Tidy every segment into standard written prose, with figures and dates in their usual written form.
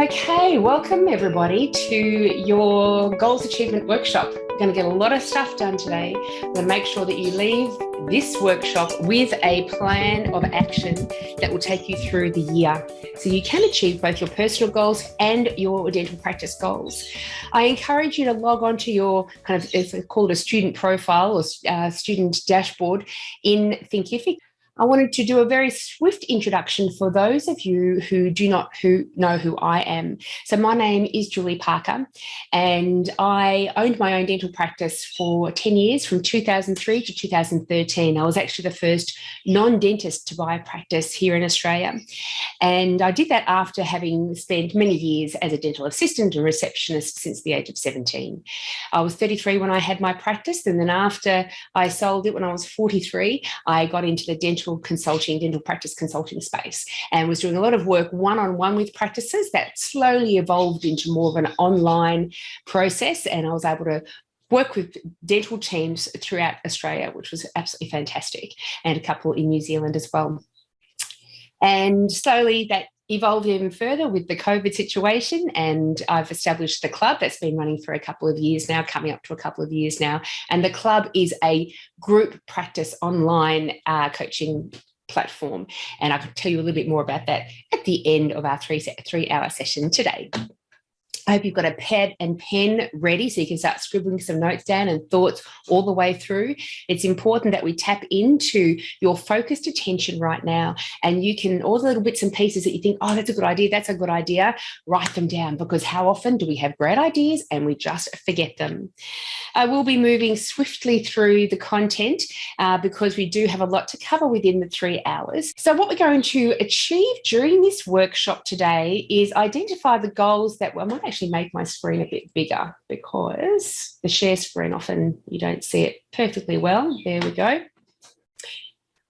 Okay, welcome everybody to your goals achievement workshop. We're going to get a lot of stuff done today. We're going to make sure that you leave this workshop with a plan of action that will take you through the year so you can achieve both your personal goals and your dental practice goals. I encourage you to log on to your kind of, it's called a student profile or student dashboard in Thinkific. I wanted to do a very swift introduction for those of you who know who I am. So my name is Julie Parker, and I owned my own dental practice for 10 years, from 2003 to 2013. I was actually the first non-dentist to buy a practice here in Australia. And I did that after having spent many years as a dental assistant and receptionist since the age of 17. I was 33 when I had my practice, and then after I sold it when I was 43, I got into the dental practice consulting space and was doing a lot of work one-on-one with practices that slowly evolved into more of an online process. And I was able to work with dental teams throughout Australia, which was absolutely fantastic, and a couple in New Zealand as well. And slowly that evolved even further with the COVID situation, and I've established the club that's been running for a couple of years now, coming up to a couple of years now. And the club is a group practice online coaching platform. And I can tell you a little bit more about that at the end of our three-hour session today. I hope you've got a pad and pen ready so you can start scribbling some notes down and thoughts all the way through. It's important that we tap into your focused attention right now, and you can, all the little bits and pieces that you think, oh, that's a good idea, write them down, because how often do we have great ideas and we just forget them? I will be moving swiftly through the content because we do have a lot to cover within the 3 hours. So what we're going to achieve during this workshop today is identify the goals that, well, I might actually make my screen a bit bigger because the share screen, often you don't see it perfectly well. There we go.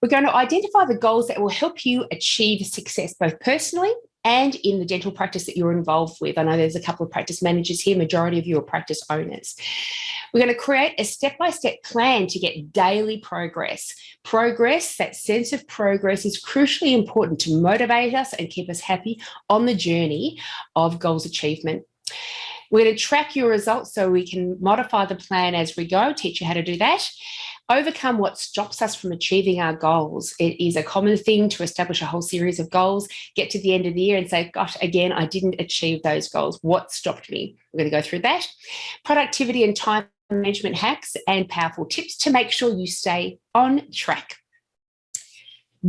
We're going to identify the goals that will help you achieve success both personally and in the dental practice that you're involved with. I know there's a couple of practice managers here, majority of you are practice owners. We're going to create a step-by-step plan to get daily progress. Progress, that sense of progress, is crucially important to motivate us and keep us happy on the journey of goals achievement. We're going to track your results so we can modify the plan as we go, teach you how to do that. Overcome what stops us from achieving our goals. It is a common thing to establish a whole series of goals, get to the end of the year and say, gosh, again, I didn't achieve those goals. What stopped me? We're going to go through that. Productivity and time management hacks and powerful tips to make sure you stay on track.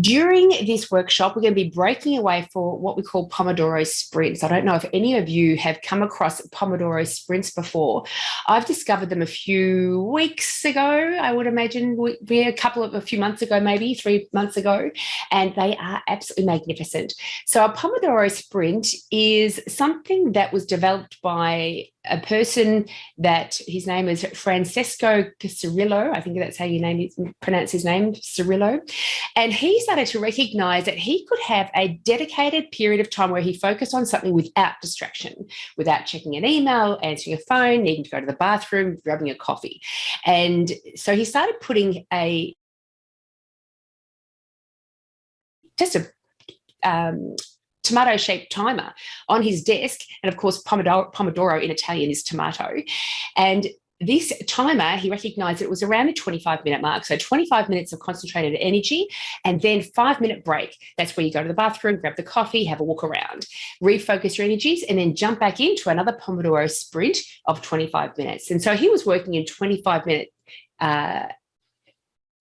During this workshop, we're going to be breaking away for what we call Pomodoro sprints. I don't know if any of you have come across Pomodoro sprints before. I've discovered them a few weeks ago, I would imagine, a few months ago, maybe 3 months ago, and they are absolutely magnificent. So a Pomodoro sprint is something that was developed by a person that his name is Francesco Cirillo. I think that's how you pronounce his name, Cirillo. And he started to recognize that he could have a dedicated period of time where he focused on something without distraction, without checking an email, answering a phone, needing to go to the bathroom, grabbing a coffee. And so he started putting just a tomato-shaped timer on his desk. And of course, Pomodoro in Italian is tomato. And this timer, he recognized it was around a 25-minute mark. So 25 minutes of concentrated energy and then 5-minute break. That's where you go to the bathroom, grab the coffee, have a walk around, refocus your energies, and then jump back into another Pomodoro sprint of 25 minutes. And so he was working in 25-minute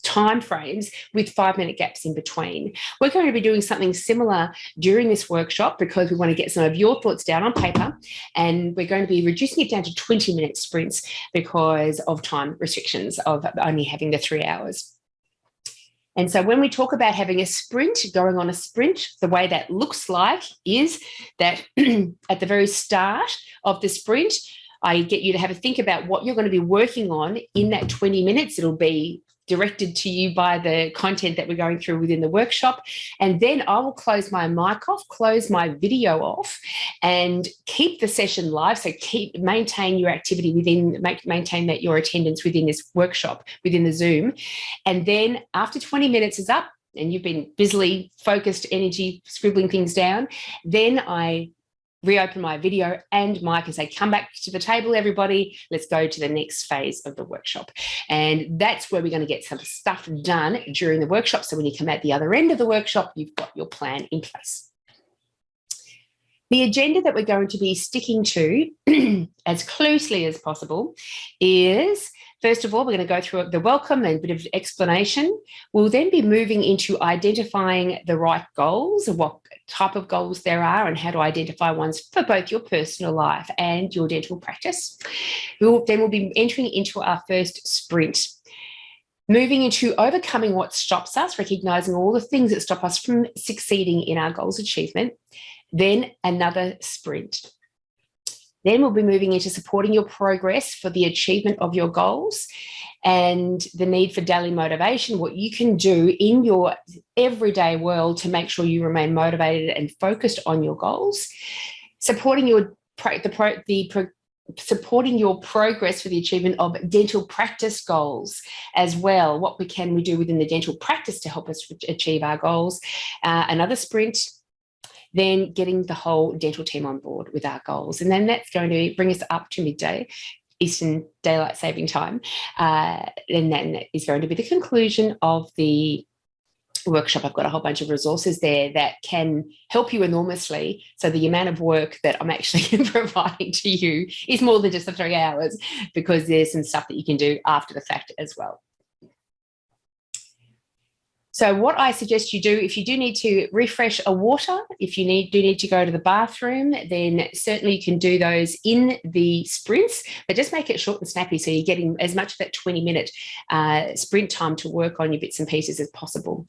time frames with 5-minute gaps in between. We're going to be doing something similar during this workshop because we want to get some of your thoughts down on paper, and we're going to be reducing it down to 20-minute sprints because of time restrictions of only having the 3 hours. And so when we talk about having a sprint, going on a sprint, the way that looks like is that at the very start of the sprint, I get you to have a think about what you're going to be working on in that 20 minutes. It'll be directed to you by the content that we're going through within the workshop. And then I will close my mic off, close my video off, and keep the session live. So maintain your activity maintain your attendance within this workshop, within the Zoom. And then after 20 minutes is up and you've been busily focused energy, scribbling things down, then I reopen my video and mic and say, come back to the table, everybody. Let's go to the next phase of the workshop. And that's where we're going to get some stuff done during the workshop. So when you come out the other end of the workshop, you've got your plan in place. The agenda that we're going to be sticking to as closely as possible is, first of all, we're going to go through the welcome and a bit of explanation. We'll then be moving into identifying the right goals, what type of goals there are and how to identify ones for both your personal life and your dental practice. Then we'll be entering into our first sprint. Moving into overcoming what stops us, recognising all the things that stop us from succeeding in our goals achievement. Then another sprint. Then we'll be moving into supporting your progress for the achievement of your goals and the need for daily motivation, what you can do in your everyday world to make sure you remain motivated and focused on your goals. Supporting your supporting your progress for the achievement of dental practice goals as well. What can we do within the dental practice to help us achieve our goals? Another sprint. Then getting the whole dental team on board with our goals. And then that's going to bring us up to midday, Eastern Daylight Saving Time. And then that is going to be the conclusion of the workshop. I've got a whole bunch of resources there that can help you enormously. So the amount of work that I'm actually providing to you is more than just the 3 hours, because there's some stuff that you can do after the fact as well. So what I suggest you do, if you do need to refresh a water, if you do need to go to the bathroom, then certainly you can do those in the sprints, but just make it short and snappy so you're getting as much of that 20-minute sprint time to work on your bits and pieces as possible.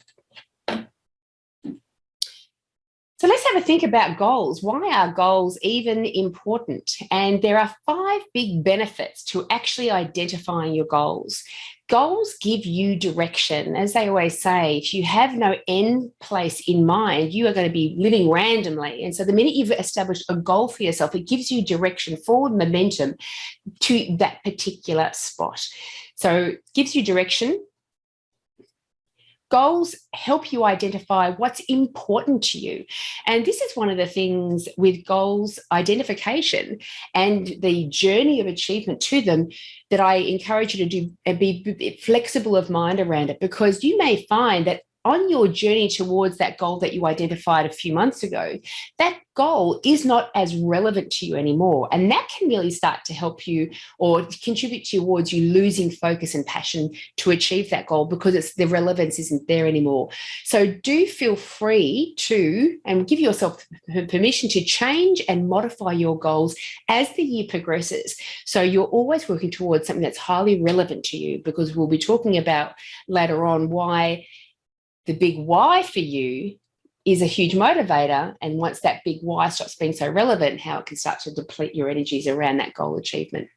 So let's have a think about goals. Why are goals even important? And there are 5 big benefits to actually identifying your goals. Goals give you direction. As they always say, if you have no end place in mind, you are going to be living randomly. And so the minute you've established a goal for yourself, it gives you direction, forward momentum to that particular spot. So it gives you direction. Goals help you identify what's important to you. And this is one of the things with goals identification and the journey of achievement to them that I encourage you to do, and be flexible of mind around it, because you may find that on your journey towards that goal that you identified a few months ago, that goal is not as relevant to you anymore. And that can really start to help you or contribute towards you losing focus and passion to achieve that goal, because the relevance isn't there anymore. So do feel free to, and give yourself permission to change and modify your goals as the year progresses. So you're always working towards something that's highly relevant to you, because we'll be talking about later on why the big why for you is a huge motivator. And once that big why stops being so relevant, how it can start to deplete your energies around that goal achievement.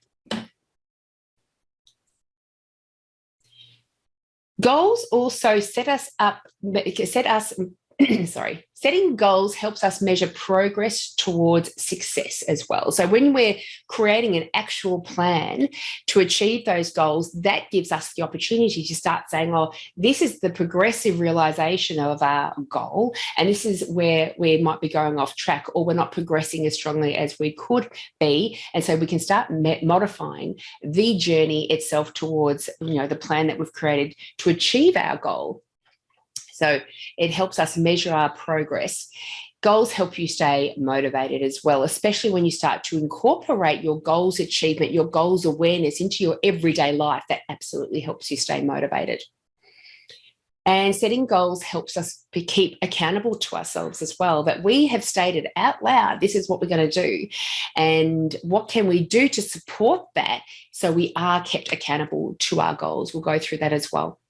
Goals also set us setting goals helps us measure progress towards success as well. So when we're creating an actual plan to achieve those goals, that gives us the opportunity to start saying, oh, this is the progressive realization of our goal, and this is where we might be going off track, or we're not progressing as strongly as we could be. And so we can start modifying the journey itself towards, the plan that we've created to achieve our goal. So it helps us measure our progress. Goals help you stay motivated as well, especially when you start to incorporate your goals achievement, your goals awareness into your everyday life. That absolutely helps you stay motivated. And setting goals helps us keep accountable to ourselves as well, that we have stated out loud, this is what we're going to do. And what can we do to support that so we are kept accountable to our goals? We'll go through that as well.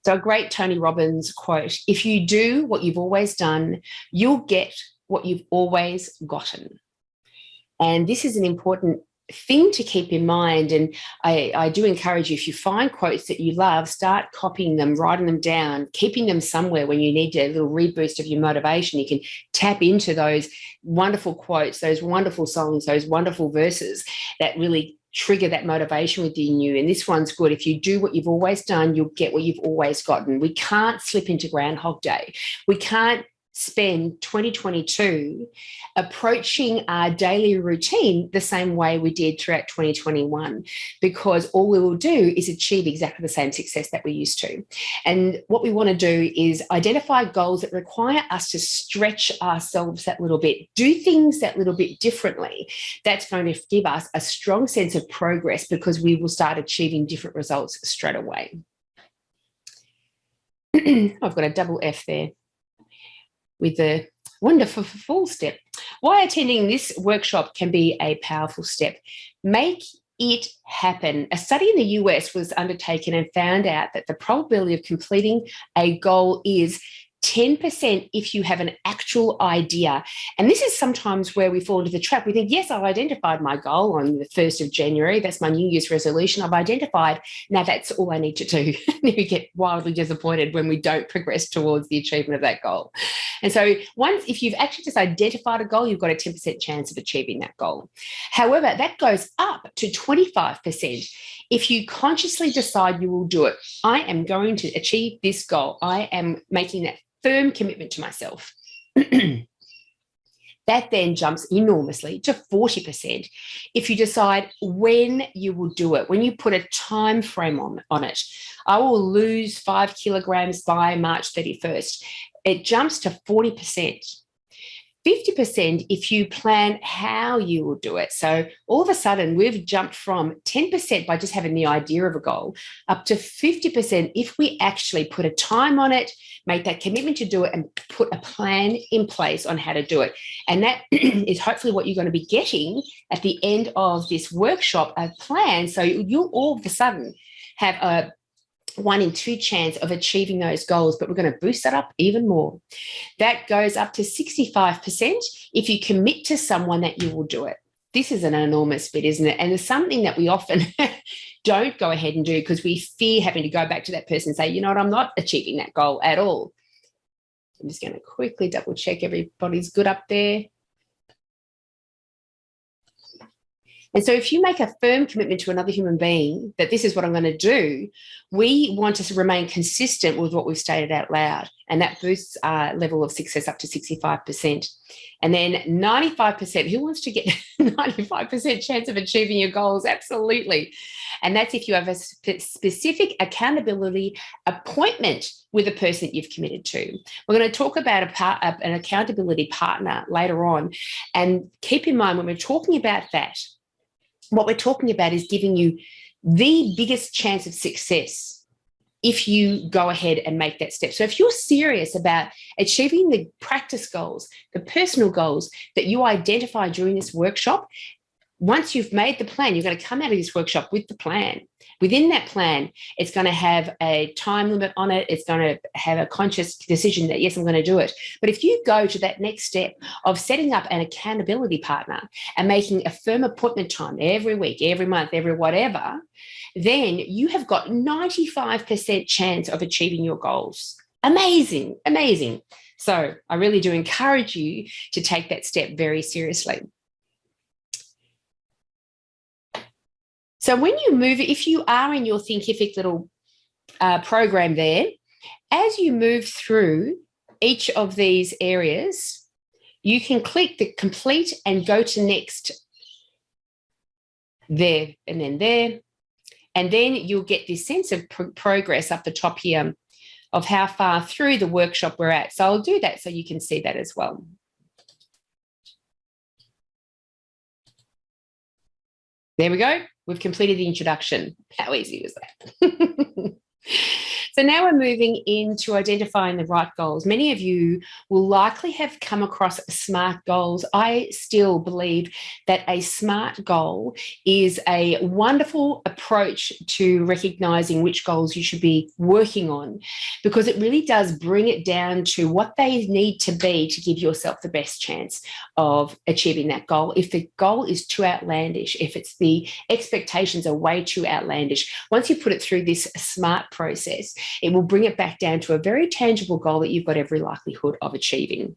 So a great Tony Robbins quote, if you do what you've always done, you'll get what you've always gotten. And this is an important thing to keep in mind. And I do encourage you, if you find quotes that you love, start copying them, writing them down, keeping them somewhere when you need a little reboost of your motivation. You can tap into those wonderful quotes, those wonderful songs, those wonderful verses that really trigger that motivation within you. And this one's good. If you do what you've always done, you'll get what you've always gotten. We can't slip into Groundhog Day. We can't spend 2022 approaching our daily routine the same way we did throughout 2021, because all we will do is achieve exactly the same success that we used to. And what we want to do is identify goals that require us to stretch ourselves that little bit, do things that little bit differently. That's going to give us a strong sense of progress, because we will start achieving different results straight away. I've got a double F there with the wonderful full step. Why attending this workshop can be a powerful step. Make it happen. A study in the US was undertaken and found out that the probability of completing a goal is 10% if you have an actual idea. And this is sometimes where we fall into the trap. We think, yes, I've identified my goal on the 1st of January. That's my New Year's resolution. I've identified. Now that's all I need to do. We get wildly disappointed when we don't progress towards the achievement of that goal. And so if you've actually just identified a goal, you've got a 10% chance of achieving that goal. However, that goes up to 25% if you consciously decide you will do it. I am going to achieve this goal. I am making that firm commitment to myself. That then jumps enormously to 40% if you decide when you will do it, when you put a time frame on it. I will lose 5 kilograms by March 31st. It jumps to 40%. 50% if you plan how you will do it. So all of a sudden, we've jumped from 10% by just having the idea of a goal up to 50% if we actually put a time on it, make that commitment to do it, and put a plan in place on how to do it. And that is hopefully what you're going to be getting at the end of this workshop, a plan. So you'll all of a sudden have a 1 in 2 chance of achieving those goals, but we're going to boost that up even more. That goes up to 65% if you commit to someone that you will do it. This is an enormous bit, isn't it? And it's something that we often don't go ahead and do because we fear having to go back to that person and say, you know what, I'm not achieving that goal at all. I'm just going to quickly double check everybody's good up there. And so if you make a firm commitment to another human being that this is what I'm going to do, we want to remain consistent with what we've stated out loud. And that boosts our level of success up to 65%. And then 95%, who wants to get 95% chance of achieving your goals? Absolutely. And that's if you have a specific accountability appointment with a person that you've committed to. We're going to talk about an accountability partner later on. And keep in mind, when we're talking about that, what we're talking about is giving you the biggest chance of success if you go ahead and make that step. So if you're serious about achieving the practice goals, the personal goals that you identify during this workshop, once you've made the plan, you're going to come out of this workshop with the plan. Within that plan, it's going to have a time limit on it. It's going to have a conscious decision that, yes, I'm going to do it. But if you go to that next step of setting up an accountability partner and making a firm appointment time every week, every month, every whatever, then you have got 95% chance of achieving your goals. Amazing, amazing. So I really do encourage you to take that step very seriously. So when you move, if you are in your Thinkific little program there, as you move through each of these areas, you can click the complete and go to next there and then there. And then you'll get this sense of progress up the top here of how far through the workshop we're at. So I'll do that so you can see that as well. There we go. We've completed the introduction. How easy was that? So now we're moving into identifying the right goals. Many of you will likely have come across SMART goals. I still believe that a SMART goal is a wonderful approach to recognizing which goals you should be working on, because it really does bring it down to what they need to be to give yourself the best chance of achieving that goal. If the goal is too outlandish, if it's the expectations are way too outlandish, once you put it through this SMART process, it will bring it back down to a very tangible goal that you've got every likelihood of achieving.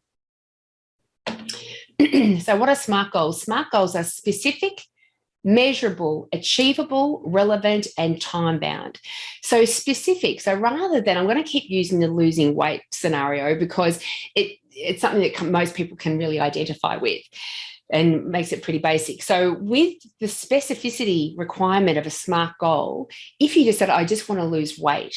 So what are SMART goals? SMART goals are specific, measurable, achievable, relevant, and time-bound. So specific. So rather than, I'm going to keep using the losing weight scenario because it's something that most people can really identify with and makes it pretty basic. So with the specificity requirement of a SMART goal, if you just said, I just want to lose weight,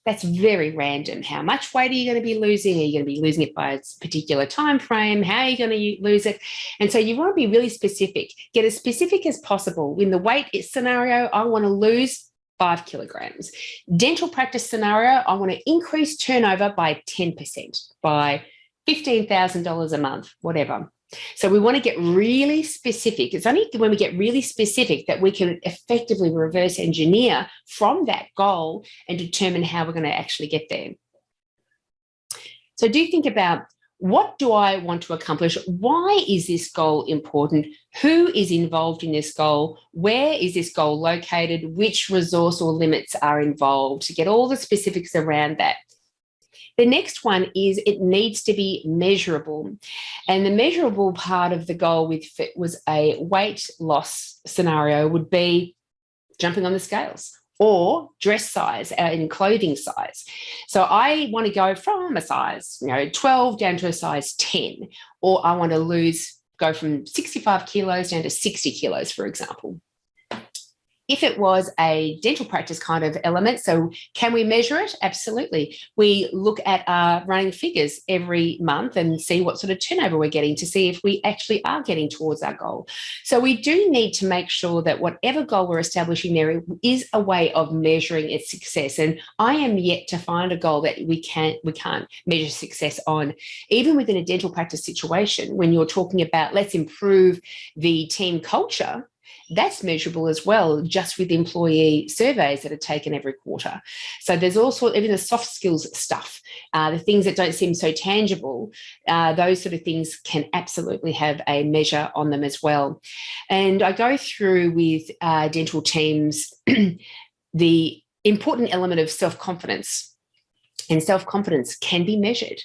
that's very random. How much weight are you going to be losing? Are you going to be losing it by a particular time frame? How are you going to lose it? And so you want to be really specific. Get as specific as possible. In the weight scenario, I want to lose 5 kilograms. Dental practice scenario, I want to increase turnover by 10%, by $15,000 a month, whatever. So we want to get really specific. It's only when we get really specific that we can effectively reverse engineer from that goal and determine how we're going to actually get there. So do think about, what do I want to accomplish? Why is this goal important? Who is involved in this goal? Where is this goal located? Which resource or limits are involved? To get all the specifics around that. The next one is it needs to be measurable. And the measurable part of the goal with FIT was a weight loss scenario would be jumping on the scales or dress size and clothing size. So I want to go from a size 12 down to a size 10, or I want to go from 65 kilos down to 60 kilos, for example. If it was a dental practice kind of element, so can we measure it? Absolutely. We look at our running figures every month and see what sort of turnover we're getting to see if we actually are getting towards our goal. So we do need to make sure that whatever goal we're establishing there is a way of measuring its success. And I am yet to find a goal that we can't measure success on. Even within a dental practice situation, when you're talking about let's improve the team culture, that's measurable as well, just with employee surveys that are taken every quarter. So there's also even the soft skills stuff, the things that don't seem so tangible, those sort of things can absolutely have a measure on them as well. And I go through with dental teams the important element of self-confidence. And self-confidence can be measured.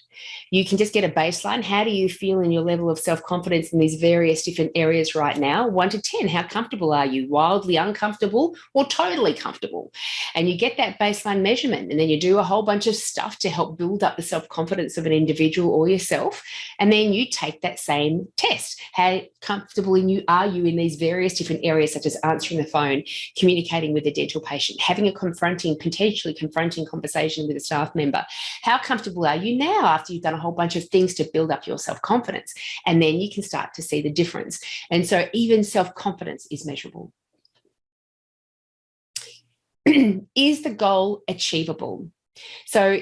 You can just get a baseline. How do you feel in your level of self-confidence in these various different areas right now? 1 to 10, how comfortable are you? Wildly uncomfortable or totally comfortable? And you get that baseline measurement, and then you do a whole bunch of stuff to help build up the self-confidence of an individual or yourself. And then you take that same test. How comfortable are you in these various different areas, such as answering the phone, communicating with a dental patient, having a potentially confronting conversation with a staff member? How comfortable are you now after you've done a whole bunch of things to build up your self-confidence? And then you can start to see the difference. And so even self-confidence is measurable. Is the goal achievable? So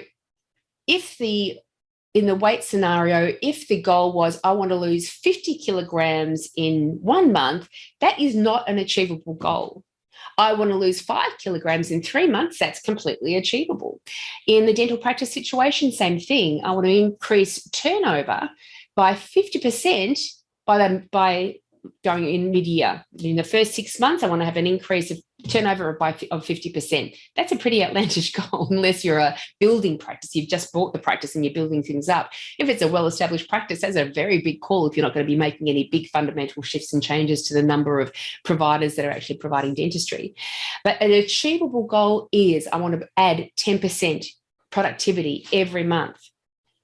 in the weight scenario, if the goal was, I want to lose 50 kilograms in 1 month, that is not an achievable goal. I want to lose 5 kilograms in 3 months, that's completely achievable. In the dental practice situation, same thing. I want to increase turnover by 50% by going in mid-year. In the first 6 months, I want to have an increase of turnover of 50%. That's a pretty outlandish goal unless you're a building practice. You've just bought the practice and you're building things up. If it's a well-established practice, that's a very big call if you're not going to be making any big fundamental shifts and changes to the number of providers that are actually providing dentistry. But an achievable goal is I want to add 10% productivity every month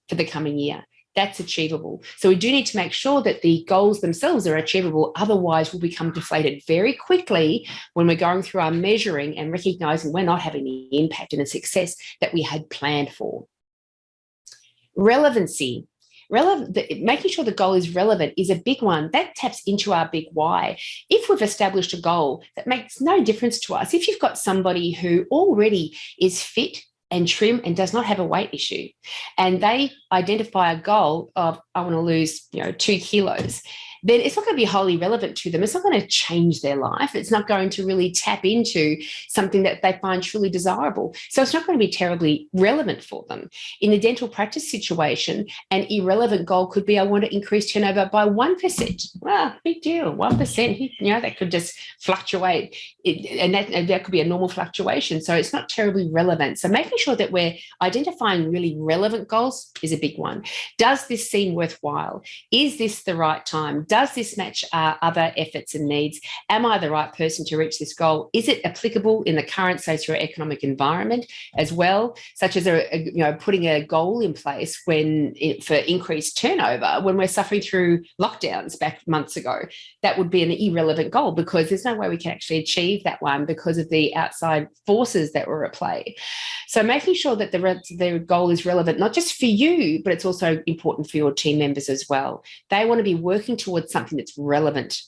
for the coming year. That's achievable. So we do need to make sure that the goals themselves are achievable. Otherwise, we'll become deflated very quickly when we're going through our measuring and recognizing we're not having the impact and the success that we had planned for. Relevancy. Making sure the goal is relevant is a big one. That taps into our big why. If we've established a goal that makes no difference to us, if you've got somebody who already is fit and trim and does not have a weight issue, and they identify a goal of, I want to lose 2 kilos, then it's not going to be wholly relevant to them. It's not going to change their life. It's not going to really tap into something that they find truly desirable. So it's not going to be terribly relevant for them. In the dental practice situation, an irrelevant goal could be, I want to increase turnover by 1%. Well, big deal, 1%, that could just fluctuate. And that could be a normal fluctuation. So it's not terribly relevant. So making sure that we're identifying really relevant goals is a big one. Does this seem worthwhile? Is this the right time? Does this match other efforts and needs? Am I the right person to reach this goal? Is it applicable in the current socioeconomic environment as well, such as putting a goal in place for increased turnover when we're suffering through lockdowns back months ago? That would be an irrelevant goal because there's no way we can actually achieve that one because of the outside forces that were at play. So making sure that the goal is relevant, not just for you, but it's also important for your team members as well. They want to be working towards something that's relevant.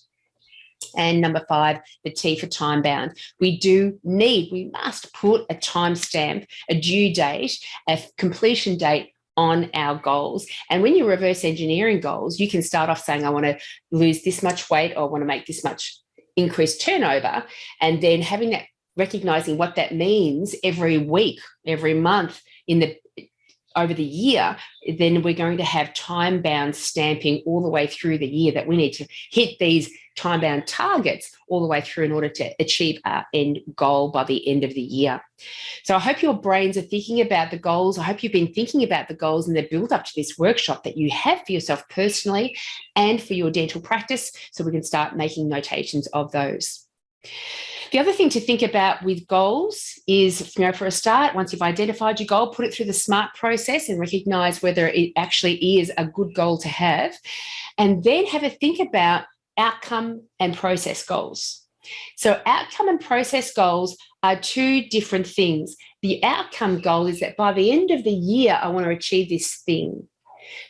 And number 5, the T for time bound. We must put a timestamp, a due date, a completion date on our goals. And when you're reverse engineering goals, you can start off saying, I want to lose this much weight or I want to make this much increased turnover. And then having that, recognizing what that means every week, every month over the year, then we're going to have time-bound stamping all the way through the year that we need to hit these time-bound targets all the way through in order to achieve our end goal by the end of the year. So I hope your brains are thinking about the goals. I hope you've been thinking about the goals and the build up to this workshop that you have for yourself personally and for your dental practice, so we can start making notations of those. The other thing to think about with goals is, for a start, once you've identified your goal, put it through the SMART process and recognize whether it actually is a good goal to have. And then have a think about outcome and process goals. So outcome and process goals are 2 different things. The outcome goal is that by the end of the year, I want to achieve this thing.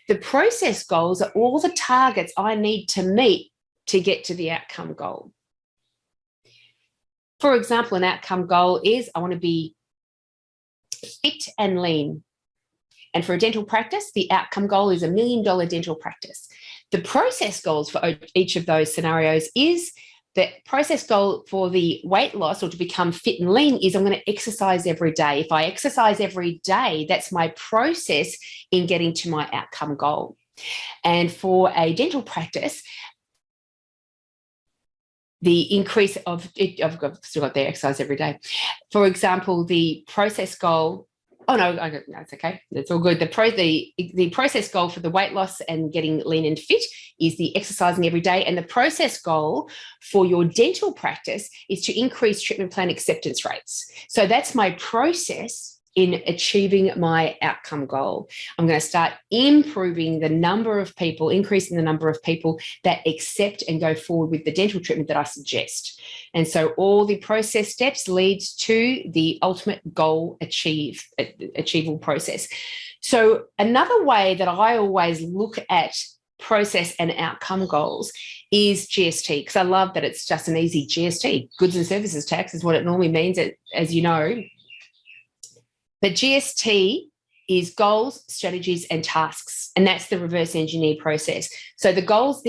The process goals are all the targets I need to meet to get to the outcome goal. For example, an outcome goal is I want to be fit and lean. And for a dental practice, the outcome goal is $1 million dental practice. The process goals for each of those scenarios is the process goal for the weight loss or to become fit and lean is I'm going to exercise every day. If I exercise every day, that's my process in getting to my outcome goal. And for a dental practice, the increase of I've still got the exercise every day. For example, the process goal, no, it's okay. It's all good. The process goal for the weight loss and getting lean and fit is the exercising every day. And the process goal for your dental practice is to increase treatment plan acceptance rates. So that's my process in achieving my outcome goal. I'm going to start improving the number of people, increasing the number of people that accept and go forward with the dental treatment that I suggest. And so all the process steps leads to the ultimate goal achievable process. So another way that I always look at process and outcome goals is GST, because I love that it's just an easy GST. Goods and services tax is what it normally means, as you know. But GST is goals, strategies, and tasks, and that's the reverse engineer process. So the goals,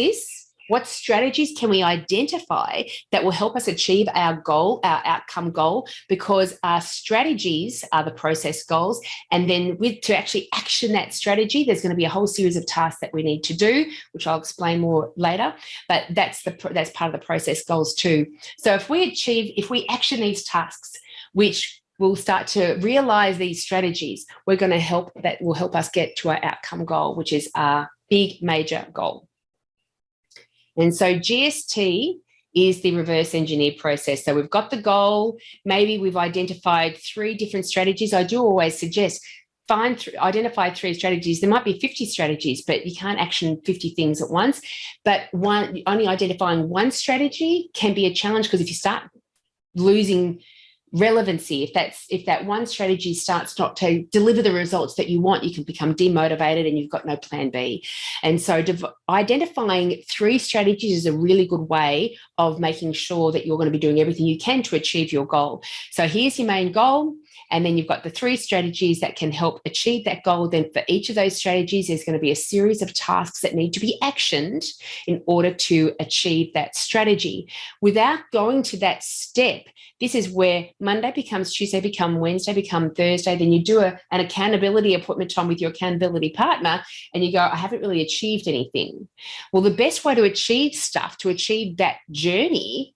what strategies can we identify that will help us achieve our goal, our outcome goal, because our strategies are the process goals. And then to actually action that strategy, there's going to be a whole series of tasks that we need to do, which I'll explain more later. But that's part of the process goals too. So if we action these tasks, which we'll start to realize these strategies, that will help us get to our outcome goal, which is our big major goal. And so GST is the reverse engineer process. So we've got the goal, maybe we've identified 3 different strategies. I do always suggest identify 3 strategies. There might be 50 strategies, but you can't action 50 things at once. But only identifying one strategy can be a challenge, because if you start losing relevancy, if that one strategy starts not to deliver the results that you want, you can become demotivated and you've got no plan B. And so identifying 3 strategies is a really good way of making sure that you're going to be doing everything you can to achieve your goal. So here's your main goal, and then you've got the 3 strategies that can help achieve that goal. Then for each of those strategies, there's going to be a series of tasks that need to be actioned in order to achieve that strategy. Without going to that step, this is where Monday becomes Tuesday, become Wednesday, become Thursday. Then you do an accountability appointment time with your accountability partner, and you go, I haven't really achieved anything. Well, the best way to achieve that journey,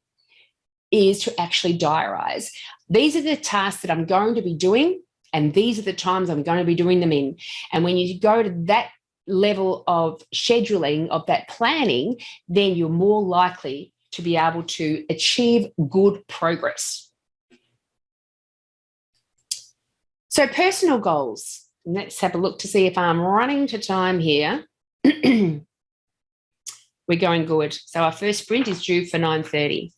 is to actually diarize. These are the tasks that I'm going to be doing, and these are the times I'm going to be doing them in. And when you go to that level of scheduling of that planning, then you're more likely to be able to achieve good progress. So personal goals. Let's have a look to see if I'm running to time here. We're going good. So our first sprint is due for 9:30.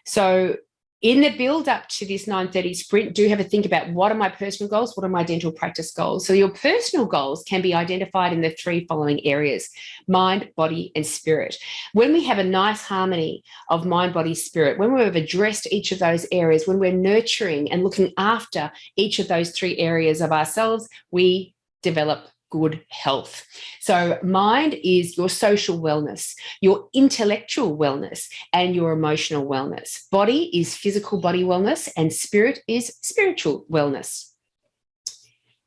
So in the build up to this 9:30 sprint, do have a think about what are my personal goals, what are my dental practice goals. So your personal goals can be identified in the 3 following areas: mind, body, and spirit. When we have a nice harmony of mind, body, spirit, when we've addressed each of those areas, when we're nurturing and looking after each of those 3 areas of ourselves, we develop good health. So mind is your social wellness, your intellectual wellness, and your emotional wellness. Body is physical body wellness, and spirit is spiritual wellness.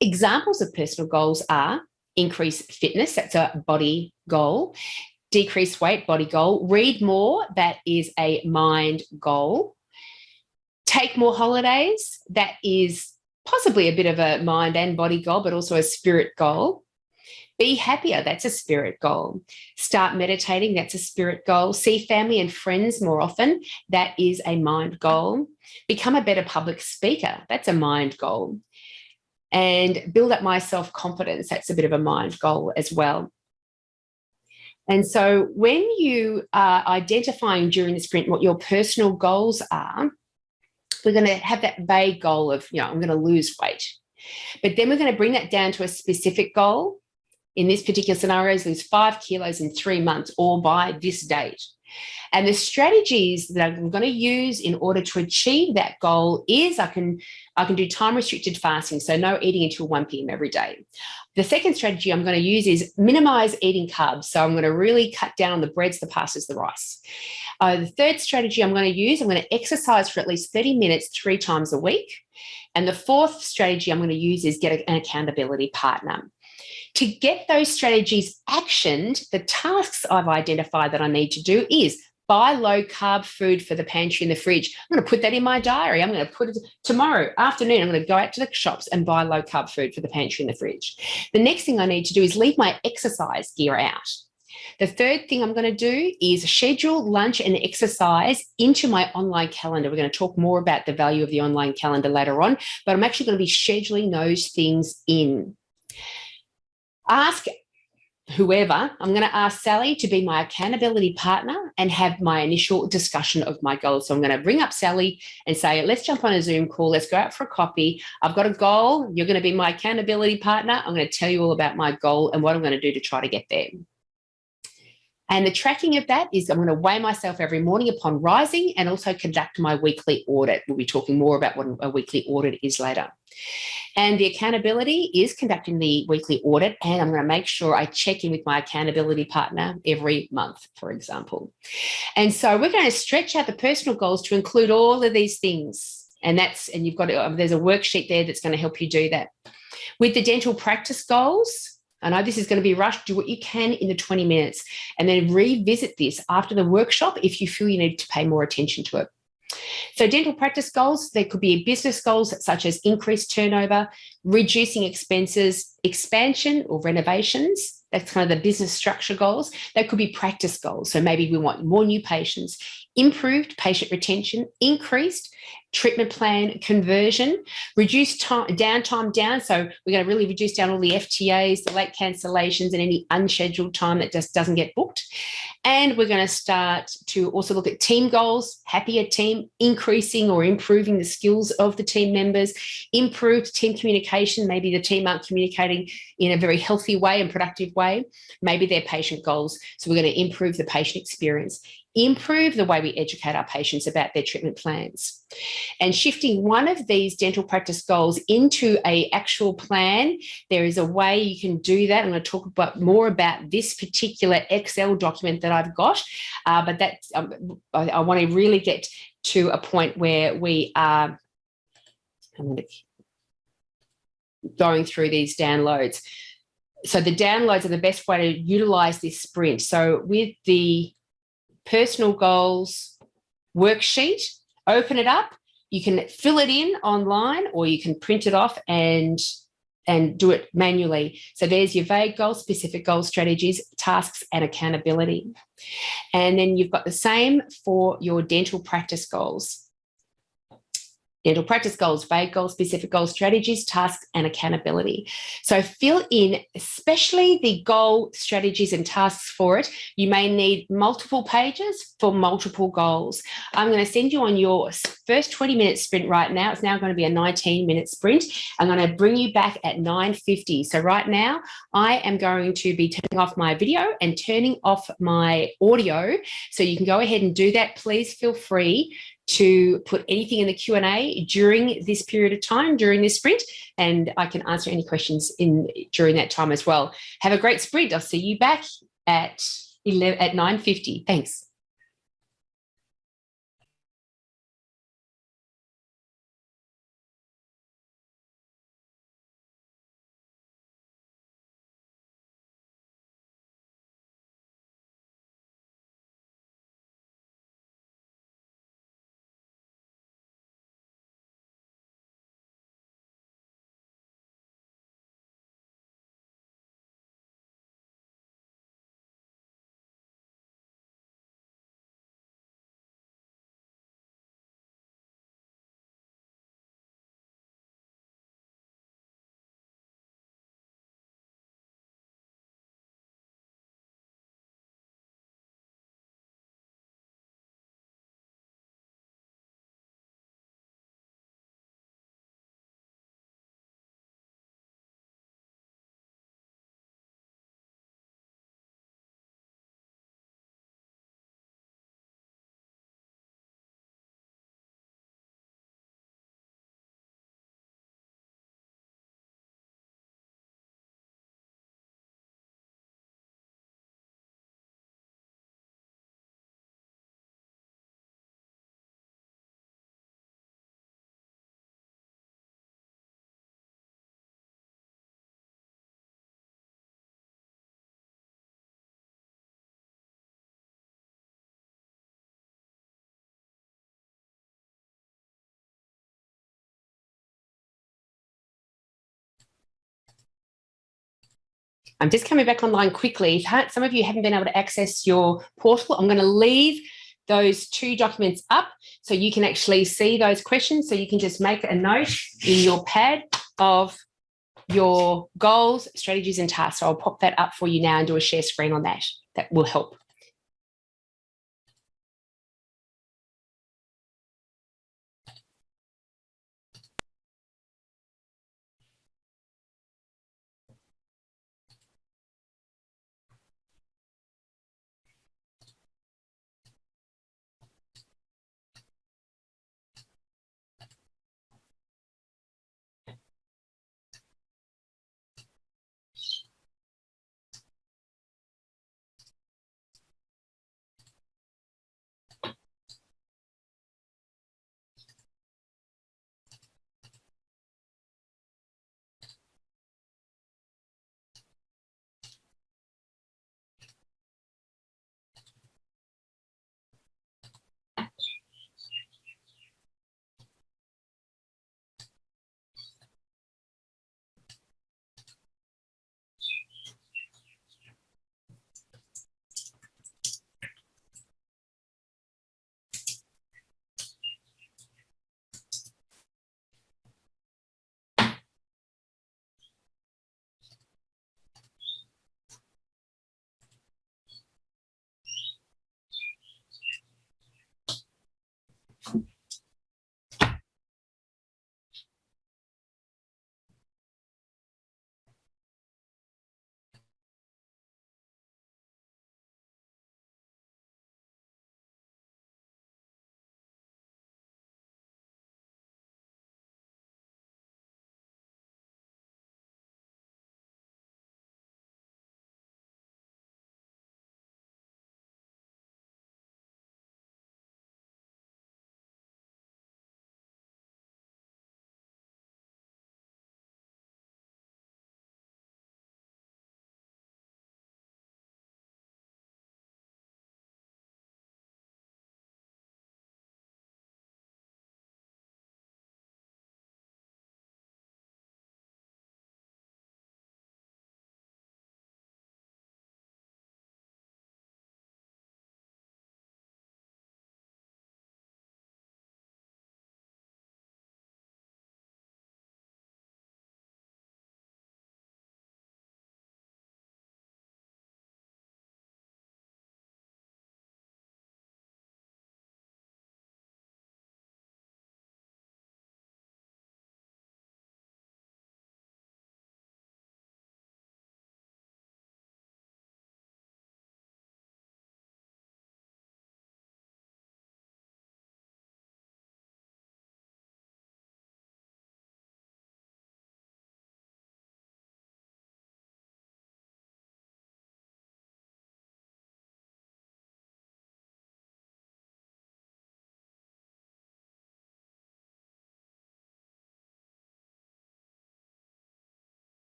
Examples of personal goals are increase fitness, that's a body goal. Decrease weight, body goal. Read more, that is a mind goal. Take more holidays, that is possibly a bit of a mind and body goal, but also a spirit goal. Be happier, that's a spirit goal. Start meditating, that's a spirit goal. See family and friends more often, that is a mind goal. Become a better public speaker, that's a mind goal. And build up my self-confidence, that's a bit of a mind goal as well. And so when you are identifying during the sprint what your personal goals are, we're going to have that vague goal of, I'm going to lose weight. But then we're going to bring that down to a specific goal. In this particular scenario, lose 5 kilos in 3 months or by this date. And the strategies that I'm going to use in order to achieve that goal is I can do time-restricted fasting, so no eating until 1 p.m. every day. The second strategy I'm going to use is minimize eating carbs. So I'm going to really cut down on the breads, the pastas, the rice. The third strategy I'm going to exercise for at least 30 minutes 3 times a week. And the fourth strategy I'm going to use is get an accountability partner. To get those strategies actioned, the tasks I've identified that I need to do is buy low-carb food for the pantry and the fridge. I'm going to put that in my diary. I'm going to put it tomorrow afternoon. I'm going to go out to the shops and buy low-carb food for the pantry and the fridge. The next thing I need to do is leave my exercise gear out. The third thing I'm going to do is schedule lunch and exercise into my online calendar. We're going to talk more about the value of the online calendar later on, but I'm actually going to be scheduling those things in. Ask whoever, I'm going to ask Sally to be my accountability partner and have my initial discussion of my goals. So I'm going to bring up Sally and say, let's jump on a Zoom call. Let's go out for a coffee. I've got a goal. You're going to be my accountability partner. I'm going to tell you all about my goal and what I'm going to do to try to get there. And the tracking of that is I'm going to weigh myself every morning upon rising and also conduct my weekly audit. We'll be talking more about what a weekly audit is later. And the accountability is conducting the weekly audit, and I'm going to make sure I check in with my accountability partner every month, for example. And so we're going to stretch out the personal goals to include all of these things. And you've got there's a worksheet there that's going to help you do that. With the dental practice goals, I know this is going to be rushed. Do what you can in the 20 minutes and then revisit this after the workshop if you feel you need to pay more attention to it. So dental practice goals, there could be business goals such as increased turnover, reducing expenses, expansion or renovations. That's kind of the business structure goals. They could be practice goals. So maybe we want more new patients, improved patient retention, increased treatment plan conversion, reduce downtime down. So we're going to really reduce down all the FTAs, the late cancellations, and any unscheduled time that just doesn't get booked. And we're going to start to also look at team goals, happier team, increasing or improving the skills of the team members, improved team communication. Maybe the team aren't communicating in a very healthy way and productive way. Maybe they're patient goals. So we're going to improve the patient experience, improve the way we educate our patients about their treatment plans. And shifting one of these dental practice goals into an actual plan, there is a way you can do that. I'm going to talk more about this particular Excel document that I've got, but that's I want to really get to a point where we are going through these downloads. So the downloads are the best way to utilize this sprint. So with the personal goals worksheet, open it up. You can fill it in online or you can print it off and and do it manually. So there's your vague goals, specific goals, strategies, tasks, and accountability. And then you've got the same for your dental practice goals. Dental practice goals, vague goals, specific goals, strategies, tasks, and accountability. So fill in, especially the goal, strategies, and tasks for it. You may need multiple pages for multiple goals. I'm going to send you on your first 20-minute sprint right now. It's now going to be a 19-minute sprint. I'm going to bring you back at 9:50. So right now, I am going to be turning off my video and turning off my audio. So you can go ahead and do that. Please feel free to put anything in the Q&A during this period of time, during this sprint, and I can answer any questions during that time as well. Have a great sprint. I'll see you back at 9:50. Thanks. I'm just coming back online quickly. If some of you haven't been able to access your portal, I'm going to leave those 2 documents up so you can actually see those questions. So you can just make a note in your pad of your goals, strategies, and tasks. So I'll pop that up for you now and do a share screen on that. That will help.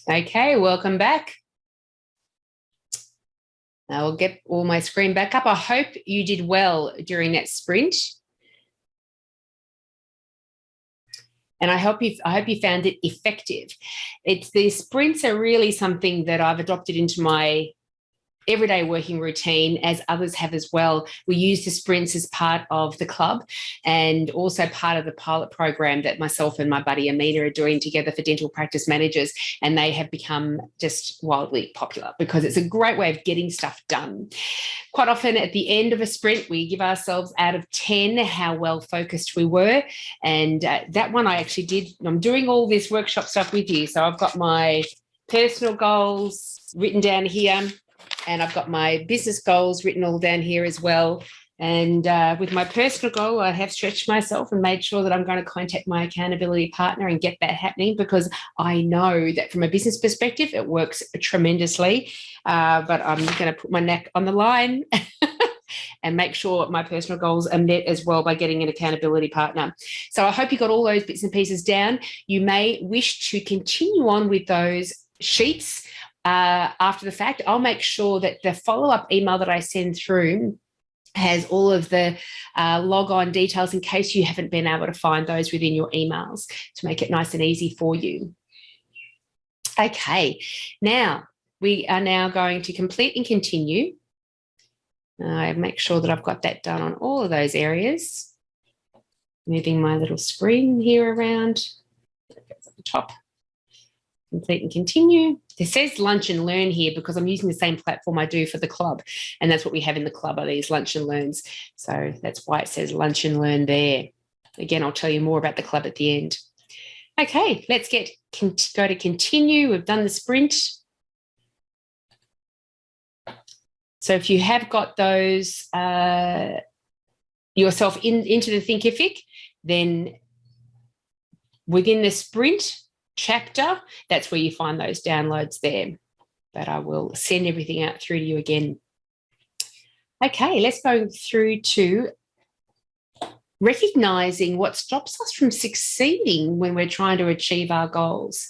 Okay, welcome back. I'll get all my screen back up. I hope you did well during that sprint. And I hope you found it effective. The sprints are really something that I've adopted into my everyday working routine, as others have as well. We use the sprints as part of the club and also part of the pilot program that myself and my buddy Amina are doing together for dental practice managers. And they have become just wildly popular because it's a great way of getting stuff done. Quite often at the end of a sprint, we give ourselves out of 10 how well focused we were. And that one I actually did. I'm doing all this workshop stuff with you. So I've got my personal goals written down here, and I've got my business goals written all down here as well. And with my personal goal, I have stretched myself and made sure that I'm going to contact my accountability partner and get that happening, because I know that from a business perspective, it works tremendously. But I'm going to put my neck on the line and make sure my personal goals are met as well by getting an accountability partner. So I hope you got all those bits and pieces down. You may wish to continue on with those sheets after the fact. I'll make sure that the follow-up email that I send through has all of the log-on details in case you haven't been able to find those within your emails, to make it nice and easy for you. Okay, now we are now going to complete and continue. I make sure that I've got that done on all of those areas. Moving my little screen here around. It goes at the top. Complete and continue. It says lunch and learn here because I'm using the same platform I do for the club, and that's what we have in the club, are these lunch and learns. So that's why it says lunch and learn there. Again, I'll tell you more about the club at the end. Okay, let's go to continue. We've done the sprint. So if you have got those yourself into the Thinkific, then within the sprint chapter, that's where you find those downloads there. But I will send everything out through to you again. Okay, let's go through to recognizing what stops us from succeeding when we're trying to achieve our goals.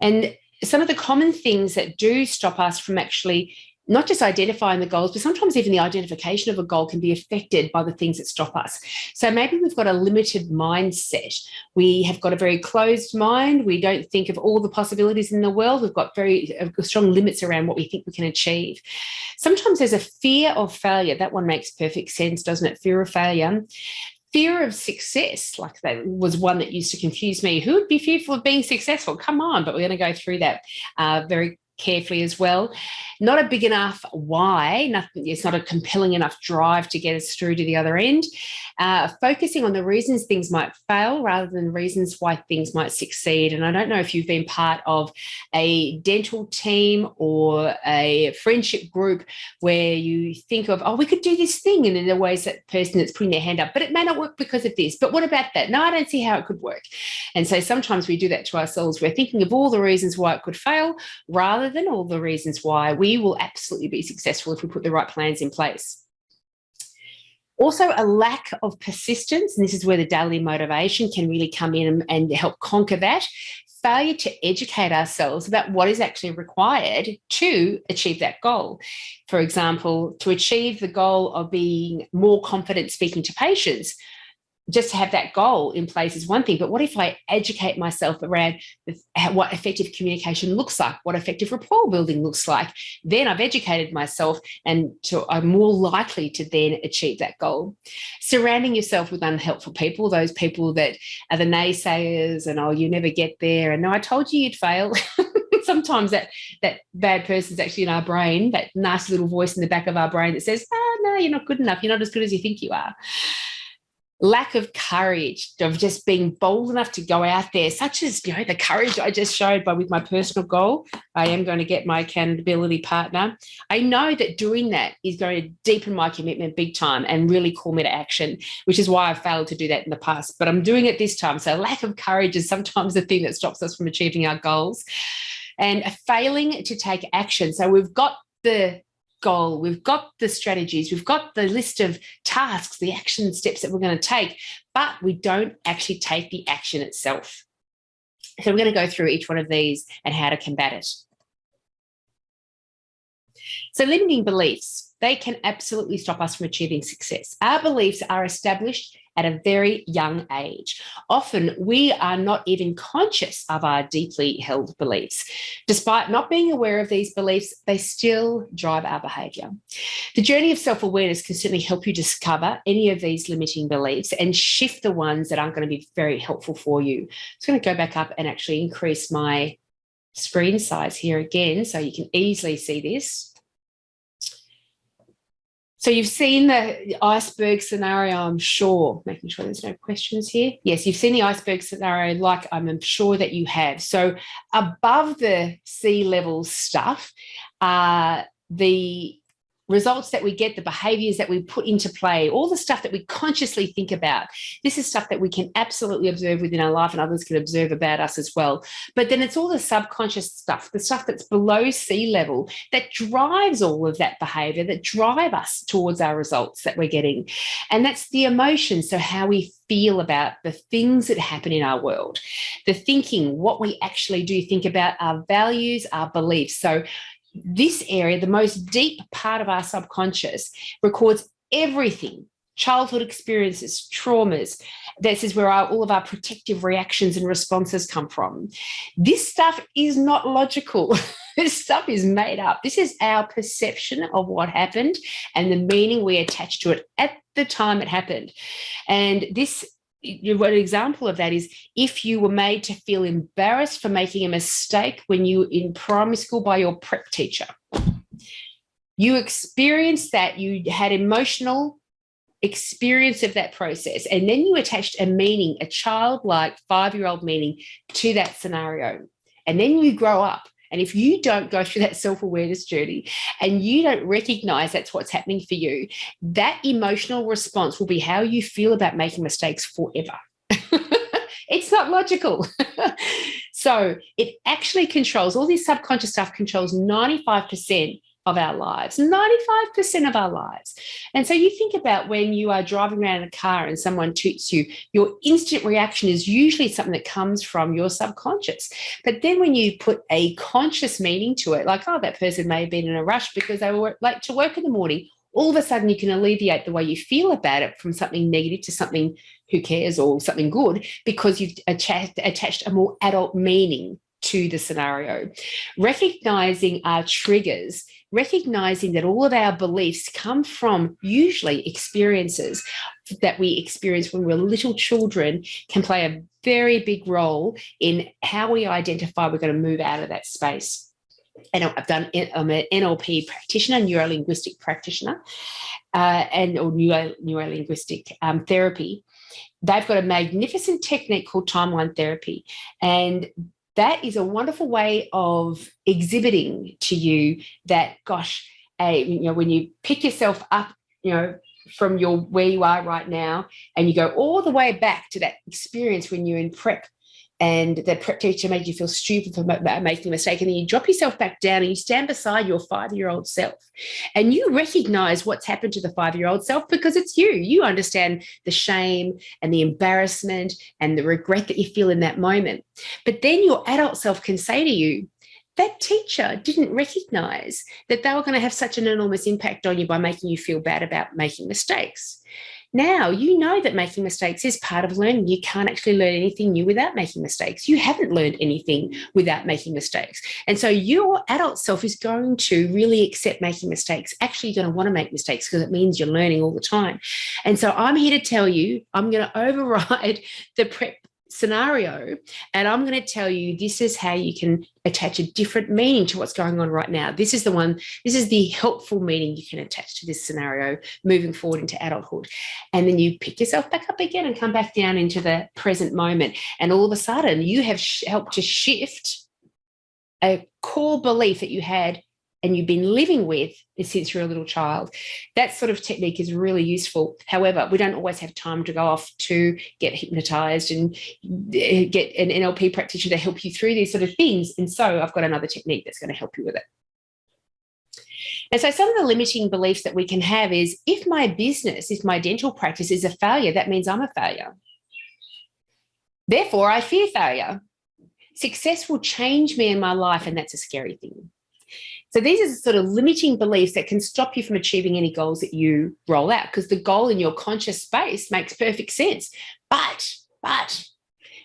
And some of the common things that do stop us from actually not just identifying the goals, but sometimes even the identification of a goal can be affected by the things that stop us. So maybe we've got a limited mindset. We have got a very closed mind. We don't think of all the possibilities in the world. We've got very strong limits around what we think we can achieve. Sometimes there's a fear of failure. That one makes perfect sense, doesn't it? Fear of failure. Fear of success, like that was one that used to confuse me. Who would be fearful of being successful? Come on, but we're going to go through that very carefully as well. Not a big enough why, nothing, it's not a compelling enough drive to get us through to the other end. Focusing on the reasons things might fail rather than reasons why things might succeed. And I don't know if you've been part of a dental team or a friendship group where you think of, oh, we could do this thing, and then there always that person that's putting their hand up, but it may not work because of this, but what about that? No, I don't see how it could work. And so sometimes we do that to ourselves. We're thinking of all the reasons why it could fail rather than all the reasons why we will absolutely be successful if we put the right plans in place. Also, a lack of persistence, and this is where the daily motivation can really come in and help conquer that. Failure to educate ourselves about what is actually required to achieve that goal. For example, to achieve the goal of being more confident speaking to patients, just to have that goal in place is one thing, but what if I educate myself around what effective communication looks like, what effective rapport building looks like? Then I've educated myself, and I'm more likely to then achieve that goal. Surrounding yourself with unhelpful people, those people that are the naysayers and, oh, you never get there, and no, I told you you'd fail. Sometimes that bad person's actually in our brain, that nasty little voice in the back of our brain that says, oh, no, you're not good enough. You're not as good as you think you are. Lack of courage, of just being bold enough to go out there, such as, you know, the courage I just showed with my personal goal. I am going to get my accountability partner. I know that doing that is going to deepen my commitment big time and really call me to action, which is why I failed to do that in the past, but I'm doing it this time. So lack of courage is sometimes the thing that stops us from achieving our goals. And failing to take action. So we've got the goal, we've got the strategies, we've got the list of tasks, the action steps that we're going to take, but we don't actually take the action itself. So we're going to go through each one of these and how to combat it. So limiting beliefs, they can absolutely stop us from achieving success. Our beliefs are established at a very young age. Often we are not even conscious of our deeply held beliefs. Despite not being aware of these beliefs, they still drive our behaviour. The journey of self-awareness can certainly help you discover any of these limiting beliefs and shift the ones that aren't going to be very helpful for you. I'm just going to go back up and actually increase my screen size here again so you can easily see this. So you've seen the iceberg scenario, I'm sure, making sure there's no questions here. Yes, you've seen the iceberg scenario like I'm sure that you have. So above the sea level stuff, the results that we get, the behaviours that we put into play, all the stuff that we consciously think about. This is stuff that we can absolutely observe within our life and others can observe about us as well. But then it's all the subconscious stuff, the stuff that's below sea level that drives all of that behaviour, that drive us towards our results that we're getting. And that's the emotions, so how we feel about the things that happen in our world, the thinking, what we actually do think about, our values, our beliefs. So this area, the most deep part of our subconscious, records everything, childhood experiences, traumas. This is where all of our protective reactions and responses come from. This stuff is not logical. This stuff is made up. This is our perception of what happened and the meaning we attach to it at the time it happened. And this, an example of that is if you were made to feel embarrassed for making a mistake when you were in primary school by your prep teacher. You experienced that, you had emotional experience of that process, and then you attached a meaning, a childlike 5-year-old meaning to that scenario. And then you grow up. And if you don't go through that self-awareness journey and you don't recognize that's what's happening for you, that emotional response will be how you feel about making mistakes forever. It's not logical. So it actually controls, all this subconscious stuff controls 95% of our lives, 95% of our lives. And so you think about when you are driving around in a car and someone toots you, your instant reaction is usually something that comes from your subconscious. But then when you put a conscious meaning to it, like, oh, that person may have been in a rush because they were late to work in the morning, all of a sudden you can alleviate the way you feel about it from something negative to something who cares or something good because you've attached a more adult meaning to the scenario. Recognizing our triggers, recognizing that all of our beliefs come from usually experiences that we experienced when we were little children can play a very big role in how we identify we're going to move out of that space. And I'm an NLP practitioner, neuro-linguistic practitioner, or neuro-linguistic therapy. They've got a magnificent technique called timeline therapy. And that is a wonderful way of exhibiting to you that, gosh, when you pick yourself up, from where you are right now, and you go all the way back to that experience when you're in prep, and the prep teacher made you feel stupid for making a mistake, and then you drop yourself back down and you stand beside your 5-year-old self and you recognize what's happened to the 5-year-old self because it's you. You understand the shame and the embarrassment and the regret that you feel in that moment. But then your adult self can say to you, that teacher didn't recognize that they were going to have such an enormous impact on you by making you feel bad about making mistakes. Now, you know that making mistakes is part of learning. You can't actually learn anything new without making mistakes. You haven't learned anything without making mistakes. And so your adult self is going to really accept making mistakes. Actually, you're going to want to make mistakes because it means you're learning all the time. And so I'm here to tell you, I'm going to override the prep scenario, and I'm going to tell you this is how you can attach a different meaning to what's going on right now. This is the helpful meaning you can attach to this scenario moving forward into adulthood. And then you pick yourself back up again and come back down into the present moment. And all of a sudden you have helped to shift a core belief that you had and you've been living with since you're a little child. That sort of technique is really useful. However, we don't always have time to go off to get hypnotized and get an NLP practitioner to help you through these sort of things. And so I've got another technique that's going to help you with it. And so some of the limiting beliefs that we can have is if my dental practice is a failure, that means I'm a failure. Therefore, I fear failure. Success will change me in my life, and that's a scary thing. So these are the sort of limiting beliefs that can stop you from achieving any goals that you roll out, because the goal in your conscious space makes perfect sense. But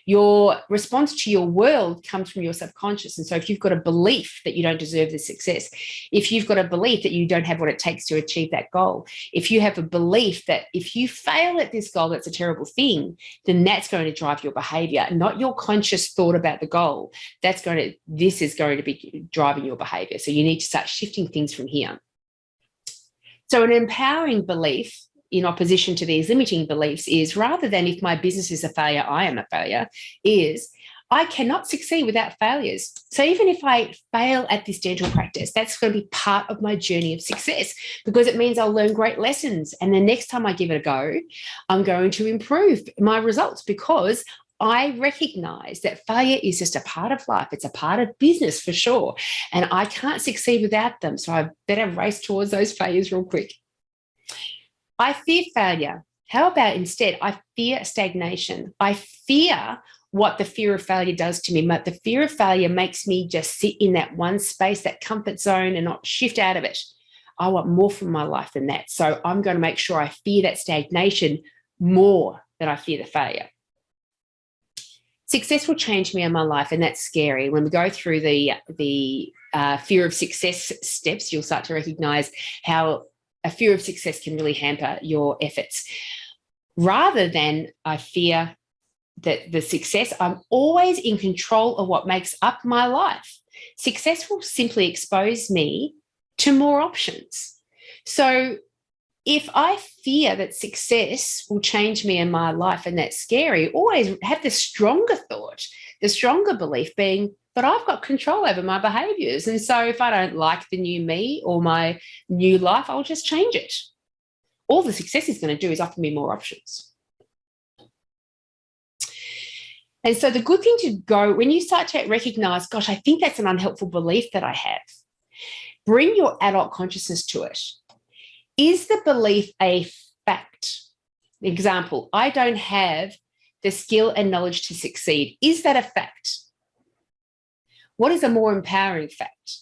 your response to your world comes from your subconscious. And so if you've got a belief that you don't deserve the success, if you've got a belief that you don't have what it takes to achieve that goal, if you have a belief that if you fail at this goal, that's a terrible thing, then that's going to drive your behavior, not your conscious thought about the goal. This is going to be driving your behavior. So you need to start shifting things from here. So an empowering belief in opposition to these limiting beliefs is, rather than if my business is a failure, I am a failure, is I cannot succeed without failures. So even if I fail at this dental practice, that's going to be part of my journey of success, because it means I'll learn great lessons. And the next time I give it a go, I'm going to improve my results, because I recognize that failure is just a part of life. It's a part of business for sure. And I can't succeed without them. So I better race towards those failures real quick. I fear failure. How about instead, I fear stagnation. I fear what the fear of failure does to me. But the fear of failure makes me just sit in that one space, that comfort zone, and not shift out of it. I want more from my life than that. So I'm going to make sure I fear that stagnation more than I fear the failure. Success will change me in my life, and that's scary. When we go through the fear of success steps, you'll start to recognize how a fear of success can really hamper your efforts. Rather than I fear that the success, I'm always in control of what makes up my life. Success will simply expose me to more options. So if I fear that success will change me in my life and that's scary, always have the stronger thought, the stronger belief being, but I've got control over my behaviors. And so if I don't like the new me or my new life, I'll just change it. All the success is going to do is offer me more options. And so the good thing to go, when you start to recognize, gosh, I think that's an unhelpful belief that I have, bring your adult consciousness to it. Is the belief a fact? Example, I don't have the skill and knowledge to succeed. Is that a fact? What is a more empowering fact?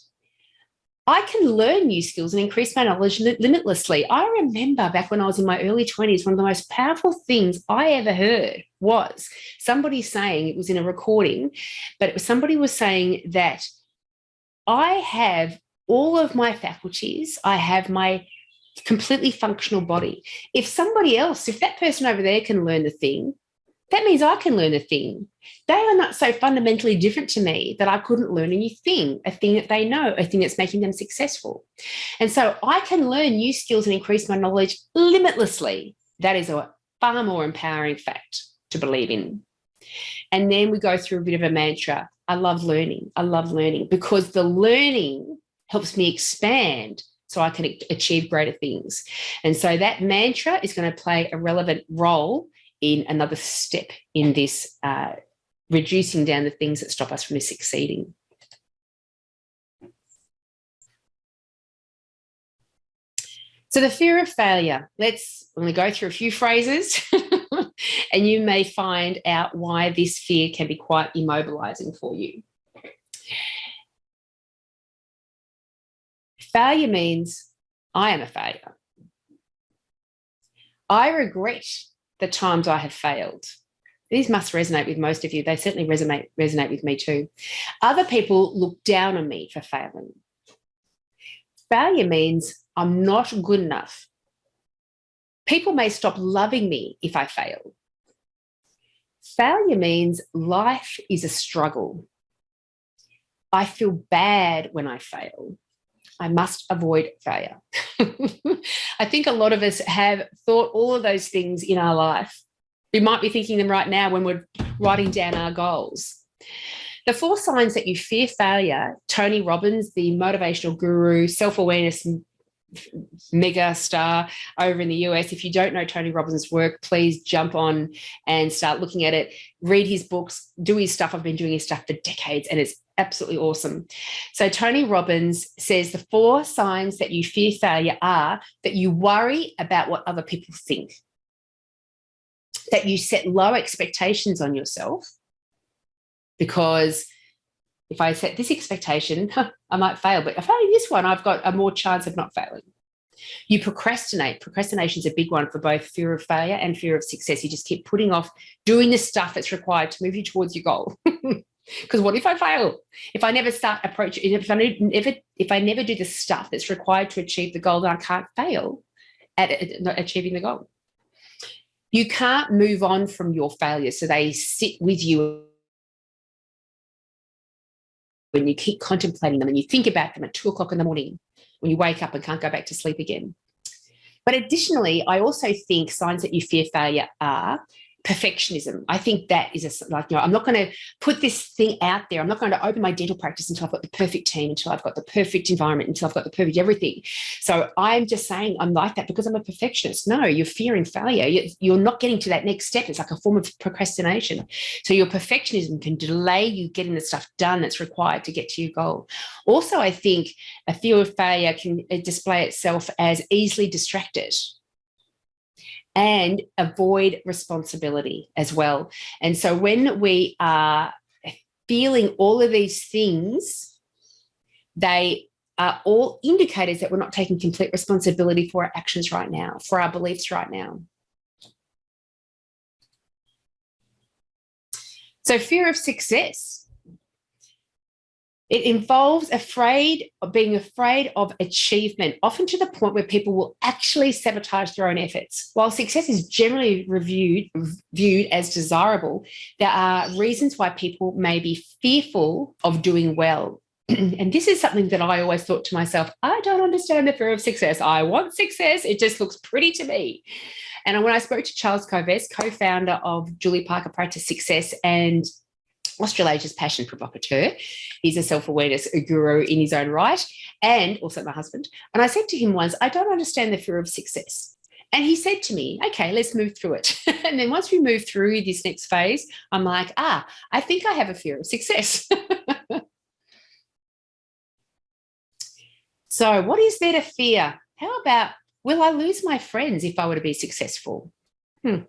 I can learn new skills and increase my knowledge limitlessly. I remember back when I was in my early 20s, one of the most powerful things I ever heard was somebody saying, it was in a recording, but somebody was saying that I have all of my faculties, I have my completely functional body. If that person over there can learn the thing, that means I can learn a thing. They are not so fundamentally different to me that I couldn't learn a new thing, a thing that they know, a thing that's making them successful. And so I can learn new skills and increase my knowledge limitlessly. That is a far more empowering fact to believe in. And then we go through a bit of a mantra. I love learning. I love learning, because the learning helps me expand so I can achieve greater things. And so that mantra is going to play a relevant role in another step in this reducing down the things that stop us from succeeding. So the fear of failure, I'm going to go through a few phrases and you may find out why this fear can be quite immobilizing for you. Failure means I am a failure. I regret the times I have failed. These must resonate with most of you. They certainly resonate with me too. Other people look down on me for failing. Failure means I'm not good enough. People may stop loving me if I fail. Failure means life is a struggle. I feel bad when I fail. I must avoid failure. I think a lot of us have thought all of those things in our life. We might be thinking them right now when we're writing down our goals. The 4 signs that you fear failure, Tony Robbins, the motivational guru, self-awareness mega star over in the US. If you don't know Tony Robbins' work, please jump on and start looking at it. Read his books, do his stuff. I've been doing his stuff for decades and it's absolutely awesome. So Tony Robbins says the 4 signs that you fear failure are that you worry about what other people think, that you set low expectations on yourself because If I set this expectation, I might fail. But if I do this one, I've got a more chance of not failing. You procrastinate. Procrastination is a big one for both fear of failure and fear of success. You just keep putting off doing the stuff that's required to move you towards your goal. Because what if I fail? If I never start approaching, if I never do the stuff that's required to achieve the goal, then I can't fail at achieving the goal. You can't move on from your failures, so they sit with you when you keep contemplating them and you think about them at 2 o'clock in the morning when you wake up and can't go back to sleep again. But additionally, I also think signs that you fear failure are perfectionism. I think that is I'm not going to put this thing out there. I'm not going to open my dental practice until I've got the perfect team, until I've got the perfect environment, until I've got the perfect everything. So I'm just saying I'm like that because I'm a perfectionist. No, you're fearing failure. You're not getting to that next step. It's like a form of procrastination. So your perfectionism can delay you getting the stuff done that's required to get to your goal. Also, I think a fear of failure can display itself as easily distracted and avoid responsibility as well. And so when we are feeling all of these things, they are all indicators that we're not taking complete responsibility for our actions right now, for our beliefs right now. So fear of success. It involves being afraid of achievement, often to the point where people will actually sabotage their own efforts. While success is generally viewed as desirable, there are reasons why people may be fearful of doing well. And this is something that I always thought to myself, I don't understand the fear of success. I want success. It just looks pretty to me. And when I spoke to Charles Kovess, co-founder of Julie Parker Practice Success and Australasia's passion provocateur. He's a self-awareness guru in his own right, and also my husband. And I said to him once, I don't understand the fear of success. And he said to me, okay, let's move through it. And then once we move through this next phase, I'm like, I think I have a fear of success. So what is there to fear? How about, will I lose my friends if I were to be successful? There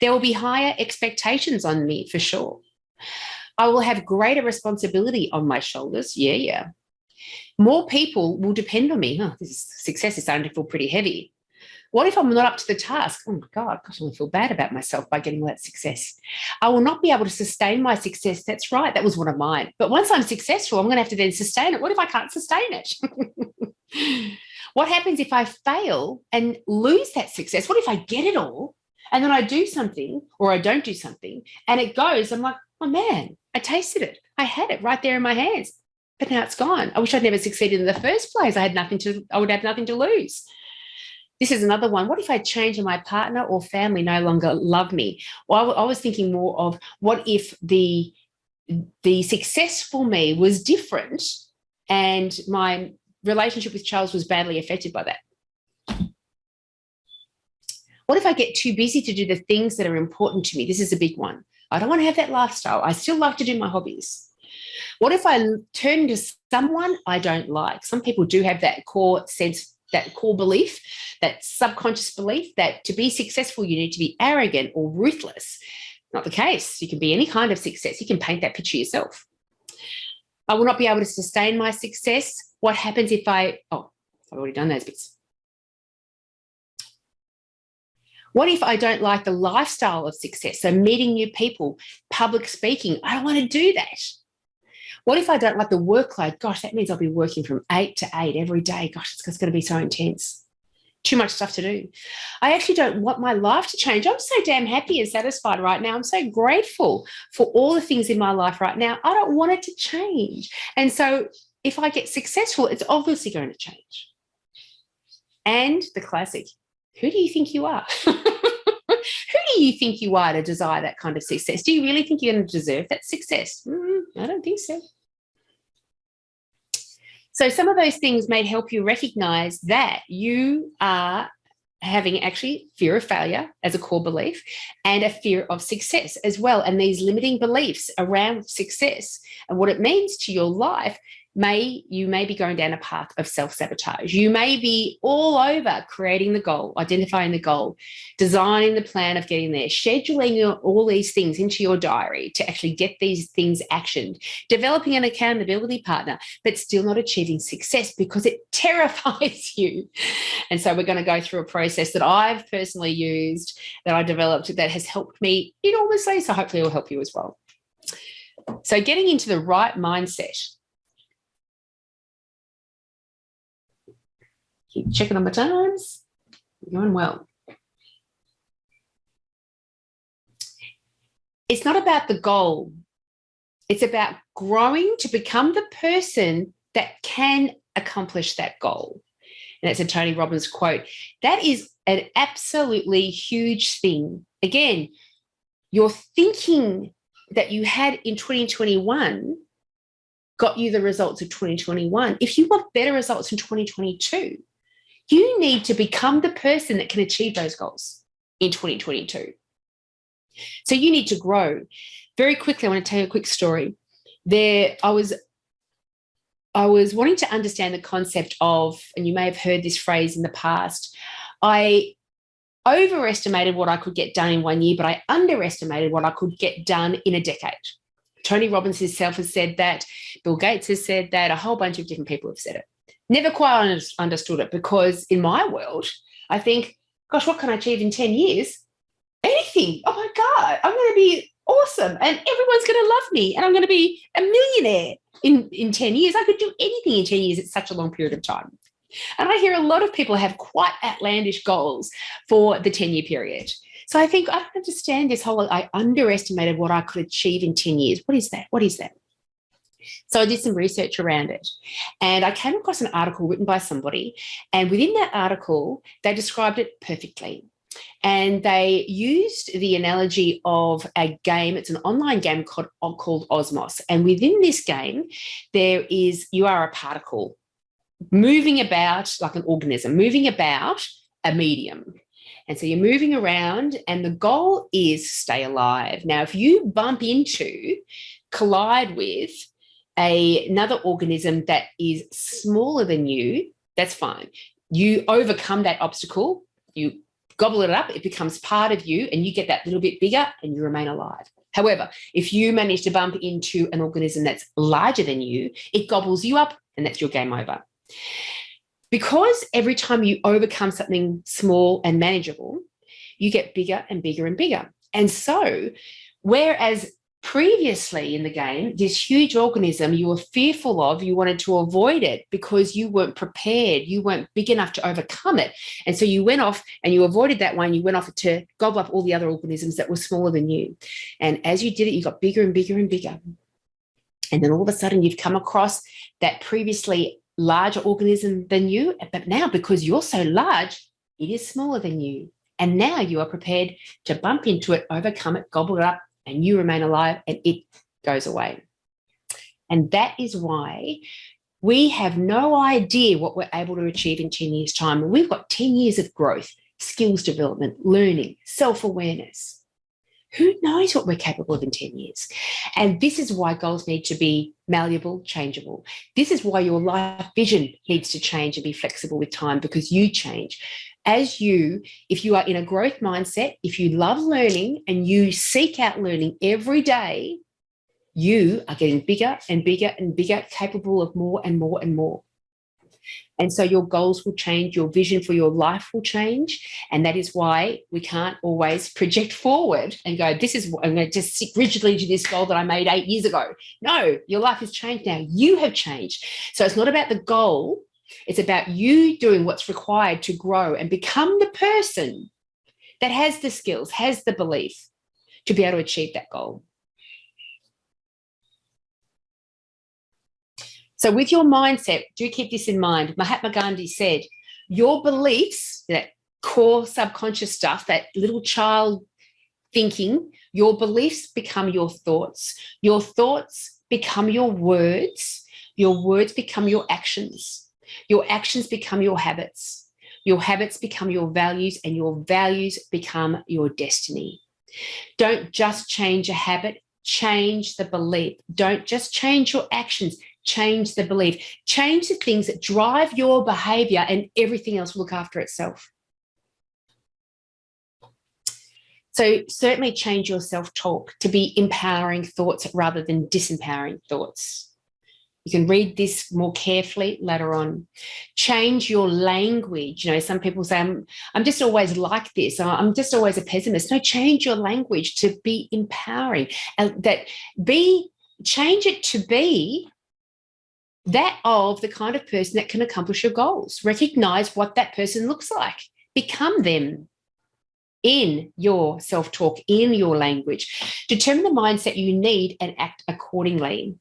will be higher expectations on me for sure. I will have greater responsibility on my shoulders. Yeah. More people will depend on me. This success is starting to feel pretty heavy. What if I'm not up to the task? Oh, my God, gosh, I'm going to feel bad about myself by getting that success. I will not be able to sustain my success. That's right. That was one of mine. But once I'm successful, I'm going to have to then sustain it. What if I can't sustain it? What happens if I fail and lose that success? What if I get it all and then I do something or I don't do something and it goes? I'm like, oh, man, I tasted it. I had it right there in my hands, but now it's gone. I wish I'd never succeeded in the first place. I would have nothing to lose. This is another one. What if I change and my partner or family no longer love me? Well, I was thinking more of what if the successful me was different and my relationship with Charles was badly affected by that? What if I get too busy to do the things that are important to me? This is a big one. I don't want to have that lifestyle. I still like to do my hobbies. What if I turn to someone I don't like? Some people do have that core sense, that core belief, that subconscious belief that to be successful, you need to be arrogant or ruthless. Not the case. You can be any kind of success. You can paint that picture yourself. I will not be able to sustain my success. What happens if I've already done those bits. What if I don't like the lifestyle of success? So meeting new people, public speaking, I don't want to do that. What if I don't like the workload? Gosh, that means I'll be working from 8 to 8 every day. Gosh, it's going to be so intense. Too much stuff to do. I actually don't want my life to change. I'm so damn happy and satisfied right now. I'm so grateful for all the things in my life right now. I don't want it to change. And so if I get successful, it's obviously going to change. And the classic, who do you think you are? Who do you think you are to desire that kind of success? Do you really think you're going to deserve that success? I don't think so. So some of those things may help you recognize that you are having actually fear of failure as a core belief and a fear of success as well. And these limiting beliefs around success and what it means to your life you may be going down a path of self-sabotage. You may be all over creating the goal, identifying the goal, designing the plan of getting there, scheduling all these things into your diary to actually get these things actioned, developing an accountability partner, but still not achieving success because it terrifies you. And so we're going to go through a process that I've personally used, that I developed, that has helped me enormously. So hopefully it will help you as well. So getting into the right mindset. Keep checking on my times. We're going well. It's not about the goal. It's about growing to become the person that can accomplish that goal. And that's a Tony Robbins quote. That is an absolutely huge thing. Again, your thinking that you had in 2021 got you the results of 2021. If you want better results in 2022, you need to become the person that can achieve those goals in 2022. So you need to grow. Very quickly, I want to tell you a quick story. I was wanting to understand the concept of, and you may have heard this phrase in the past, I overestimated what I could get done in 1 year, but I underestimated what I could get done in a decade. Tony Robbins himself has said that. Bill Gates has said that. A whole bunch of different people have said it. Never quite understood it, because in my world, I think, gosh, what can I achieve in 10 years? Anything. Oh, my God, I'm going to be awesome and everyone's going to love me and I'm going to be a millionaire in 10 years. I could do anything in 10 years. It's such a long period of time. And I hear a lot of people have quite outlandish goals for the 10-year period. So I think, I don't understand this whole, I underestimated what I could achieve in 10 years. What is that? What is that? So I did some research around it, and I came across an article written by somebody, and within that article, they described it perfectly. And they used the analogy of a game. It's an online game called Osmos. And within this game, you are a particle moving about like an organism, moving about a medium. And so you're moving around, and the goal is stay alive. Now, if you collide with another organism that is smaller than you, that's fine. You overcome that obstacle, you gobble it up, it becomes part of you, and you get that little bit bigger and you remain alive. However, if you manage to bump into an organism that's larger than you, it gobbles you up, and that's your game over. Because every time you overcome something small and manageable, you get bigger and bigger and bigger. And so, whereas previously in the game, this huge organism you were fearful of, you wanted to avoid it because you weren't prepared, you weren't big enough to overcome it. And so you went off and you avoided that one, you went off to gobble up all the other organisms that were smaller than you. And as you did it, you got bigger and bigger and bigger. And then all of a sudden you'd come across that previously larger organism than you, but now because you're so large, it is smaller than you. And now you are prepared to bump into it, overcome it, gobble it up, and you remain alive, and it goes away. And that is why we have no idea what we're able to achieve in 10 years' time. And we've got 10 years of growth, skills development, learning, self-awareness. Who knows what we're capable of in 10 years? And this is why goals need to be malleable, changeable. This is why your life vision needs to change and be flexible with time, because you change. If you are in a growth mindset, if you love learning and you seek out learning every day, you are getting bigger and bigger and bigger, capable of more and more and more. And so your goals will change, your vision for your life will change. And that is why we can't always project forward and go, I'm going to just stick rigidly to this goal that I made 8 years ago. No, your life has changed now. You have changed. So it's not about the goal. It's about you doing what's required to grow and become the person that has the skills, has the belief to be able to achieve that goal. So with your mindset, do keep this in mind. Mahatma Gandhi said, your beliefs, that core subconscious stuff, that little child thinking, your beliefs become your thoughts become your words become your actions become your habits become your values, and your values become your destiny. Don't just change a habit, change the belief. Don't just change your actions, change the belief, change the things that drive your behavior, and everything else will look after itself. So certainly change your self-talk to be empowering thoughts rather than disempowering thoughts. You can read this more carefully later on. Change your language. Some people say, I'm just always like this. I'm just always a pessimist. No, change your language to be empowering. Change it to be that of the kind of person that can accomplish your goals. Recognize what that person looks like. Become them in your self-talk, in your language. Determine the mindset you need and act accordingly.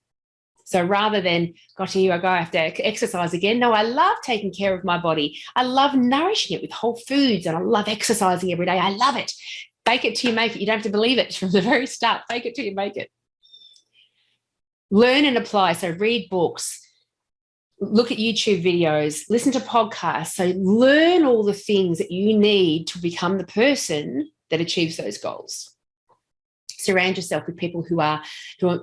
So rather than, gosh, here I go, I have to exercise again. No, I love taking care of my body. I love nourishing it with whole foods, and I love exercising every day. I love it. Fake it till you make it. You don't have to believe it from the very start. Fake it till you make it. Learn and apply. So read books, look at YouTube videos, listen to podcasts. So learn all the things that you need to become the person that achieves those goals. Surround yourself with people who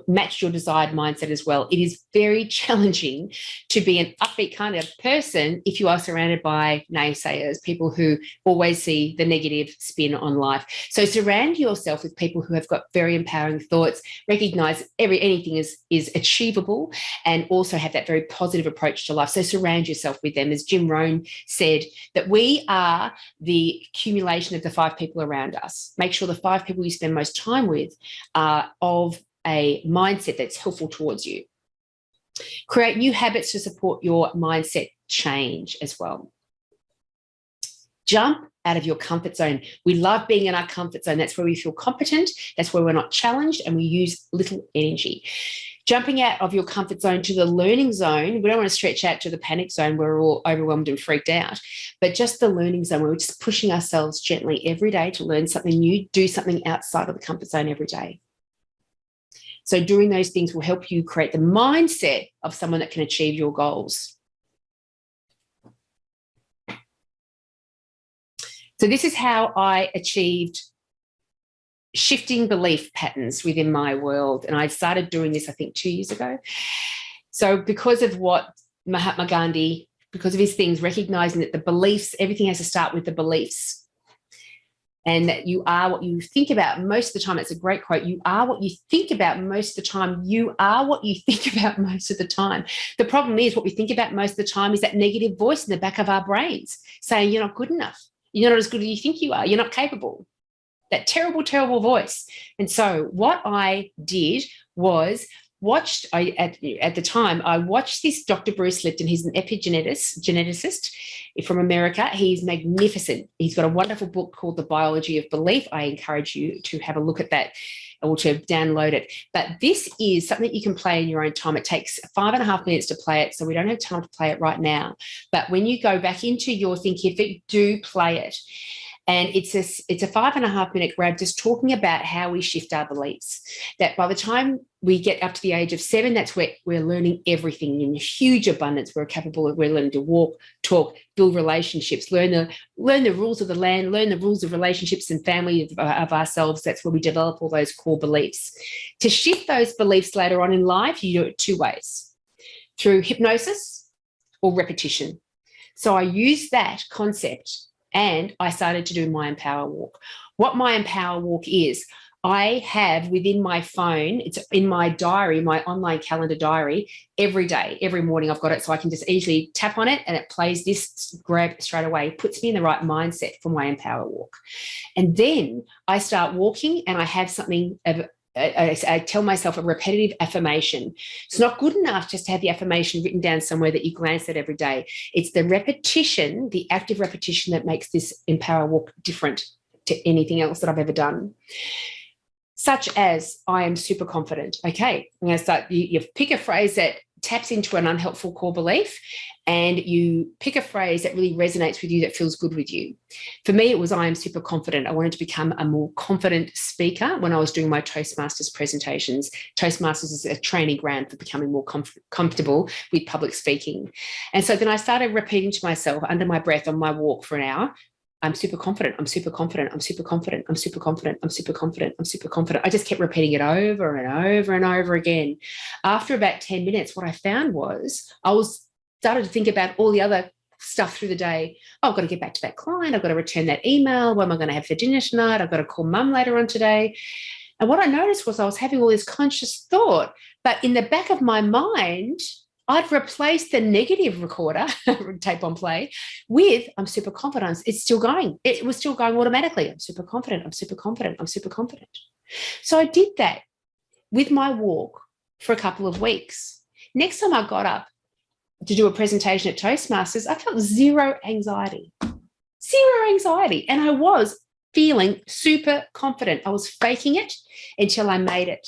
match your desired mindset as well. It is very challenging to be an upbeat kind of person if you are surrounded by naysayers, people who always see the negative spin on life. So surround yourself with people who have got very empowering thoughts, recognize anything is achievable, and also have that very positive approach to life. So surround yourself with them. As Jim Rohn said, that we are the accumulation of the 5 people around us. Make sure the 5 people you spend most time with are of a mindset that's helpful towards you. Create new habits to support your mindset change as well. Jump out of your comfort zone. We love being in our comfort zone. That's where we feel competent. That's where we're not challenged and we use little energy. Jumping out of your comfort zone to the learning zone, we don't want to stretch out to the panic zone where we're all overwhelmed and freaked out, but just the learning zone where we're just pushing ourselves gently every day to learn something new, do something outside of the comfort zone every day. So doing those things will help you create the mindset of someone that can achieve your goals. So this is how I achieved shifting belief patterns within my world. And I started doing this, I think, 2 years ago. So because of what Mahatma Gandhi, because of his things, recognizing that the beliefs, everything has to start with the beliefs, and that you are what you think about most of the time. It's a great quote. You are what you think about most of the time. You are what you think about most of the time. The problem is what we think about most of the time is that negative voice in the back of our brains saying you're not good enough. You're not as good as you think you are. You're not capable. That terrible, terrible voice. And so what I did was at the time, I watched this Dr. Bruce Lipton. He's an epigeneticist from America. He's magnificent. He's got a wonderful book called The Biology of Belief. I encourage you to have a look at that or to download it. But this is something you can play in your own time. It takes 5.5 minutes to play it, so we don't have time to play it right now. But when you go back into your Thinkific, do play it. And it's a 5.5 minute grab just talking about how we shift our beliefs. That by the time we get up to the age of 7, that's where we're learning everything in huge abundance. We're learning to walk, talk, build relationships, learn the rules of the land, learn the rules of relationships and family of ourselves. That's where we develop all those core beliefs. To shift those beliefs later on in life, you do it 2 ways: through hypnosis or repetition. So I use that concept and I started to do my Empower Walk. What my Empower Walk is, I have within my phone, it's in my diary, my online calendar diary, every day, every morning I've got it, so I can just easily tap on it and it plays this grab straight away. It puts me in the right mindset for my Empower Walk. And then I start walking and I have something of I tell myself a repetitive affirmation. It's not good enough just to have the affirmation written down somewhere that you glance at every day. It's the repetition, the active repetition, that makes this Empower Walk different to anything else that I've ever done. Such as, I am super confident. Okay, I'm going to start. You pick a phrase that taps into an unhelpful core belief, and you pick a phrase that really resonates with you, that feels good with you. For me, it was, I am super confident. I wanted to become a more confident speaker when I was doing my Toastmasters presentations. Toastmasters is a training ground for becoming more comfortable with public speaking. And so then I started repeating to myself under my breath on my walk for an hour, I'm super confident. I'm super confident. I'm super confident. I'm super confident. I'm super confident. I'm super confident. I just kept repeating it over and over and over again. After about 10 minutes, what I found was started to think about all the other stuff through the day. Oh, I've got to get back to that client. I've got to return that email. What am I going to have for dinner tonight? I've got to call mum later on today. And what I noticed was I was having all this conscious thought, but in the back of my mind, I'd replaced the negative recorder, tape on play, with I'm super confident. It's still going. It was still going automatically. I'm super confident. I'm super confident. I'm super confident. So I did that with my walk for a couple of weeks. Next time I got up to do a presentation at Toastmasters, I felt zero anxiety. And I was feeling super confident. I was faking it until I made it.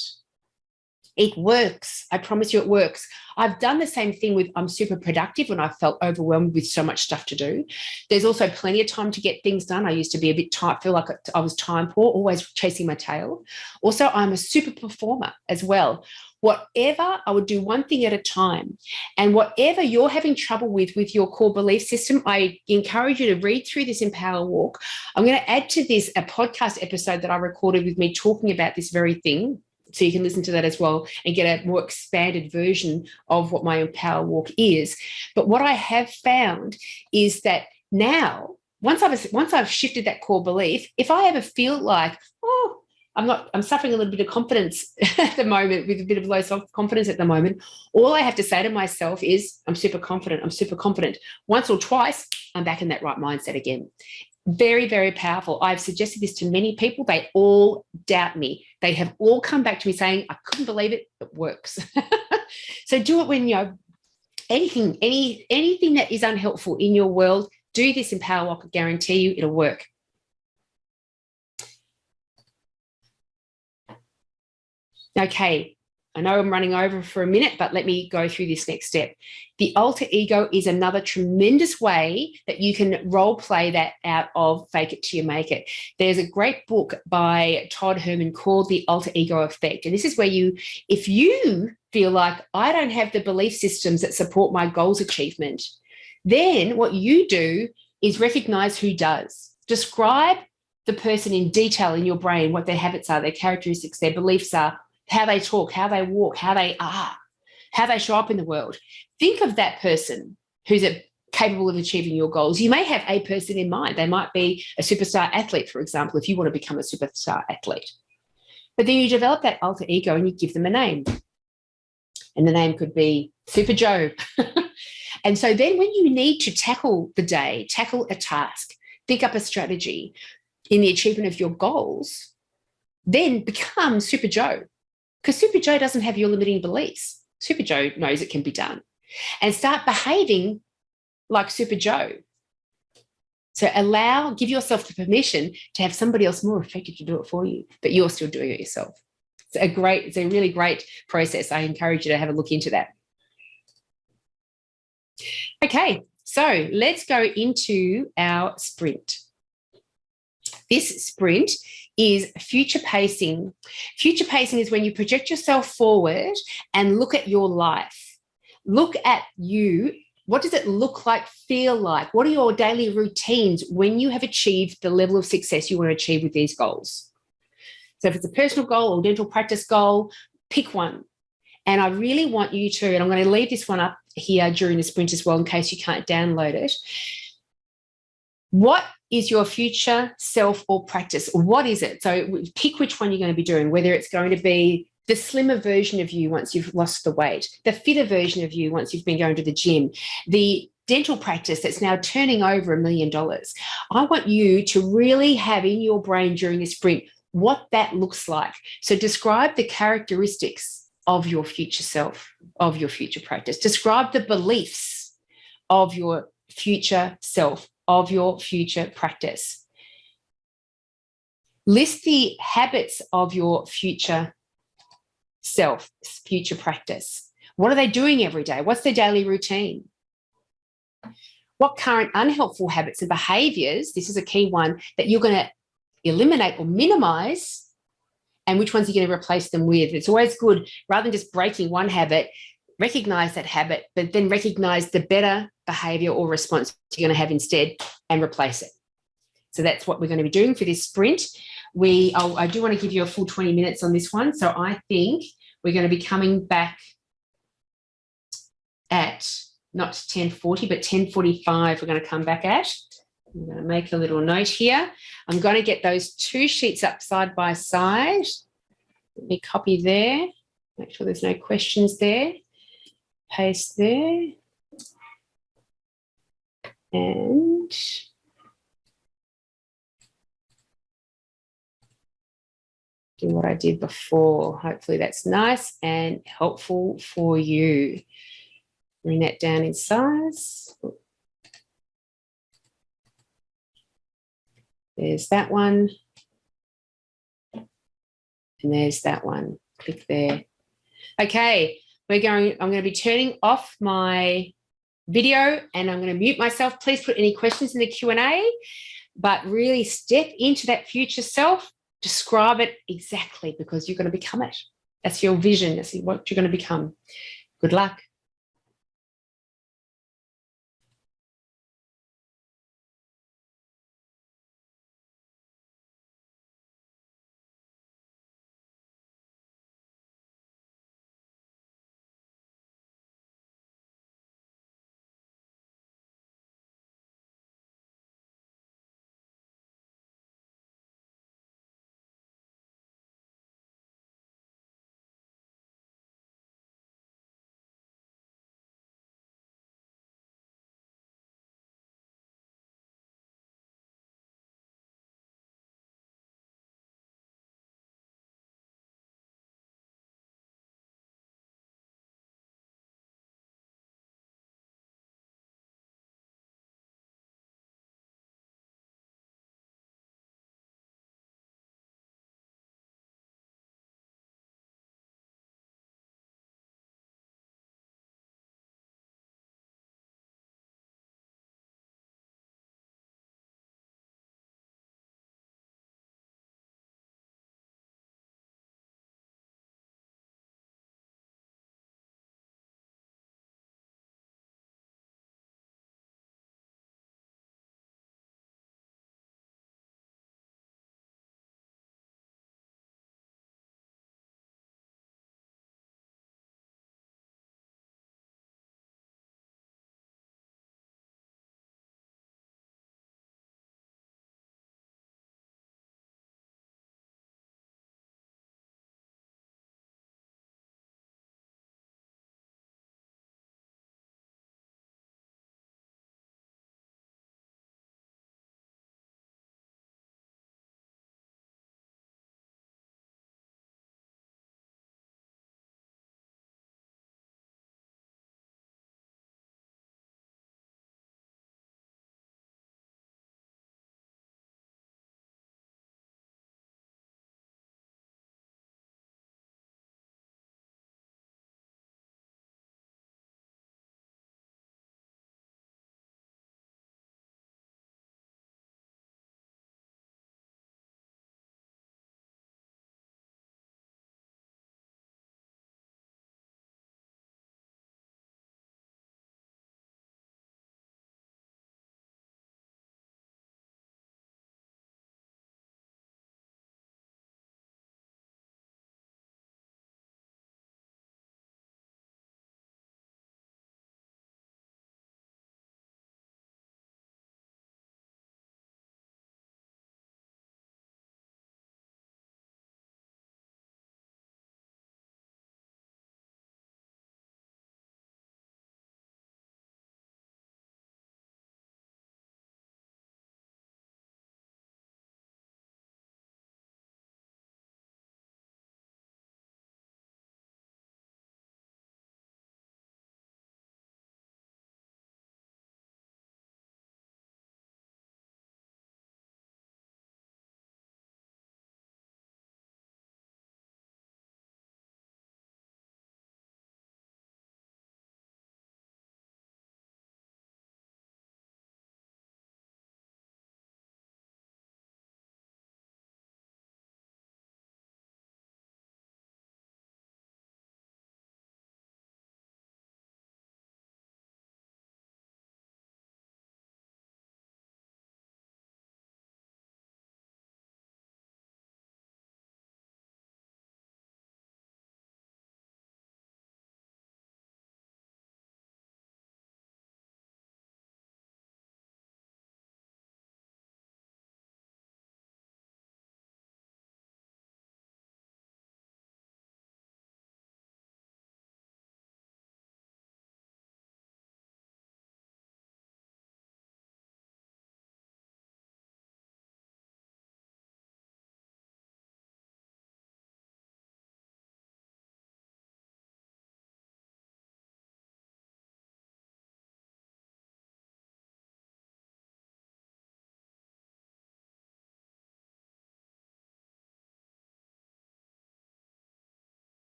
It works. I promise you it works. I've done the same thing with I'm super productive when I felt overwhelmed with so much stuff to do. There's also plenty of time to get things done. I used to be a bit tight, feel like I was time poor, always chasing my tail. Also, I'm a super performer as well. Whatever, I would do one thing at a time. And whatever you're having trouble with your core belief system, I encourage you to read through this Empower Walk. I'm going to add to this a podcast episode that I recorded with me talking about this very thing. So you can listen to that as well and get a more expanded version of what my Empower Walk is. But what I have found is that now, once I've shifted that core belief, if I ever feel like, I'm suffering a little bit of confidence at the moment, with a bit of low self-confidence at the moment, all I have to say to myself is, I'm super confident. I'm super confident. Once or twice, I'm back in that right mindset again. Very, very powerful. I've suggested this to many people. They all doubt me. They have all come back to me saying, I couldn't believe it. It works. So do it when anything that is unhelpful in your world, do this Empower Walk. I guarantee you it'll work. Okay, I know I'm running over for a minute, but let me go through this next step. The alter ego is another tremendous way that you can role play that out of Fake It Till You Make It. There's a great book by Todd Herman called The Alter Ego Effect. And this is where if you feel like I don't have the belief systems that support my goals achievement, then what you do is recognize who does. Describe the person in detail in your brain, what their habits are, their characteristics, their beliefs are, how they talk, how they walk, how they are, how they show up in the world. Think of that person who's capable of achieving your goals. You may have a person in mind. They might be a superstar athlete, for example, if you want to become a superstar athlete. But then you develop that alter ego and you give them a name. And the name could be Super Joe. And so then when you need to tackle the day, tackle a task, think up a strategy in the achievement of your goals, then become Super Joe. Because Super Joe doesn't have your limiting beliefs. Super Joe knows it can be done. And start behaving like Super Joe. So give yourself the permission to have somebody else more effective to do it for you, but you're still doing it yourself. It's a really great process. I encourage you to have a look into that. Okay, so let's go into our sprint. This sprint is future pacing. Future pacing is when you project yourself forward and look at your life. Look at you. What does it look like, feel like? What are your daily routines when you have achieved the level of success you want to achieve with these goals? So if it's a personal goal or dental practice goal, pick one. And I really want you to, and I'm going to leave this one up here during the sprint as well in case you can't download it. What is your future self or practice? What is it? So pick which one you're going to be doing, whether it's going to be the slimmer version of you once you've lost the weight, the fitter version of you once you've been going to the gym, the dental practice that's now turning over $1 million. I want you to really have in your brain during this sprint what that looks like. So describe the characteristics of your future self, of your future practice. Describe the beliefs of your future self, of your future practice. List the habits of your future self, future practice. What are they doing every day? What's their daily routine? What current unhelpful habits and behaviors, this is a key one, that you're going to eliminate or minimize, and which ones are you going to replace them with? It's always good, rather than just breaking one habit, recognize that habit, but then recognize the better behavior or response you're going to have instead and replace it. So that's what we're going to be doing for this sprint. I do want to give you a full 20 minutes on this one. So I think we're going to be coming back at not 10:40, but 10:45 we're going to come back at. I'm going to make a little note here. I'm going to get those two sheets up side by side. Let me copy there. Make sure there's no questions there. Paste there. And do what I did before. Hopefully that's nice and helpful for you. Bring that down in size. There's that one. And there's that one. Click there. Okay, I'm going to be turning off my video and I'm going to mute myself. Please put any questions in the Q&A, but really step into that future self. Describe it exactly, because you're going to become it. That's your vision. That's what you're going to become. Good luck.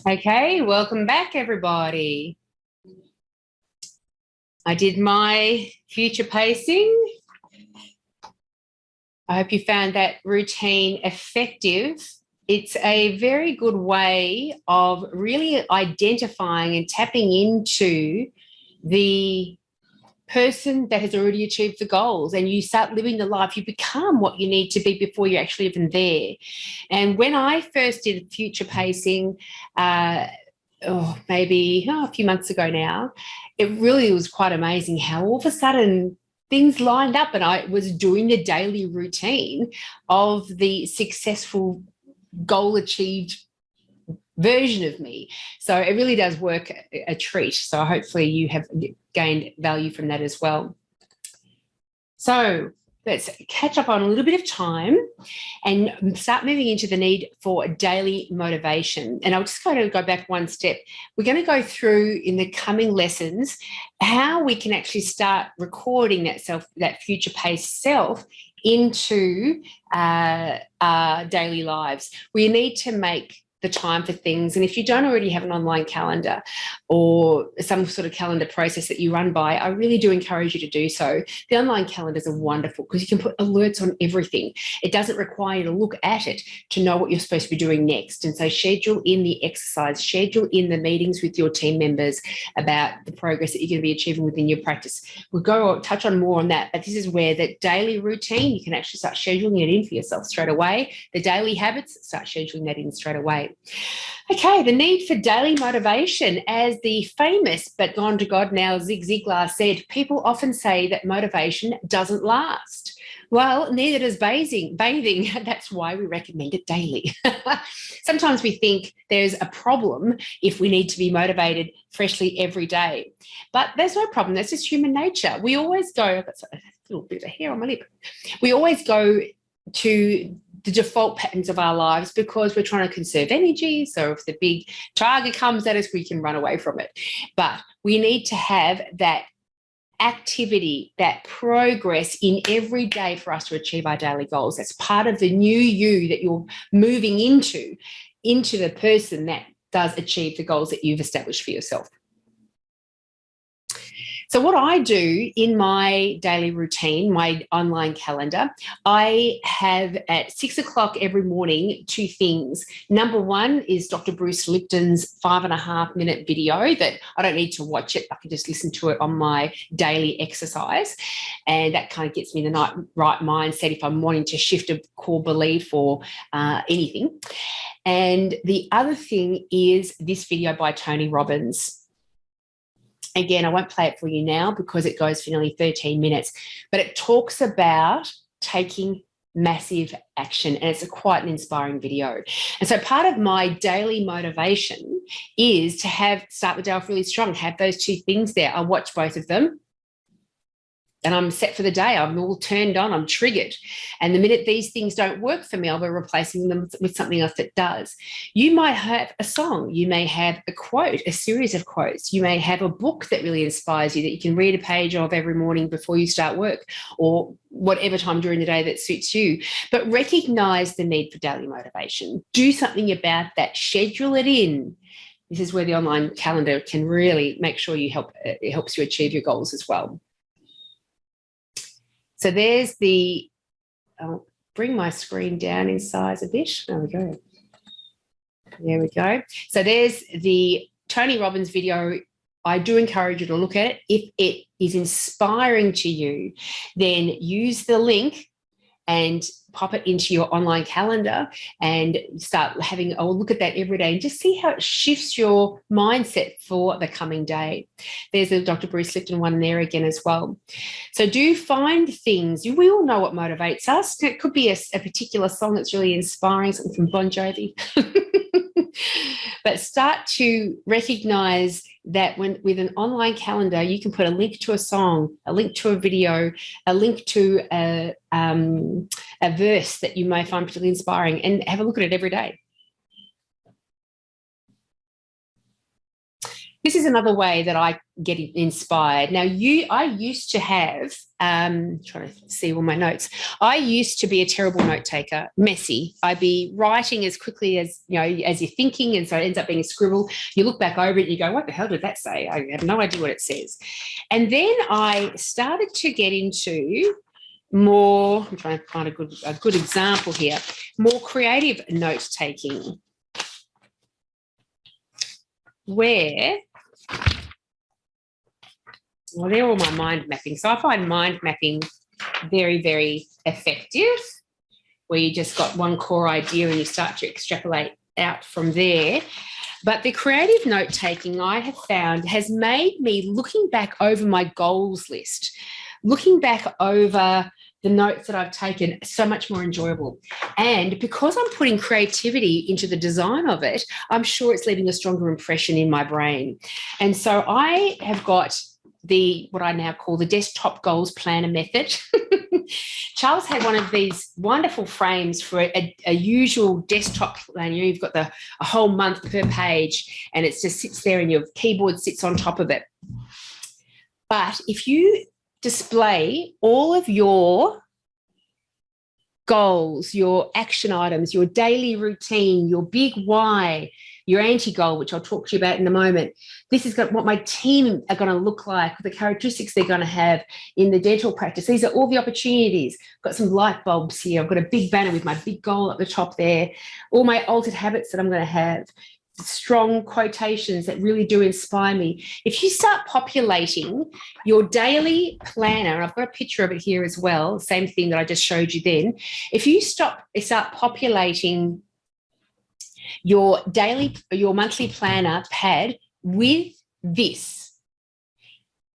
Okay, welcome back, everybody. I did my future pacing. I hope you found that routine effective. It's a very good way of really identifying and tapping into the person that has already achieved the goals, and you start living the life. You become what you need to be before you're actually even there. And when I first did future pacing, maybe a few months ago now, it really was quite amazing how all of a sudden things lined up and I was doing the daily routine of the successful goal achieved version of me. So it really does work a treat. So hopefully you have gained value from that as well. So let's catch up on a little bit of time and start moving into the need for daily motivation. And I'll just kind of go back one step. We're going to go through in the coming lessons how we can actually start recording that future paced self into our daily lives. We need to make the time for things. And if you don't already have an online calendar or some sort of calendar process that you run by, I really do encourage you to do so. The online calendars are wonderful because you can put alerts on everything. It doesn't require you to look at it to know what you're supposed to be doing next. And so schedule in the exercise, schedule in the meetings with your team members about the progress that you're going to be achieving within your practice. We'll touch on more on that, but this is where the daily routine, you can actually start scheduling it in for yourself straight away. The daily habits, start scheduling that in straight away. Okay, the need for daily motivation. As the famous but gone to God now Zig Ziglar said, people often say that motivation doesn't last. Well, neither does bathing. That's why we recommend it daily. Sometimes we think there's a problem if we need to be motivated freshly every day. But there's no problem. That's just human nature. We always go, I've got a little bit of hair on my lip. We always go to the default patterns of our lives because we're trying to conserve energy. So if the big tiger comes at us, we can run away from it. But we need to have that activity, that progress in every day for us to achieve our daily goals. That's part of the new you that you're moving into the person that does achieve the goals that you've established for yourself. So what I do in my daily routine, my online calendar, I have at 6 o'clock every morning 2 things. Number one is Dr. Bruce Lipton's 5.5-minute video that I don't need to watch it. I can just listen to it on my daily exercise. And that kind of gets me in the right mindset if I'm wanting to shift a core belief or anything. And the other thing is this video by Tony Robbins. Again, I won't play it for you now because it goes for nearly 13 minutes, but it talks about taking massive action, and it's quite an inspiring video. And so part of my daily motivation is to start the day off really strong, have those 2 things there. I watch both of them and I'm set for the day. I'm all turned on, I'm triggered. And the minute these things don't work for me, I'll be replacing them with something else that does. You might have a song, you may have a quote, a series of quotes. You may have a book that really inspires you that you can read a page of every morning before you start work or whatever time during the day that suits you. But recognize the need for daily motivation. Do something about that. Schedule it in. This is where the online calendar can really make sure it helps you achieve your goals as well. So there's I'll bring my screen down in size a bit. There we go. There we go. So there's the Tony Robbins video. I do encourage you to look at it. If it is inspiring to you, then use the link and pop it into your online calendar and start having a look at that every day and just see how it shifts your mindset for the coming day. There's a Dr. Bruce Lipton one there again as well. So do find things. We all know what motivates us. It could be a particular song that's really inspiring, something from Bon Jovi. But start to recognize that with an online calendar, you can put a link to a song, a link to a video, a link to a verse that you may find particularly inspiring, and have a look at it every day. This is another way that I get inspired. Now, I used to have, trying to see all my notes. I used to be a terrible note taker, messy. I'd be writing as quickly as, as you're thinking, and so it ends up being a scribble. You look back over it and you go, what the hell did that say? I have no idea what it says. And then I started to get into more, I'm trying to find a good example here, more creative note taking, where, well, they're all my mind mapping. So I find mind mapping very, very effective, where you just got one core idea and you start to extrapolate out from there. But the creative note taking, I have found, has made me, looking back over my goals list, looking back over the notes that I've taken, so much more enjoyable. And because I'm putting creativity into the design of it, I'm sure it's leaving a stronger impression in my brain. And so I have got what I now call the desktop goals planner method. Charles had one of these wonderful frames for a usual desktop planner. You've got a whole month per page, and it just sits there and your keyboard sits on top of it. But if you display all of your goals, your action items, your daily routine, your big why, your anti-goal, which I'll talk to you about in a moment. This is what my team are going to look like, the characteristics they're going to have in the dental practice. These are all the opportunities. I've got some light bulbs here. I've got a big banner with my big goal at the top there, all my altered habits that I'm going to have, strong quotations that really do inspire me. If you start populating your daily planner, and I've got a picture of it here as well, same thing that I just showed you then. If you start populating your monthly planner pad with this,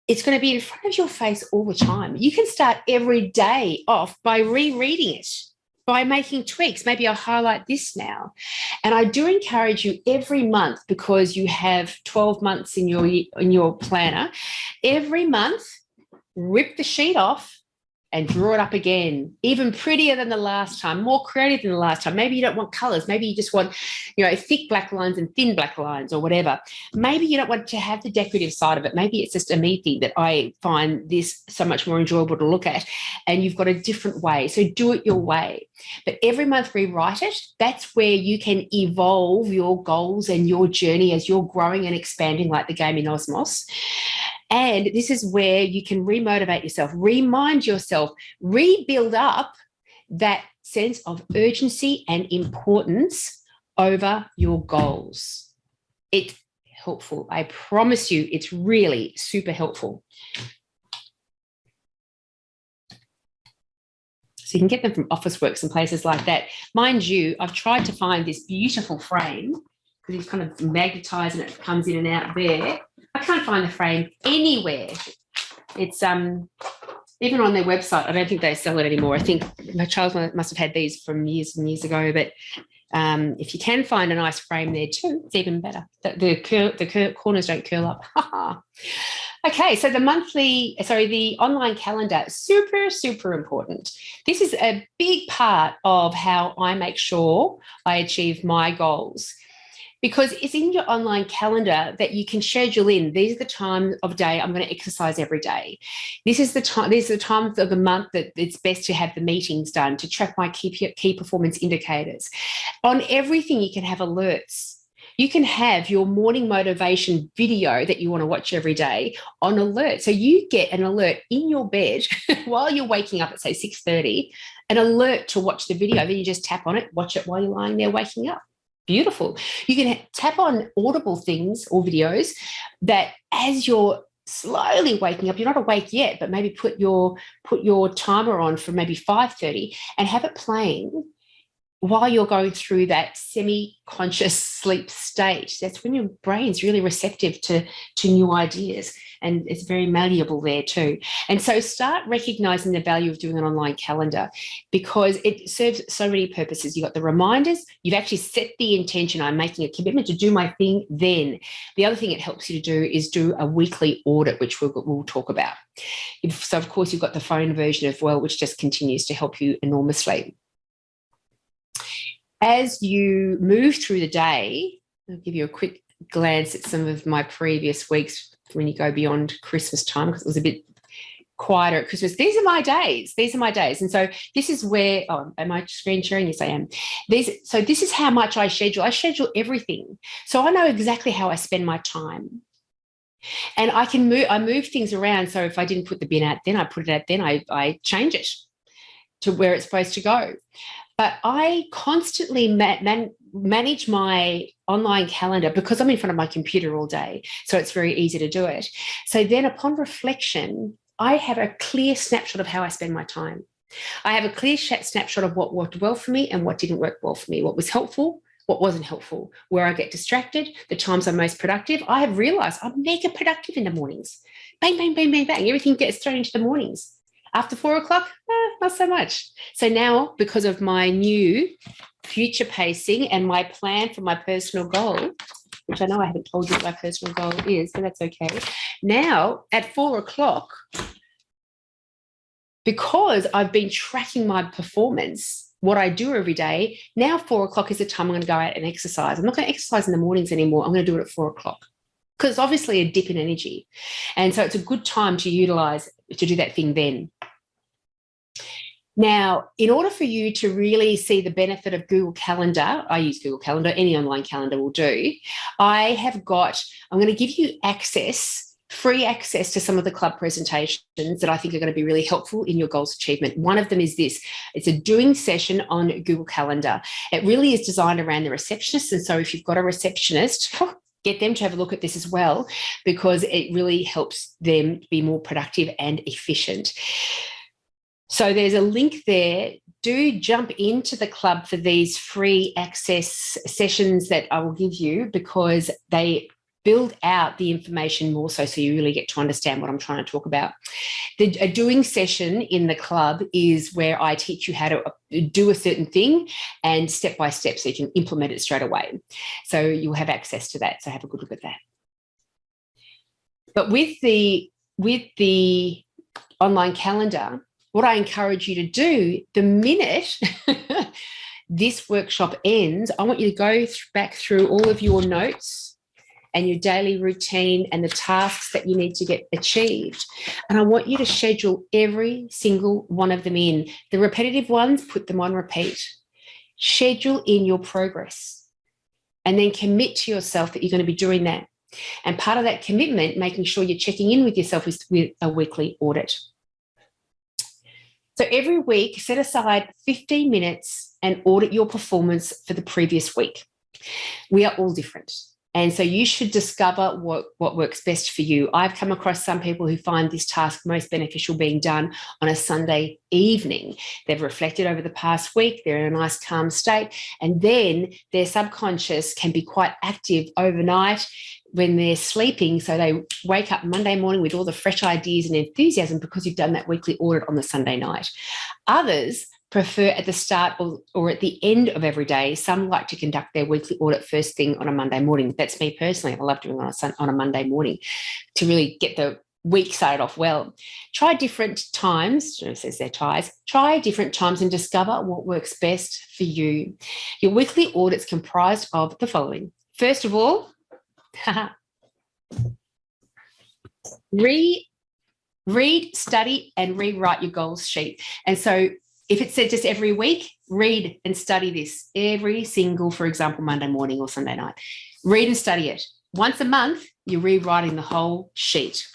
it's going to be in front of your face all the time. You can start every day off by rereading it, by making tweaks. Maybe I'll highlight this now. And I do encourage you every month, because you have 12 months in your planner, every month, rip the sheet off and draw it up again, even prettier than the last time, more creative than the last time. Maybe you don't want colours. Maybe you just want, thick black lines and thin black lines or whatever. Maybe you don't want to have the decorative side of it. Maybe it's just a me thing that I find this so much more enjoyable to look at, and you've got a different way. So do it your way. But every month rewrite it. That's where you can evolve your goals and your journey as you're growing and expanding like the game in Osmos. And this is where you can remotivate yourself, remind yourself, rebuild up that sense of urgency and importance over your goals. It's helpful. I promise you, it's really super helpful. So you can get them from Officeworks and places like that. Mind you, I've tried to find this beautiful frame, because you kind of magnetise and it comes in and out there. I can't find the frame anywhere. It's even on their website. I don't think they sell it anymore. I think my child must have had these from years and years ago. But if you can find a nice frame there too, it's even better. The corners don't curl up. Okay, so the online calendar, super, super important. This is a big part of how I make sure I achieve my goals, because it's in your online calendar that you can schedule in. These are the time of day I'm going to exercise every day. These are the times of the month that it's best to have the meetings done, to track my key performance indicators. On everything, you can have alerts. You can have your morning motivation video that you want to watch every day on alert. So you get an alert in your bed while you're waking up at, say, 6:30, an alert to watch the video. Then you just tap on it, watch it while you're lying there waking up. Beautiful. You can tap on audible things or videos that, as you're slowly waking up, you're not awake yet, but maybe put your timer on for maybe 5:30 and have it playing while you're going through that semi-conscious sleep state. That's when your brain's really receptive to new ideas, and it's very malleable there too. And so start recognizing the value of doing an online calendar, because it serves so many purposes. You've got the reminders. You've actually set the intention. I'm making a commitment to do my thing then. The other thing it helps you to do is do a weekly audit, which we'll talk about. So, of course, you've got the phone version as well, which just continues to help you enormously. As you move through the day, I'll give you a quick glance at some of my previous weeks when you go beyond Christmas time, because it was a bit quieter at Christmas. These are my days. These are my days. And so this is where, am I screen sharing? Yes, I am. So this is how much I schedule. I schedule everything. So I know exactly how I spend my time. And I move things around. So if I didn't put the bin out then, I put it out then, I change it to where it's supposed to go. But I constantly manage my online calendar because I'm in front of my computer all day. So it's very easy to do it. So then upon reflection, I have a clear snapshot of how I spend my time. I have a clear snapshot of what worked well for me and what didn't work well for me, what was helpful, what wasn't helpful, where I get distracted, the times I'm most productive. I have realized I'm mega productive in the mornings. Bang, bang, bang, bang, bang. Everything gets thrown into the mornings. After 4 o'clock, not so much. So now, because of my new future pacing and my plan for my personal goal, which I know I haven't told you what my personal goal is, but that's okay. Now, at 4 o'clock, because I've been tracking my performance, what I do every day, now 4 o'clock is the time I'm going to go out and exercise. I'm not going to exercise in the mornings anymore. I'm going to do it at 4 o'clock because it's obviously a dip in energy. And so it's a good time to utilize, to do that thing then. Now, in order for you to really see the benefit of Google Calendar, I use Google Calendar, any online calendar will do. I'm going to give you free access to some of the club presentations that I think are going to be really helpful in your goals achievement. One of them is this. It's a doing session on Google Calendar. It really is designed around the receptionist. And so if you've got a receptionist, get them to have a look at this as well, because it really helps them be more productive and efficient. So there's a link there. Do jump into the club for these free access sessions that I will give you, because they build out the information more so you really get to understand what I'm trying to talk about. A doing session in the club is where I teach you how to do a certain thing and step by step so you can implement it straight away. So you'll have access to that. So have a good look at that. But with the online calendar, what I encourage you to do, the minute this workshop ends, I want you to go back through all of your notes and your daily routine and the tasks that you need to get achieved. And I want you to schedule every single one of them in. The repetitive ones, put them on repeat. Schedule in your progress and then commit to yourself that you're going to be doing that. And part of that commitment, making sure you're checking in with yourself with a weekly audit. So every week, set aside 15 minutes and audit your performance for the previous week. We are all different. And so you should discover what works best for you. I've come across some people who find this task most beneficial being done on a Sunday evening. They've reflected over the past week, they're in a nice calm state, and then their subconscious can be quite active overnight when they're sleeping. So they wake up Monday morning with all the fresh ideas and enthusiasm because you've done that weekly audit on the Sunday night. Others prefer at the start or at the end of every day. Some like to conduct their weekly audit first thing on a Monday morning. That's me personally. I love doing it on a Monday morning to really get the week started off well. Try different times, it says their ties, try different times and discover what works best for you. Your weekly audit's comprised of the following. First of all, read, study, and rewrite your goals sheet. And so if it said just every week, read and study this every single, for example, Monday morning or Sunday night. Read and study it. Once a month, you're rewriting the whole sheet.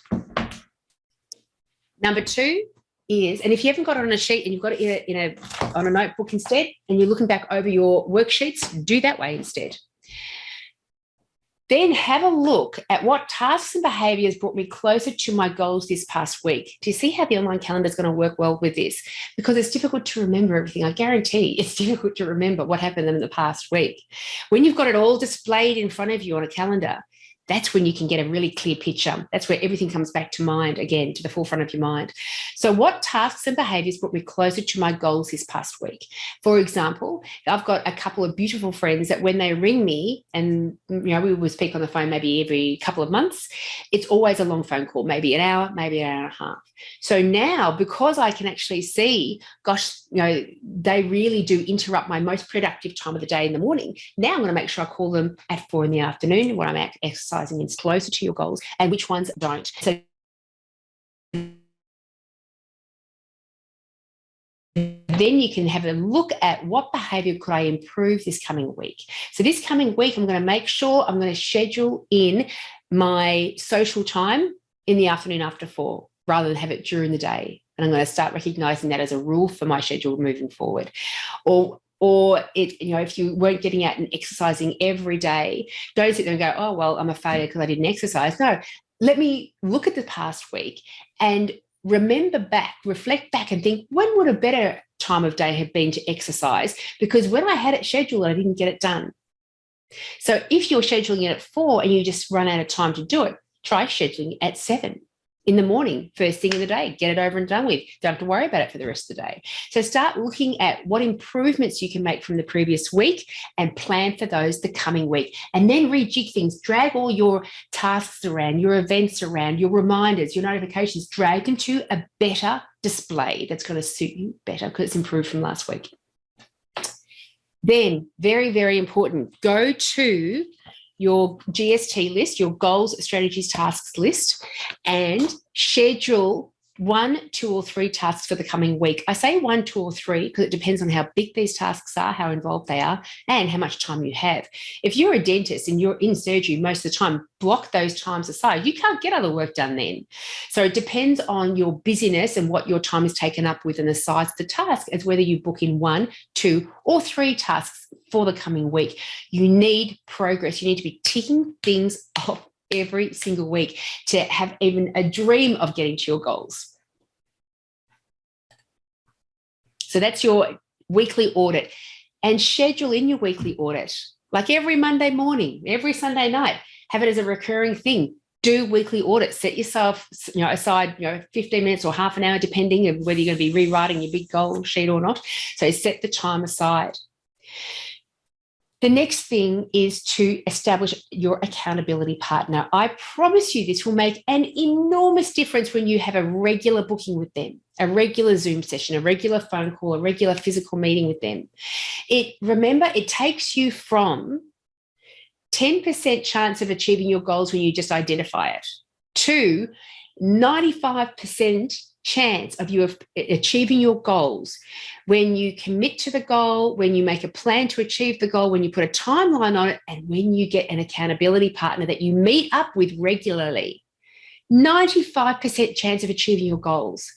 Number 2 is, and if you haven't got it on a sheet and you've got it on a notebook instead, and you're looking back over your worksheets, do that way instead. Then have a look at what tasks and behaviours brought me closer to my goals this past week. Do you see how the online calendar is going to work well with this? Because it's difficult to remember everything. I guarantee it's difficult to remember what happened in the past week. When you've got it all displayed in front of you on a calendar, That's when you can get a really clear picture. That's where everything comes back to mind again, to the forefront of your mind. So what tasks and behaviours brought me closer to my goals this past week? For example, I've got a couple of beautiful friends that when they ring me, and we will speak on the phone maybe every couple of months, it's always a long phone call, maybe an hour, maybe an hour and a half. So now, because I can actually see, gosh, they really do interrupt my most productive time of the day in the morning. Now I'm going to make sure I call them at 4 p.m. when I'm exercising and it's closer to your goals, and which ones don't. So then you can have a look at what behaviour could I improve this coming week. So this coming week, I'm going to make sure I'm going to schedule in my social time in the afternoon after 4 rather than have it during the day. And I'm going to start recognising that as a rule for my schedule moving forward. Or if you weren't getting out and exercising every day, don't sit there and go, oh, well, I'm a failure because I didn't exercise. No, let me look at the past week and reflect back and think, when would a better time of day have been to exercise? Because when I had it scheduled, I didn't get it done. So if you're scheduling it at 4 and you just run out of time to do it, try scheduling at 7 in the morning, first thing in the day. Get it over and done with. Don't have to worry about it for the rest of the day. So start looking at what improvements you can make from the previous week and plan for those the coming week. And then rejig things. Drag all your tasks around, your events around, your reminders, your notifications. Drag them to a better display that's going to suit you better because it's improved from last week. Then, very, very important, go to your GST list, your goals, strategies, tasks list, and schedule 1, 2, or 3 tasks for the coming week. I say 1, 2, or 3 because it depends on how big these tasks are, how involved they are, and how much time you have. If you're a dentist and you're in surgery most of the time, block those times aside. You can't get other work done then. So it depends on your busyness and what your time is taken up with and the size of the task as whether you book in 1, 2, or 3 tasks for the coming week. You need progress. You need to be ticking things off every single week to have even a dream of getting to your goals. So that's your weekly audit, and schedule in your weekly audit like every Monday morning, every Sunday night. Have it as a recurring thing. Do weekly audits. Set yourself aside 15 minutes or half an hour, depending on whether you're going to be rewriting your big goal sheet or not. So set the time aside. The next thing is to establish your accountability partner. I promise you this will make an enormous difference when you have a regular booking with them, a regular Zoom session, a regular phone call, a regular physical meeting with them. Remember, it takes you from 10% chance of achieving your goals when you just identify it to 95% chance of you achieving your goals when you commit to the goal, when you make a plan to achieve the goal, when you put a timeline on it, and when you get an accountability partner that you meet up with regularly. 95% chance of achieving your goals.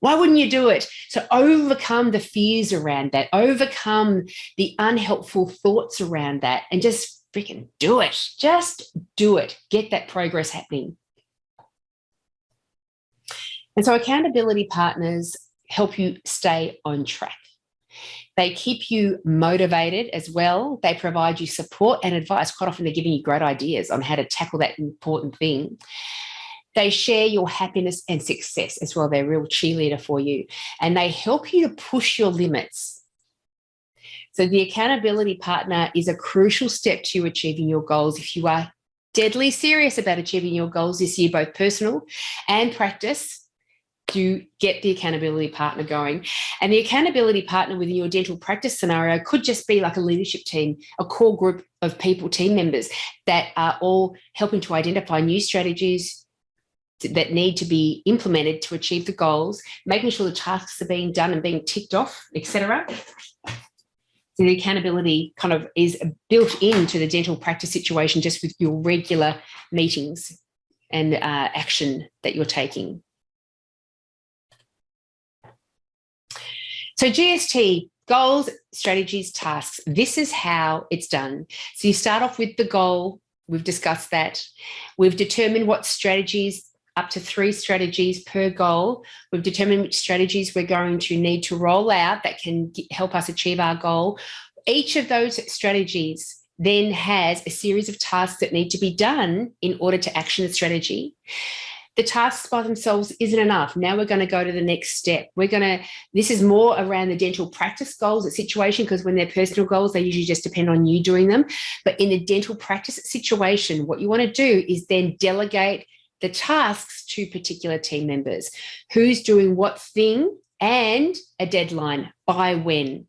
Why wouldn't you do it? So overcome the fears around that, overcome the unhelpful thoughts around that, and just freaking do it. Just do it. Get that progress happening. And so accountability partners help you stay on track. They keep you motivated as well. They provide you support and advice. Quite often they're giving you great ideas on how to tackle that important thing. They share your happiness and success as well. They're a real cheerleader for you. And they help you to push your limits. So the accountability partner is a crucial step to achieving your goals if you are deadly serious about achieving your goals this year, both personal and practice. To get the accountability partner going. And the accountability partner within your dental practice scenario could just be like a leadership team, a core group of people, team members that are all helping to identify new strategies that need to be implemented to achieve the goals, making sure the tasks are being done and being ticked off, etc. So the accountability kind of is built into the dental practice situation just with your regular meetings and action that you're taking. So GST, goals, strategies, tasks. This is how it's done. So you start off with the goal. We've discussed that. We've determined what strategies, up to 3 strategies per goal. We've determined which strategies we're going to need to roll out that can help us achieve our goal. Each of those strategies then has a series of tasks that need to be done in order to action the strategy. The tasks by themselves isn't enough. Now we're going to go to the next step. This is more around the dental practice goals at situation, because when they're personal goals, they usually just depend on you doing them. But in a dental practice situation, what you want to do is then delegate the tasks to particular team members. Who's doing what thing and a deadline, by when.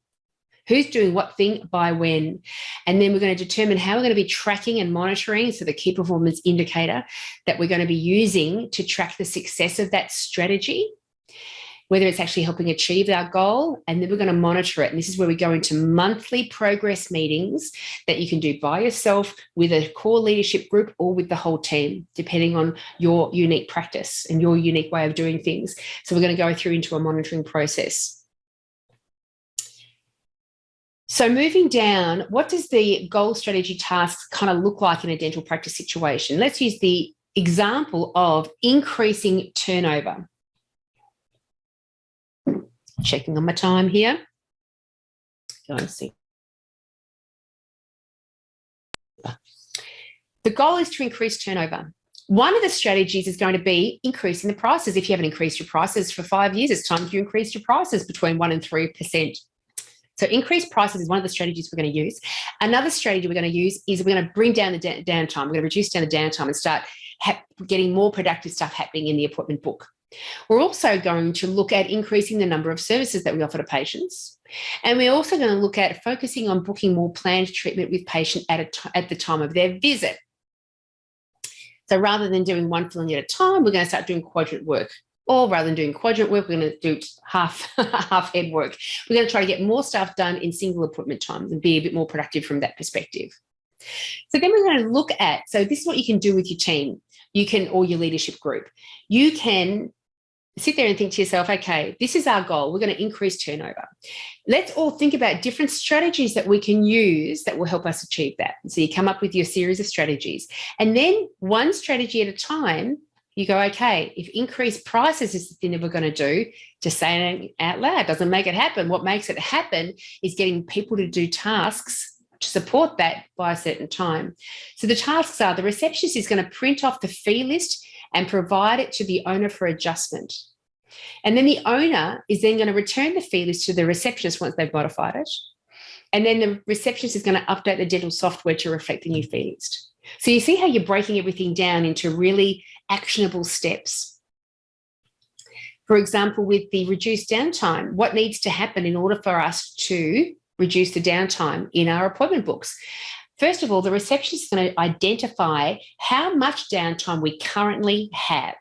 Who's doing what thing by when? And then we're going to determine how we're going to be tracking and monitoring. So the key performance indicator that we're going to be using to track the success of that strategy, whether it's actually helping achieve our goal, and then we're going to monitor it. And this is where we go into monthly progress meetings that you can do by yourself, with a core leadership group, or with the whole team, depending on your unique practice and your unique way of doing things. So we're going to go through into a monitoring process. So moving down, what does the goal strategy tasks kind of look like in a dental practice situation? Let's use the example of increasing turnover. Checking on my time here. Go and see. The goal is to increase turnover. One of the strategies is going to be increasing the prices. If you haven't increased your prices for 5 years, it's time you increase your prices between 1% and 3%. So increased prices is one of the strategies we're going to use. Another strategy we're going to use is we're going to bring down the downtime. We're going to reduce down the downtime and start getting more productive stuff happening in the appointment book. We're also going to look at increasing the number of services that we offer to patients. And we're also going to look at focusing on booking more planned treatment with patient at the time of their visit. So rather than doing one filling at a time, we're going to start doing quadrant work. Or rather than doing quadrant work, we're going to do half head work. We're going to try to get more stuff done in single appointment times and be a bit more productive from that perspective. So then we're going to look at, so this is what you can do with your team, or your leadership group. You can sit there and think to yourself, okay, this is our goal. We're going to increase turnover. Let's all think about different strategies that we can use that will help us achieve that. So you come up with your series of strategies. And then one strategy at a time, you go, okay, if increased prices is the thing that we're going to do, just saying it out loud doesn't make it happen. What makes it happen is getting people to do tasks to support that by a certain time. So the tasks are, the receptionist is going to print off the fee list and provide it to the owner for adjustment. And then the owner is then going to return the fee list to the receptionist once they've modified it. And then the receptionist is going to update the dental software to reflect the new fee list. So you see how you're breaking everything down into really actionable steps. For example, with the reduced downtime, what needs to happen in order for us to reduce the downtime in our appointment books? First of all, the receptionist is going to identify how much downtime we currently have.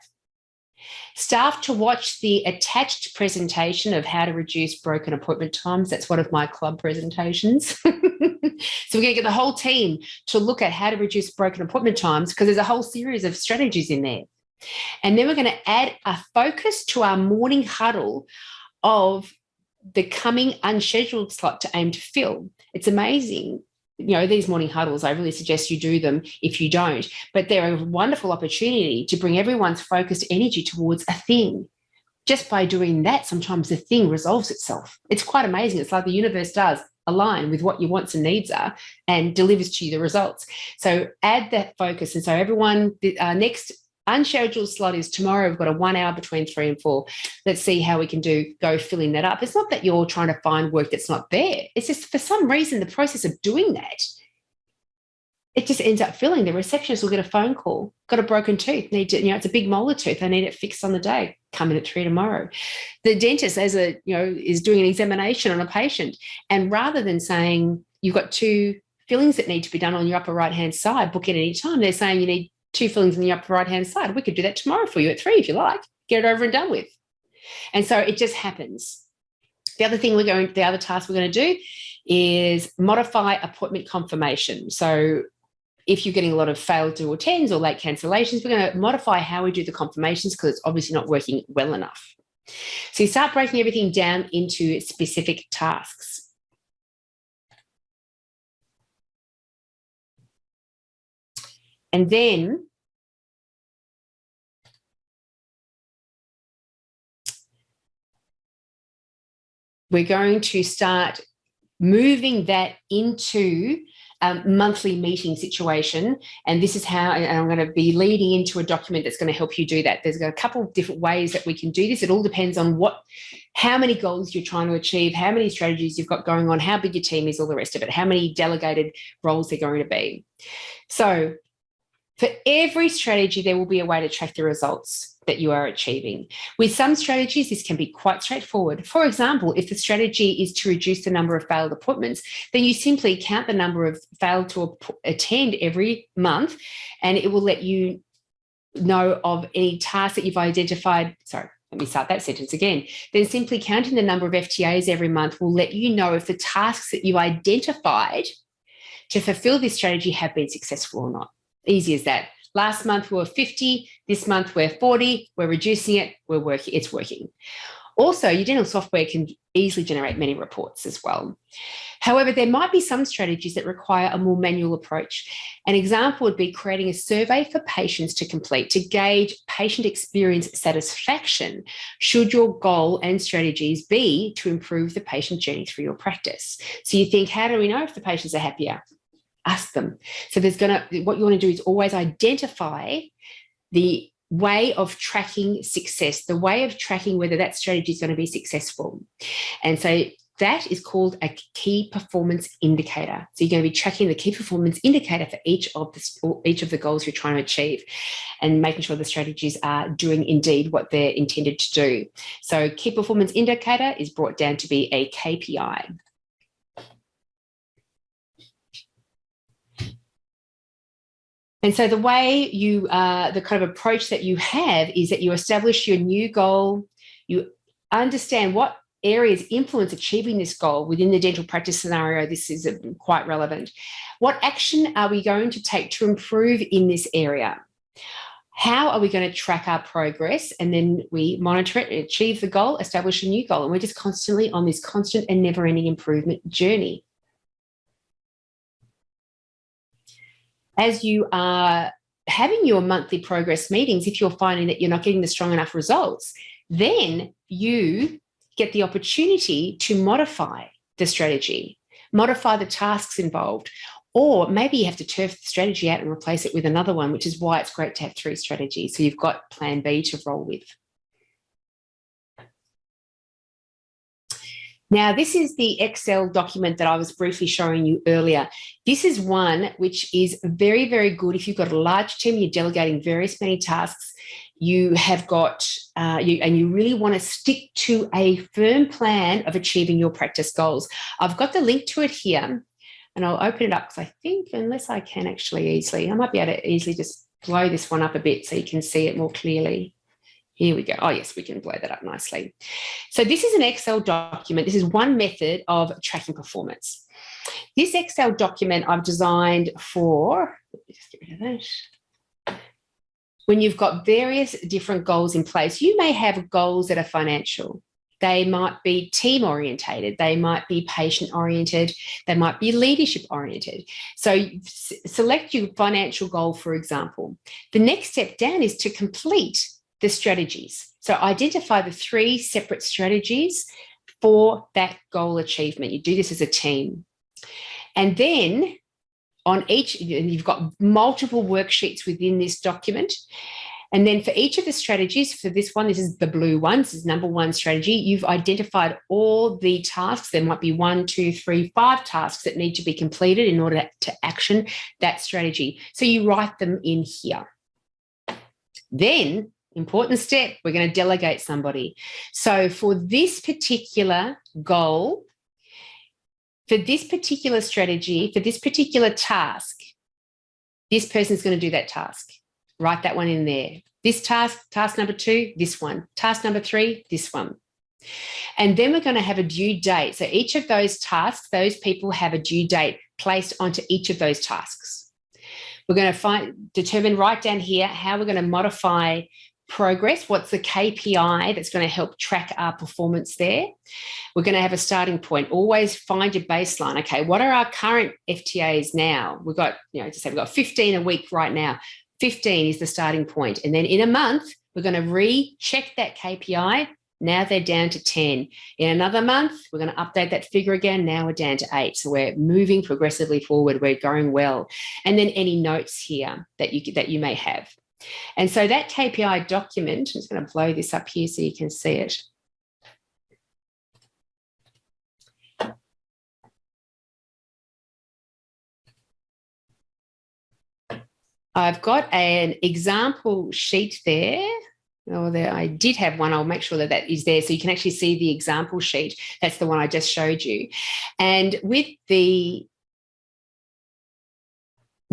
Staff to watch the attached presentation of how to reduce broken appointment times. That's one of my club presentations. So we're going to get the whole team to look at how to reduce broken appointment times, because there's a whole series of strategies in there. And then we're going to add a focus to our morning huddle of the coming unscheduled slot to aim to fill. It's amazing. These morning huddles, I really suggest you do them if you don't, but they're a wonderful opportunity to bring everyone's focused energy towards a thing. Just by doing that, sometimes the thing resolves itself. It's quite amazing. It's like the universe does align with what your wants and needs are and delivers to you the results. So add that focus. And so everyone, next unscheduled slot is tomorrow. We've got a 1 hour between 3 and 4. Let's see how we can go filling that up. It's not that you're trying to find work that's not there. It's just for some reason, the process of doing that, it just ends up filling. The receptionist will get a phone call, got a broken tooth, it's a big molar tooth. They need it fixed on the day. Come in at 3 tomorrow. The dentist, is doing an examination on a patient, and rather than saying you've got 2 fillings that need to be done on your upper right-hand side, book in any time, they're saying you need 2 fillings on the upper right-hand side. We could do that tomorrow for you at 3 if you like. Get it over and done with. And so it just happens. The other task we're going to do is modify appointment confirmation. So if you're getting a lot of failed to attends or late cancellations, we're going to modify how we do the confirmations, because it's obviously not working well enough. So you start breaking everything down into specific tasks. And then we're going to start moving that into monthly meeting situation. And this is how, and I'm going to be leading into a document that's going to help you do that. There's a couple of different ways that we can do this. It all depends on how many goals you're trying to achieve, how many strategies you've got going on, how big your team is, all the rest of it, how many delegated roles they're going to be. So for every strategy, there will be a way to track the results that you are achieving. With some strategies, this can be quite straightforward. For example, if the strategy is to reduce the number of failed appointments, then you simply count the number of failed to attend every month, and it will let you know of any tasks that you've identified. Sorry, let me start that sentence again. Then simply counting the number of FTAs every month will let you know if the tasks that you identified to fulfill this strategy have been successful or not. Easy as that. Last month we were 50, this month we're 40, we're reducing it, it's working. Also, your dental software can easily generate many reports as well. However, there might be some strategies that require a more manual approach. An example would be creating a survey for patients to complete to gauge patient experience satisfaction should your goal and strategies be to improve the patient journey through your practice. So you think, how do we know if the patients are happier? Ask them. So what you want to do is always identify the way of tracking success, the way of tracking whether that strategy is going to be successful. And so that is called a key performance indicator. So you're going to be tracking the key performance indicator for each of the goals you're trying to achieve and making sure the strategies are doing indeed what they're intended to do. So key performance indicator is brought down to be a KPI. And so the way the kind of approach that you have is that you establish your new goal, you understand what areas influence achieving this goal within the dental practice scenario. This is quite relevant. What action are we going to take to improve in this area? How are we going to track our progress? And then we monitor it, achieve the goal, establish a new goal. And we're just constantly on this constant and never-ending improvement journey. As you are having your monthly progress meetings, if you're finding that you're not getting the strong enough results, then you get the opportunity to modify the strategy, modify the tasks involved, or maybe you have to turf the strategy out and replace it with another one, which is why it's great to have 3 strategies. So you've got plan B to roll with. Now, this is the Excel document that I was briefly showing you earlier. This is one which is very, very good if you've got a large team, you're delegating many tasks, you have got, and you really want to stick to a firm plan of achieving your practice goals. I've got the link to it here, and I'll open it up because I think, unless I can actually easily, I might be able to easily just blow this one up a bit so you can see it more clearly. Here we go. Oh, yes, we can blow that up nicely. So this is an Excel document. This is one method of tracking performance. This Excel document I've designed for, let me just get rid of that. When you've got various different goals in place, you may have goals that are financial. They might be team orientated. They might be patient oriented. They might be leadership oriented. So select your financial goal, for example. The next step down is to complete the strategies. So identify the 3 separate strategies for that goal achievement. You do this as a team. And then on each, you've got multiple worksheets within this document. And then for each of the strategies, for this one, this is the blue one, this is number 1 strategy, you've identified all the tasks. There might be 1, 2, 3, 5 tasks that need to be completed in order to action that strategy. So you write them in here. Then, important step, we're going to delegate somebody. So for this particular goal, for this particular strategy, for this particular task, this person's going to do that task. Write that one in there. This task number 2, this one. Task number 3, this one. And then we're going to have a due date. So each of those tasks, those people have a due date placed onto each of those tasks. We're going to determine right down here how we're going to modify progress. What's the KPI that's going to help track our performance there? We're going to have a starting point. Always find your baseline. Okay, what are our current FTAs now? We've got, just say we've got 15 a week right now. 15 is the starting point. And then in a month, we're going to recheck that KPI Now they're down to 10. In another month, we're going to update that figure again. Now we're down to 8. So we're moving progressively forward. We're going well. And then any notes here that you may have. And so that KPI document, I'm just going to blow this up here so you can see it. I've got an example sheet there. I did have one. I'll make sure that that is there so you can actually see the example sheet. That's the one I just showed you. And with the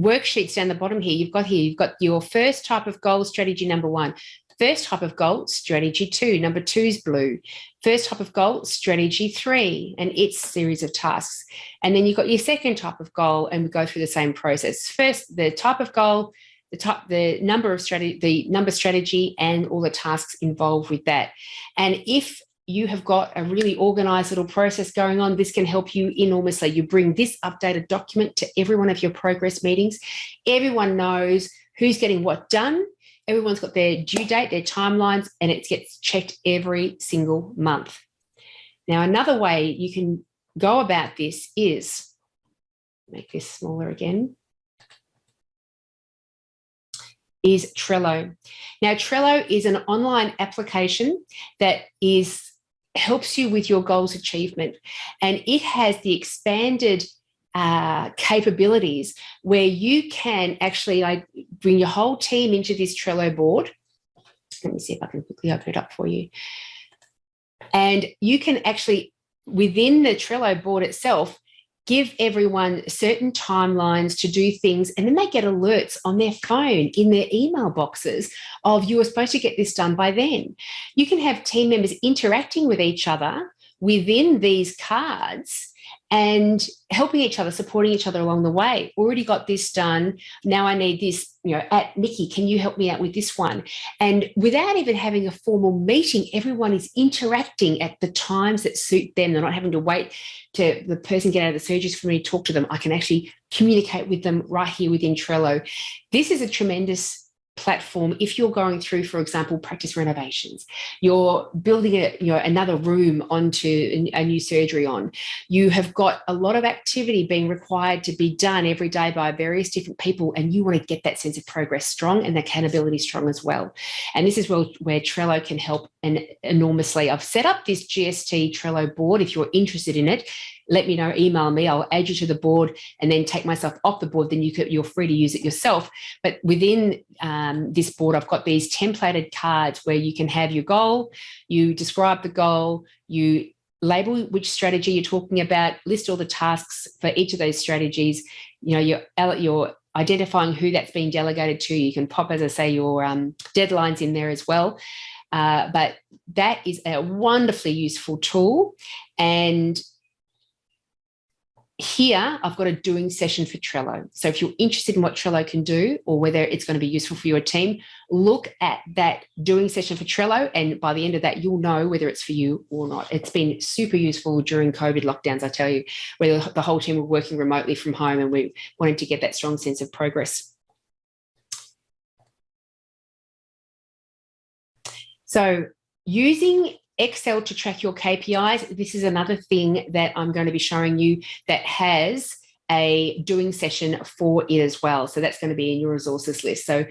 worksheets down the bottom here, you've got your first type of goal, strategy number 1. First type of goal, strategy 2. Number 2 is blue. First type of goal, strategy 3, and its series of tasks. And then you've got your second type of goal, and we go through the same process. First, the type of goal, the number strategy, and all the tasks involved with that. And if you have got a really organized little process going on, this can help you enormously. You bring this updated document to every one of your progress meetings. Everyone knows who's getting what done. Everyone's got their due date, their timelines, and it gets checked every single month. Now, another way you can go about this is, make this smaller again, is Trello. Now, Trello is an online application that helps you with your goals achievement, and it has the expanded capabilities where you can actually bring your whole team into this Trello board. Let me see if I can quickly open it up for you. And you can actually, within the Trello board itself, give everyone certain timelines to do things, and then they get alerts on their phone, in their email boxes of you are supposed to get this done by then. You can have team members interacting with each other within these cards and helping each other, supporting each other along the way. Already got this done. Now I need this, at Nikki, can you help me out with this one? And without even having a formal meeting, everyone is interacting at the times that suit them. They're not having to wait to the person get out of the surgery for me to talk to them. I can actually communicate with them right here within Trello. This is a tremendous platform if you're going through, for example, practice renovations. You're building another room onto a new surgery on. You have got a lot of activity being required to be done every day by various different people, and you want to get that sense of progress strong and the accountability strong as well. And this is where Trello can help enormously. I've set up this GST Trello board. If you're interested in it, let me know, email me, I'll add you to the board and then take myself off the board. Then you're free to use it yourself. But within this board, I've got these templated cards where you can have your goal, you describe the goal, you label which strategy you're talking about, list all the tasks for each of those strategies. You're identifying who that's being delegated to. You can pop, as I say, your deadlines in there as well. But that is a wonderfully useful tool. And here, I've got a doing session for Trello. So if you're interested in what Trello can do or whether it's going to be useful for your team, look at that doing session for Trello. And by the end of that, you'll know whether it's for you or not. It's been super useful during COVID lockdowns, I tell you, where the whole team were working remotely from home and we wanted to get that strong sense of progress. So using Excel to track your KPIs, this is another thing that I'm going to be showing you that has a doing session for it as well. So that's going to be in your resources list. So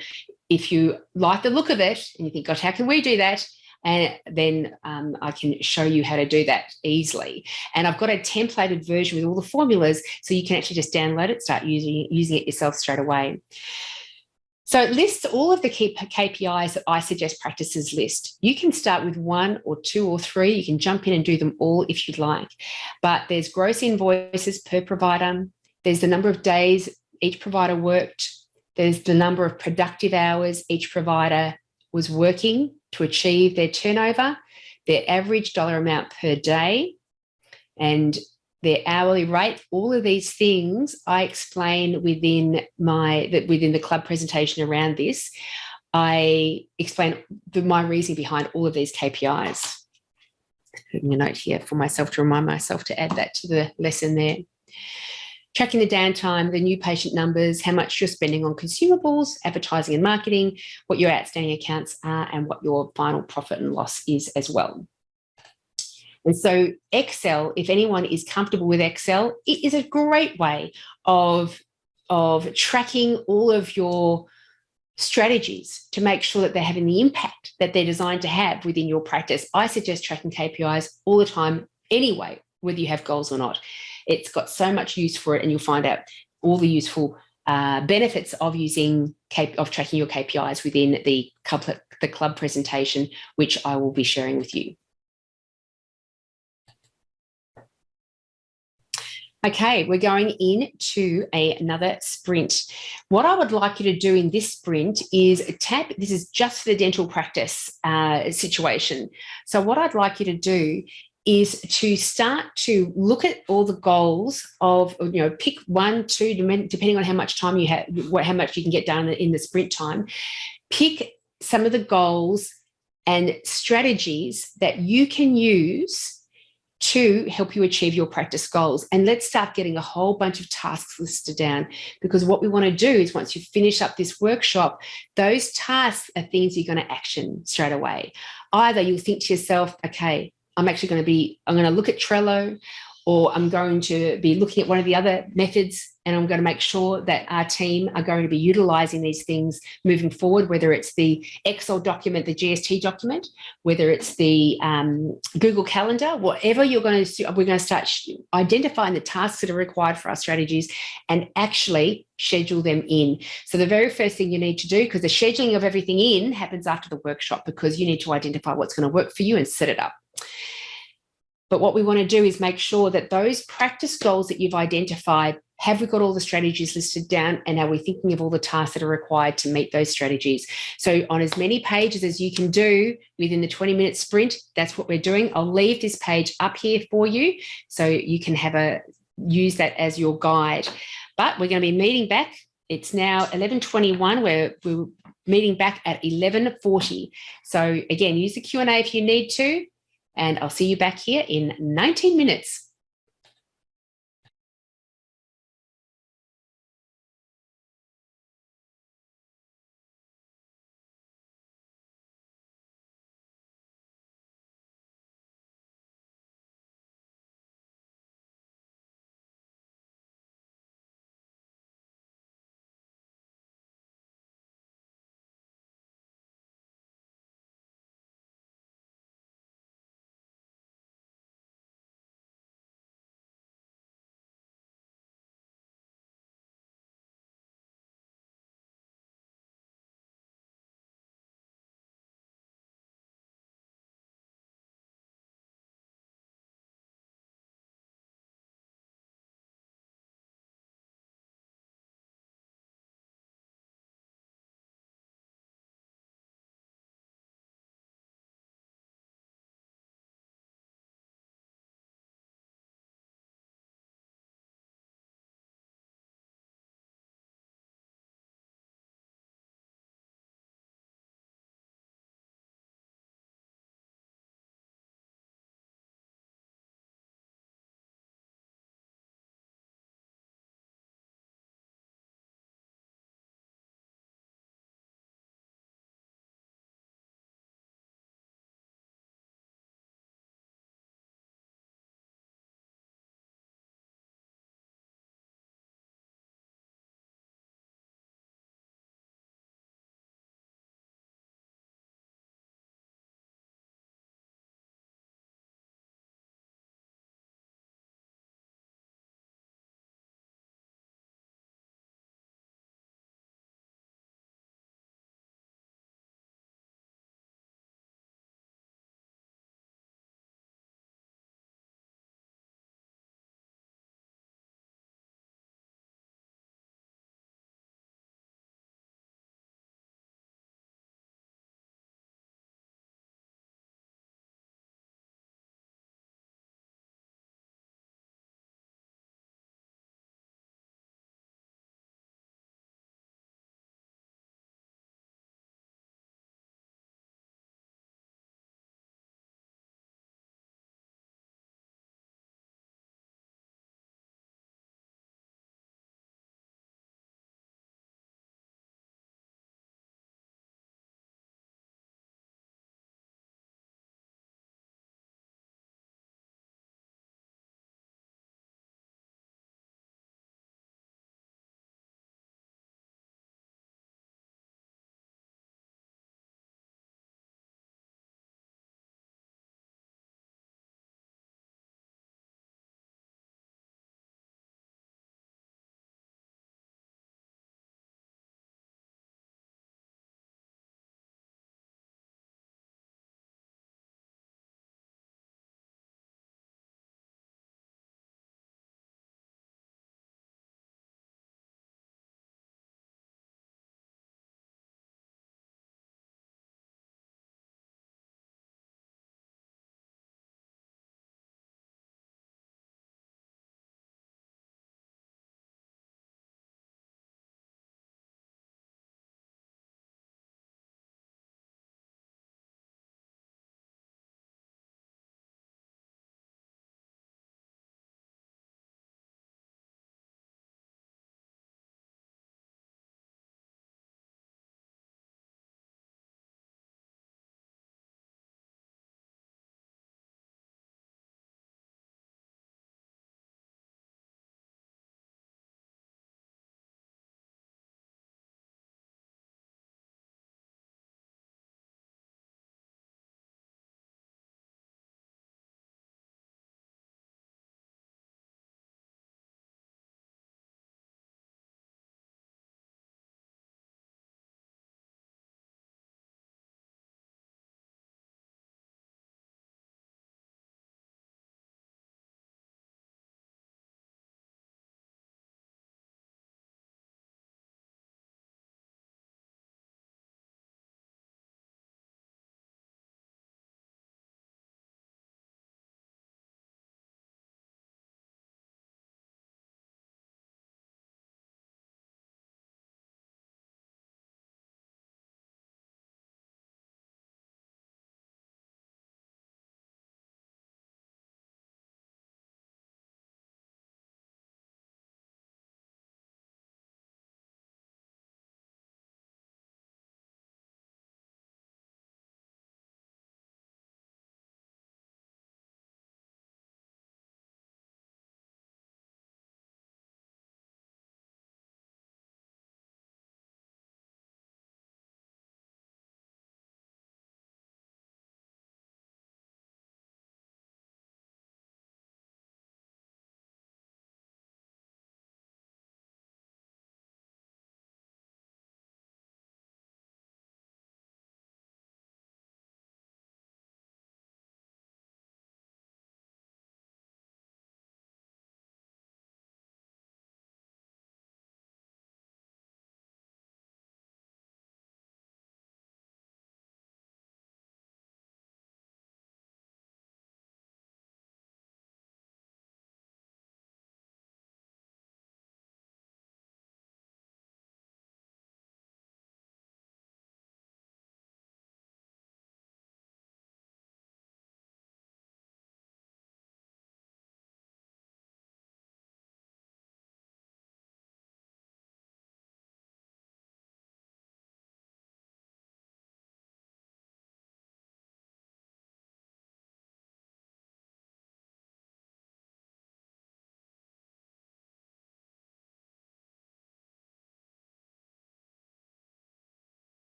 if you like the look of it and you think, gosh, how can we do that? And then I can show you how to do that easily. And I've got a templated version with all the formulas, so you can actually just download it, start using it yourself straight away. So it lists all of the key KPIs that I suggest practices list. You can start with 1 or 2 or 3. You can jump in and do them all if you'd like. But there's gross invoices per provider. There's the number of days each provider worked. There's the number of productive hours each provider was working to achieve their turnover, their average dollar amount per day, and their hourly rate. All of these things I explain within the club presentation around this. I explain my reasoning behind all of these KPIs. Putting a note here for myself to remind myself to add that to the lesson there. Tracking the downtime, the new patient numbers, how much you're spending on consumables, advertising and marketing, what your outstanding accounts are, and what your final profit and loss is as well. And so Excel, if anyone is comfortable with Excel, it is a great way of, of tracking all of your strategies to make sure that they're having the impact that they're designed to have within your practice. I suggest tracking KPIs all the time anyway, whether you have goals or not. It's got so much use for it, and you'll find out all the useful benefits of tracking your KPIs within the club presentation, which I will be sharing with you. Okay, we're going into another sprint. What I would like you to do in this sprint is this is just for the dental practice situation. So what I'd like you to do is to start to look at all the goals of, pick 1, 2, depending on how much time you have, how much you can get done in the sprint time. Pick some of the goals and strategies that you can use to help you achieve your practice goals. And let's start getting a whole bunch of tasks listed down, because what we want to do is, once you finish up this workshop, those tasks are things you're going to action straight away. Either you'll think to yourself, okay, I'm going to look at Trello, or I'm going to be looking at one of the other methods, and I'm going to make sure that our team are going to be utilising these things moving forward, whether it's the Excel document, the GST document, whether it's the Google Calendar, whatever you're going to do. We're going to start identifying the tasks that are required for our strategies and actually schedule them in. So the very first thing you need to do, because the scheduling of everything in happens after the workshop, because you need to identify what's going to work for you and set it up. But what we want to do is make sure that those practice goals that you've identified, have we got all the strategies listed down, and are we thinking of all the tasks that are required to meet those strategies? So on as many pages as you can do within the 20-minute sprint, that's what we're doing. I'll leave this page up here for you so you can use that as your guide. But we're going to be meeting back. It's now 11:21. We're meeting back at 11:40. So again, use the Q&A if you need to. And I'll see you back here in 19 minutes.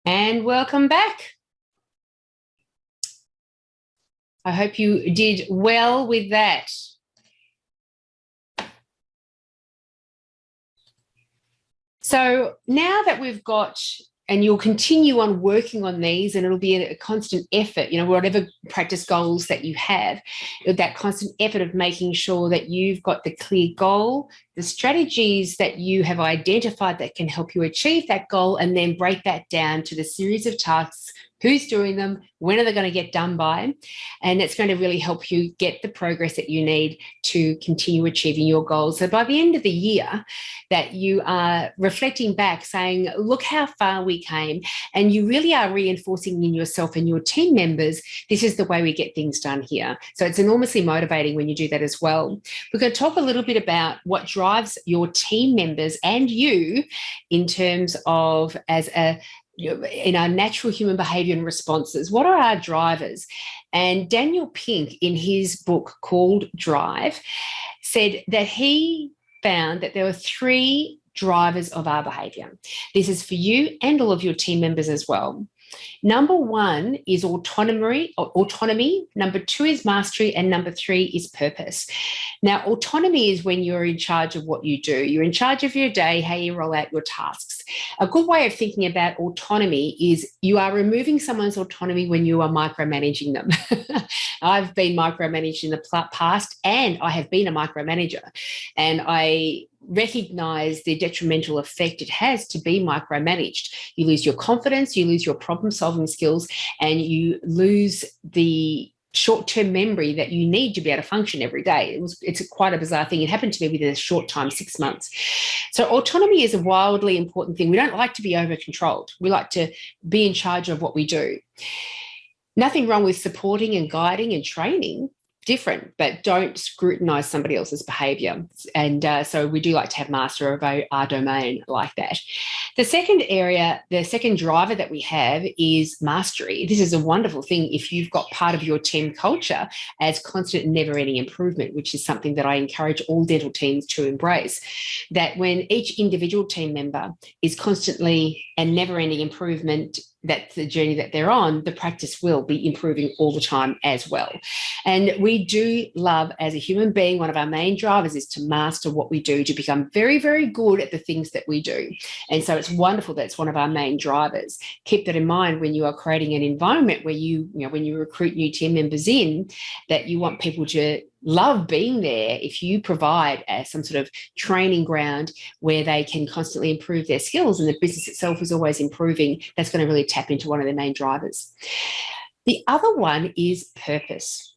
And welcome back. I hope you did well with that. So now that we've got, and you'll continue on working on these, and it'll be a constant effort, whatever practice goals that you have, that constant effort of making sure that you've got the clear goal, the strategies that you have identified that can help you achieve that goal, and then break that down to the series of tasks. Who's doing them? When are they going to get done by? And it's going to really help you get the progress that you need to continue achieving your goals. So by the end of the year, that you are reflecting back saying, look how far we came, and you really are reinforcing in yourself and your team members, this is the way we get things done here. So it's enormously motivating when you do that as well. We're going to talk a little bit about what drives your team members and you in terms of in our natural human behavior and responses. What are our drivers? And Daniel Pink, in his book called Drive, said that he found that there were 3 drivers of our behavior. This is for you and all of your team members as well. Number 1 is autonomy. Number 2 is mastery. And number 3 is purpose. Now, autonomy is when you're in charge of what you do. You're in charge of your day, how you roll out your tasks. A good way of thinking about autonomy is you are removing someone's autonomy when you are micromanaging them. I've been micromanaged in the past, and I have been a micromanager. And I recognize the detrimental effect it has to be micromanaged. You lose your confidence, you lose your problem-solving skills, and you lose the short-term memory that you need to be able to function every day. It's quite a bizarre thing. It happened to me within a short time, 6 months. So autonomy is a wildly important thing. We don't like to be over-controlled. We like to be in charge of what we do. Nothing wrong with supporting and guiding and training, different, but don't scrutinize somebody else's behavior. And so we do like to have master of our domain like that. The second area, the second driver that we have is mastery. This is a wonderful thing if you've got part of your team culture as constant and never-ending improvement, which is something that I encourage all dental teams to embrace. That when each individual team member is constantly and never-ending improvement, that's the journey that they're on, the practice will be improving all the time as well. And we do love, as a human being, one of our main drivers is to master what we do, to become very, very good at the things that we do. And so it's wonderful that it's one of our main drivers. Keep that in mind when you are creating an environment where when you recruit new team members in, that you want people to love being there. If you provide some sort of training ground where they can constantly improve their skills and the business itself is always improving, that's going to really tap into one of their main drivers. The other one is purpose.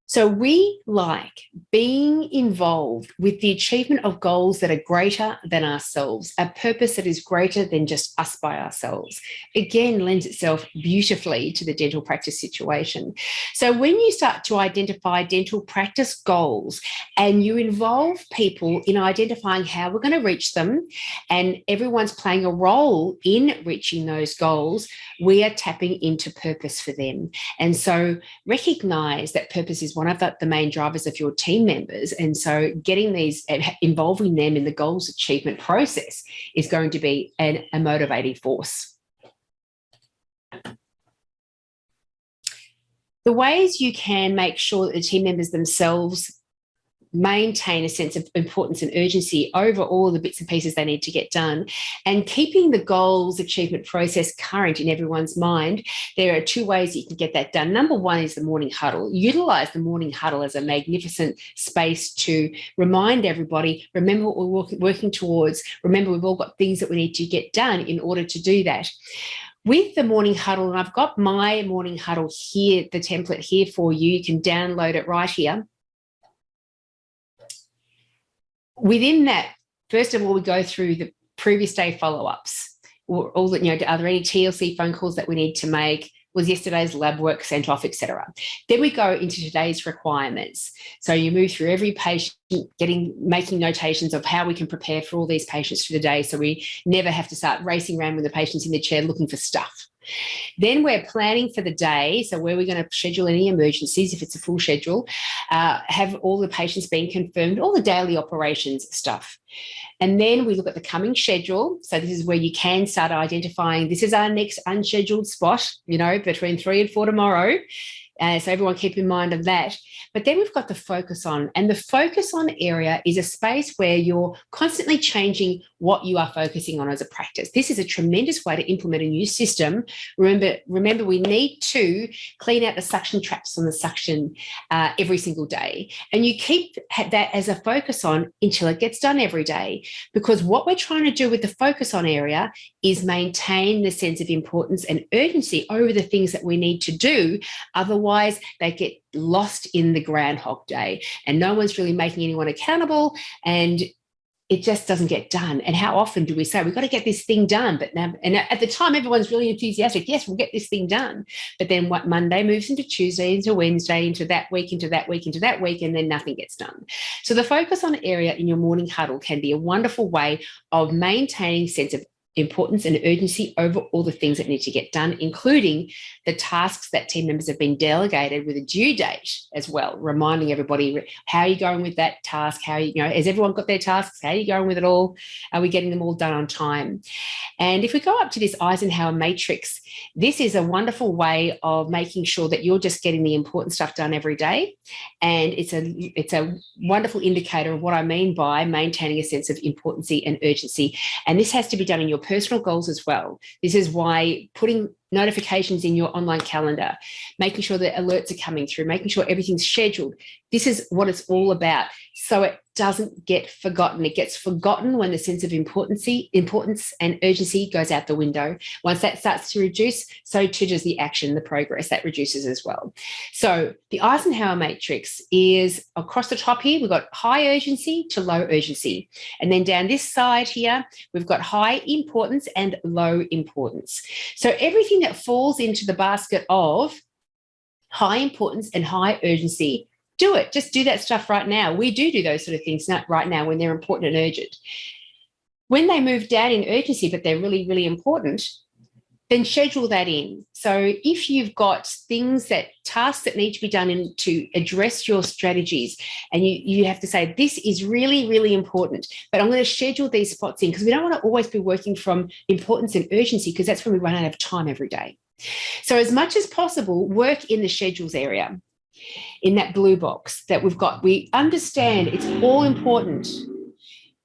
So we like being involved with the achievement of goals that are greater than ourselves, a purpose that is greater than just us by ourselves. Again, lends itself beautifully to the dental practice situation. So when you start to identify dental practice goals and you involve people in identifying how we're going to reach them, and everyone's playing a role in reaching those goals, we are tapping into purpose for them. And so recognize that purpose is one of the main drivers of your team members. And so getting these, involving them in the goals achievement process is going to be a motivating force. The ways you can make sure that the team members themselves maintain a sense of importance and urgency over all the bits and pieces they need to get done, and keeping the goals achievement process current in everyone's mind, there are 2 ways you can get that done. Number 1 is the morning huddle. Utilize the morning huddle as a magnificent space to remind everybody, remember what we're working towards, remember we've all got things that we need to get done in order to do that. With the morning huddle, and I've got my morning huddle here, the template here for you, you can download it right here. Within that, first of all, we go through the previous day follow-ups. Are there any TLC phone calls that we need to make? Was yesterday's lab work sent off, etc.? Then we go into today's requirements. So you move through every patient, making notations of how we can prepare for all these patients for the day, so we never have to start racing around with the patients in the chair looking for stuff. Then we're planning for the day. So where we're going to schedule any emergencies, if it's a full schedule, have all the patients being confirmed, all the daily operations stuff. And then we look at the coming schedule. So this is where you can start identifying, this is our next unscheduled spot, between 3 and 4 tomorrow. So everyone keep in mind of that. But then we've got the focus on, and the focus on area is a space where you're constantly changing what you are focusing on as a practice. This is a tremendous way to implement a new system. Remember, we need to clean out the suction traps on the suction every single day. And you keep that as a focus on until it gets done every day. Because what we're trying to do with the focus on area is maintain the sense of importance and urgency over the things that we need to do. Otherwise, they get lost in the Groundhog Day and no one's really making anyone accountable and it just doesn't get done. And how often do we say, we've got to get this thing done? But now, and at the time, everyone's really enthusiastic. Yes, we'll get this thing done. But then what Monday moves into Tuesday, into Wednesday, into that week, into that week, into that week, and then nothing gets done. So the focus on area in your morning huddle can be a wonderful way of maintaining sense of importance and urgency over all the things that need to get done, including the tasks that team members have been delegated with a due date as well, reminding everybody, how are you going with that task? Has everyone got their tasks? How are you going with it all? Are we getting them all done on time? And if we go up to this Eisenhower matrix, this is a wonderful way of making sure that you're just getting the important stuff done every day. And it's a wonderful indicator of what I mean by maintaining a sense of importance and urgency. And this has to be done in your personal goals as well. This is why putting notifications in your online calendar, making sure that alerts are coming through, making sure everything's scheduled. This is what it's all about. So it doesn't get forgotten. It gets forgotten when the sense of importance and urgency goes out the window. Once that starts to reduce, so too does the action, the progress that reduces as well. So the Eisenhower matrix is across the top here, we've got high urgency to low urgency. And then down this side here, we've got high importance and low importance. So everything that falls into the basket of high importance and high urgency, do it. Just do that stuff right now. We do those sort of things right now when they're important and urgent. When they move down in urgency, but they're really, really important, then schedule that in. So if you've got tasks that need to be done to address your strategies, and you have to say, this is really, really important, but I'm going to schedule these spots in, because we don't want to always be working from importance and urgency, because that's when we run out of time every day. So as much as possible, work in the schedules area, in that blue box that we've got. We understand it's all important,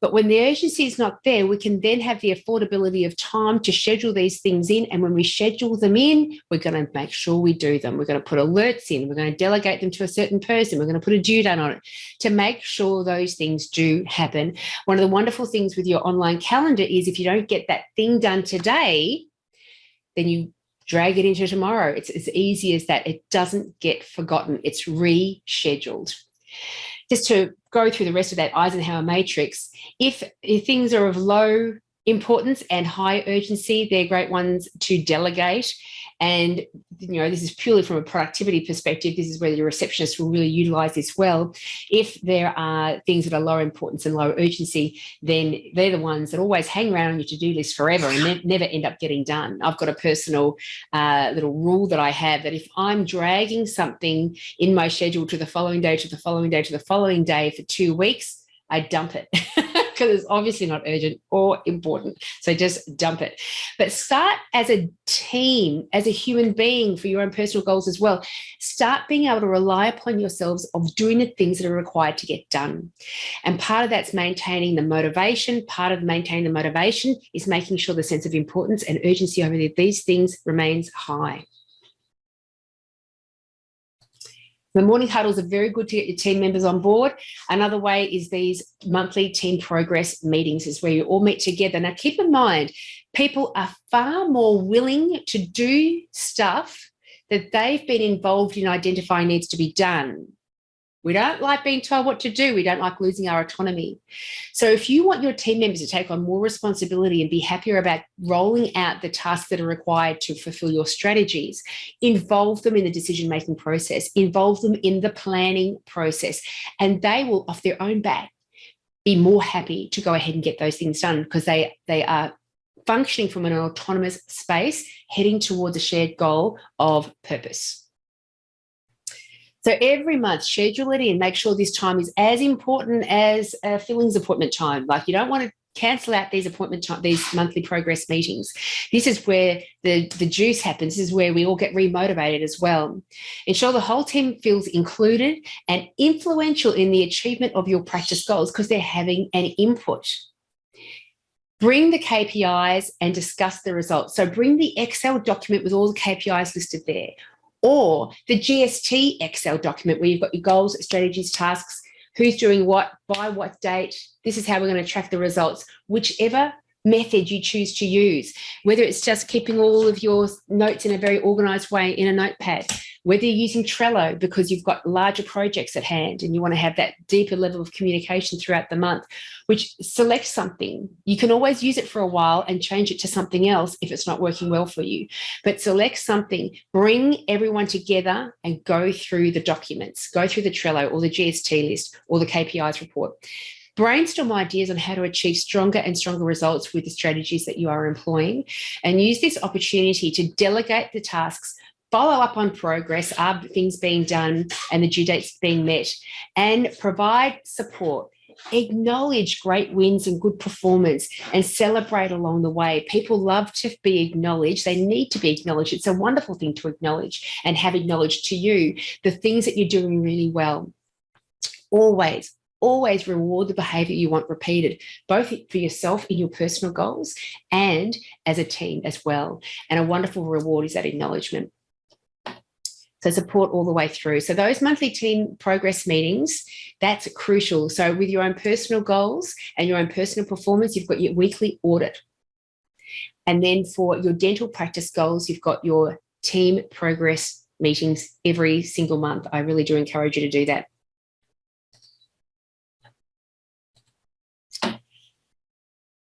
but when the urgency is not there, we can then have the affordability of time to schedule these things in. And when we schedule them in, we're going to make sure we do them. We're going to put alerts in. We're going to delegate them to a certain person. We're going to put a due date on it to make sure those things do happen. One of the wonderful things with your online calendar is if you don't get that thing done today, then you drag it into tomorrow. It's as easy as that. It doesn't get forgotten. It's rescheduled. Just to go through the rest of that Eisenhower matrix, if things are of low importance and high urgency, they're great ones to delegate. And, this is purely from a productivity perspective. This is where your receptionist will really utilize this well. If there are things that are low importance and low urgency, then they're the ones that always hang around on your to-do list forever and never end up getting done. I've got a personal little rule that I have, that if I'm dragging something in my schedule to the following day, to the following day, to the following day for 2 weeks, I dump it. Because it's obviously not urgent or important. So just dump it. But start as a team, as a human being, for your own personal goals as well. Start being able to rely upon yourselves of doing the things that are required to get done. And part of that's maintaining the motivation. Part of maintaining the motivation is making sure the sense of importance and urgency over these things remains high. The morning huddles are very good to get your team members on board. Another way is these monthly team progress meetings, is where you all meet together. Now, keep in mind, people are far more willing to do stuff that they've been involved in identifying needs to be done. We don't like being told what to do. We don't like losing our autonomy. So if you want your team members to take on more responsibility and be happier about rolling out the tasks that are required to fulfill your strategies, involve them in the decision-making process, involve them in the planning process, and they will, off their own back, be more happy to go ahead and get those things done, because they are functioning from an autonomous space, heading towards a shared goal of purpose. So every month, schedule it in. Make sure this time is as important as a fillings appointment time. Like, you don't want to cancel out these these monthly progress meetings. This is where the juice happens. This is where we all get remotivated as well. Ensure the whole team feels included and influential in the achievement of your practice goals because they're having an input. Bring the KPIs and discuss the results. So bring the Excel document with all the KPIs listed there, or the GST Excel document where you've got your goals, strategies, tasks, who's doing what, by what date. This is how we're going to track the results, whichever method you choose to use, whether it's just keeping all of your notes in a very organized way in a notepad, whether you're using Trello because you've got larger projects at hand and you want to have that deeper level of communication throughout the month, which select something. You can always use it for a while and change it to something else if it's not working well for you. But select something, bring everyone together and go through the documents, go through the Trello or the GST list or the KPIs report. Brainstorm ideas on how to achieve stronger and stronger results with the strategies that you are employing, and use this opportunity to delegate the tasks, follow up on progress, are things being done and the due dates being met, and provide support. Acknowledge great wins and good performance and celebrate along the way. People love to be acknowledged. They need to be acknowledged. It's a wonderful thing to acknowledge and have acknowledged to you the things that you're doing really well. Always reward the behavior you want repeated, both for yourself in your personal goals and as a team as well. And a wonderful reward is that acknowledgement. So support all the way through. So those monthly team progress meetings, that's crucial. So with your own personal goals and your own personal performance, you've got your weekly audit. And then for your dental practice goals, you've got your team progress meetings every single month. I really do encourage you to do that.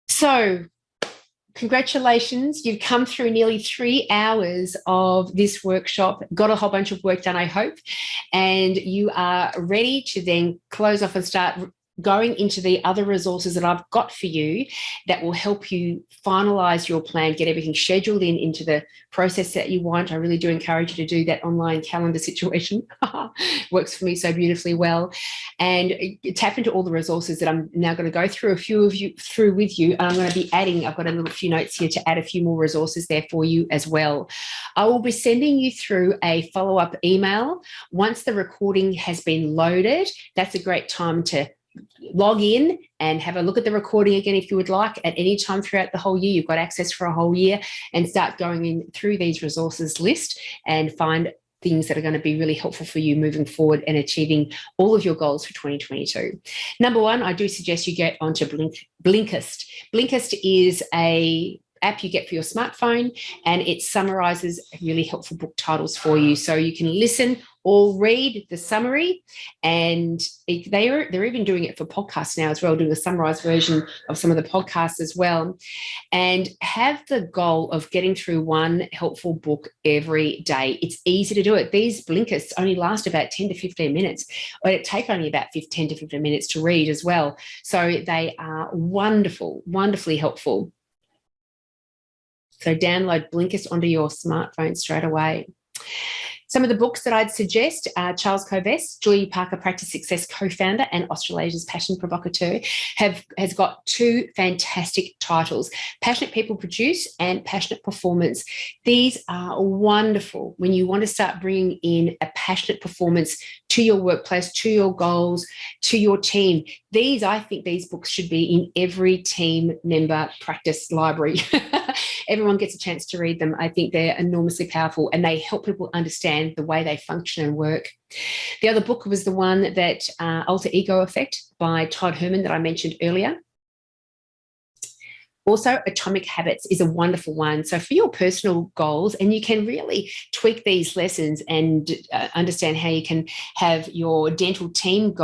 So congratulations, you've come through nearly 3 hours of this workshop, got a whole bunch of work done, I hope, and you are ready to then close off and start going into the other resources that I've got for you that will help you finalise your plan, get everything scheduled into the process that you want. I really do encourage you to do that online calendar situation. Works for me so beautifully well. And tap into all the resources that I'm now going to go through with you. And I'm going to be adding, I've got a little few notes here to add a few more resources there for you as well. I will be sending you through a follow-up email once the recording has been loaded. That's a great time to log in and have a look at the recording again if you would like at any time throughout the whole year. You've got access for a whole year, and start going in through these resources list and find things that are going to be really helpful for you moving forward and achieving all of your goals for 2022. Number one, I do suggest you get onto Blinkist. Blinkist is a app you get for your smartphone, and it summarizes really helpful book titles for you. So you can listen or read the summary, and they're even doing it for podcasts now as well, doing a summarized version of some of the podcasts as well, and have the goal of getting through one helpful book every day. It's easy to do it. These Blinkists only last about 10 to 15 minutes, or it take only about 10 to 15 minutes to read as well. So they are wonderful, wonderfully helpful. So download Blinkist onto your smartphone straight away. Some of the books that I'd suggest are Charles Kovess, Julia Parker Practice Success co-founder and Australasia's passion provocateur, has got 2 fantastic titles, Passionate People Produce and Passionate Performance. These are wonderful when you want to start bringing in a passionate performance to your workplace, to your goals, to your team. I think these books should be in every team member practice library. Everyone gets a chance to read them. I think they're enormously powerful, and they help people understand the way they function and work. The other book was the one that Alter Ego Effect by Todd Herman that I mentioned earlier. Also, Atomic Habits is a wonderful one. So for your personal goals, and you can really tweak these lessons and understand how you can have your dental team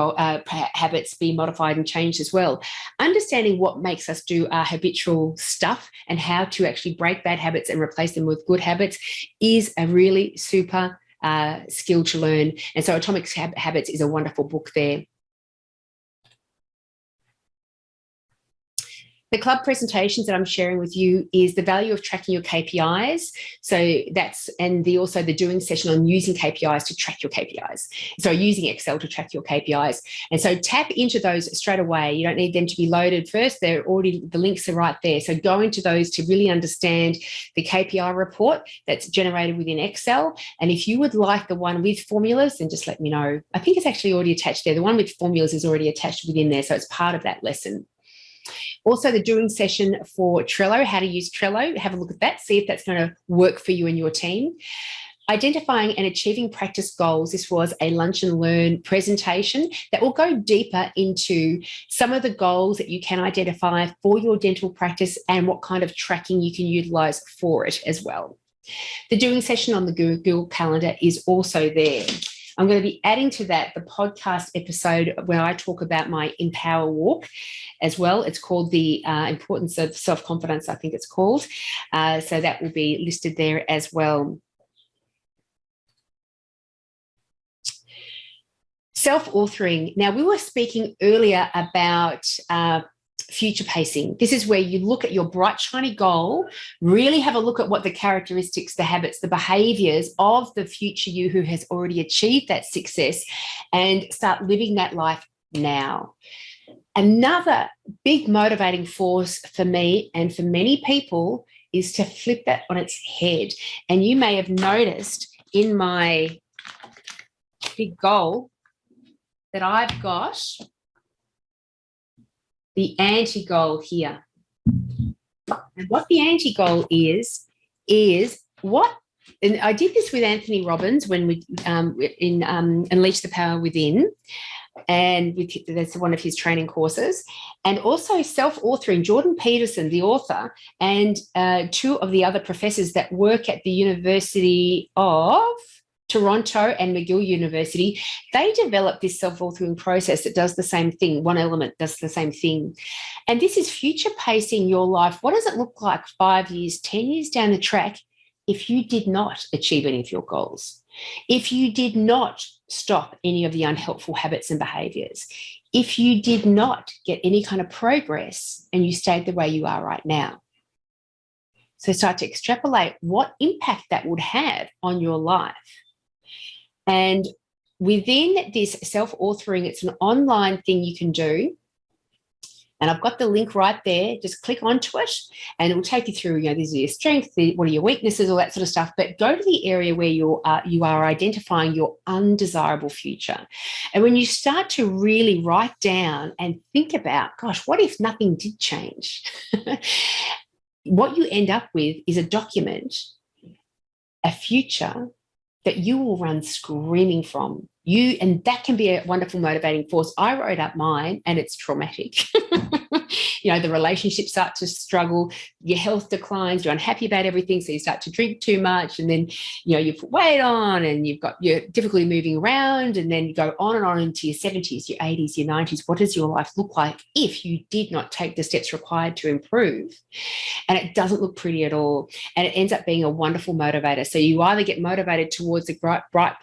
habits be modified and changed as well. Understanding what makes us do our habitual stuff and how to actually break bad habits and replace them with good habits is a really super skill to learn. And so Atomic Habits is a wonderful book there. The club presentations that I'm sharing with you is the value of tracking your KPIs. So that's, and also the doing session on using KPIs to track your KPIs. So using Excel to track your KPIs. And so tap into those straight away. You don't need them to be loaded first. They're already, the links are right there. So go into those to really understand the KPI report that's generated within Excel. And if you would like the one with formulas, then just let me know. I think it's actually already attached there. The one with formulas is already attached within there. So it's part of that lesson. Also, the doing session for Trello, how to use Trello. Have a look at that, see if that's going to work for you and your team. Identifying and achieving practice goals. This was a lunch and learn presentation that will go deeper into some of the goals that you can identify for your dental practice and what kind of tracking you can utilize for it as well. The doing session on the Google Calendar is also there. I'm going to be adding to that the podcast episode where I talk about my Empower Walk as well. It's called The Importance of Self-Confidence, I think it's called. So that will be listed there as well. Self-authoring. Now, we were speaking earlier about future pacing. This is where you look at your bright, shiny goal, really have a look at what the characteristics, the habits, the behaviors of the future you who has already achieved that success, and start living that life now. Another big motivating force for me and for many people is to flip that on its head. And you may have noticed in my big goal that I've got the anti-goal here. And what the anti-goal is what, and I did this with Anthony Robbins when we Unleash the Power Within, and that's one of his training courses, and also self-authoring. Jordan Peterson, the author, and two of the other professors that work at the University of Toronto and McGill University, they developed this self-authoring process that does the same thing. One element does the same thing. And this is future pacing your life. What does it look like 5 years, 10 years down the track if you did not achieve any of your goals? If you did not stop any of the unhelpful habits and behaviours? If you did not get any kind of progress and you stayed the way you are right now? So start to extrapolate what impact that would have on your life. And within this self-authoring, it's an online thing you can do. And I've got the link right there. Just click onto it and it will take you through, these are your strengths, what are your weaknesses, all that sort of stuff. But go to the area where you are identifying your undesirable future. And when you start to really write down and think about, gosh, what if nothing did change? What you end up with is a document, a future that you will run screaming from. And that can be a wonderful motivating force. I wrote up mine and it's traumatic. The relationships start to struggle, your health declines, you're unhappy about everything, so you start to drink too much, and then you put weight on and you've got your difficulty moving around, and then you go on into your 70s, your 80s, your 90s. What does your life look like if you did not take the steps required to improve? And it doesn't look pretty at all, and it ends up being a wonderful motivator. So you either get motivated towards a bright,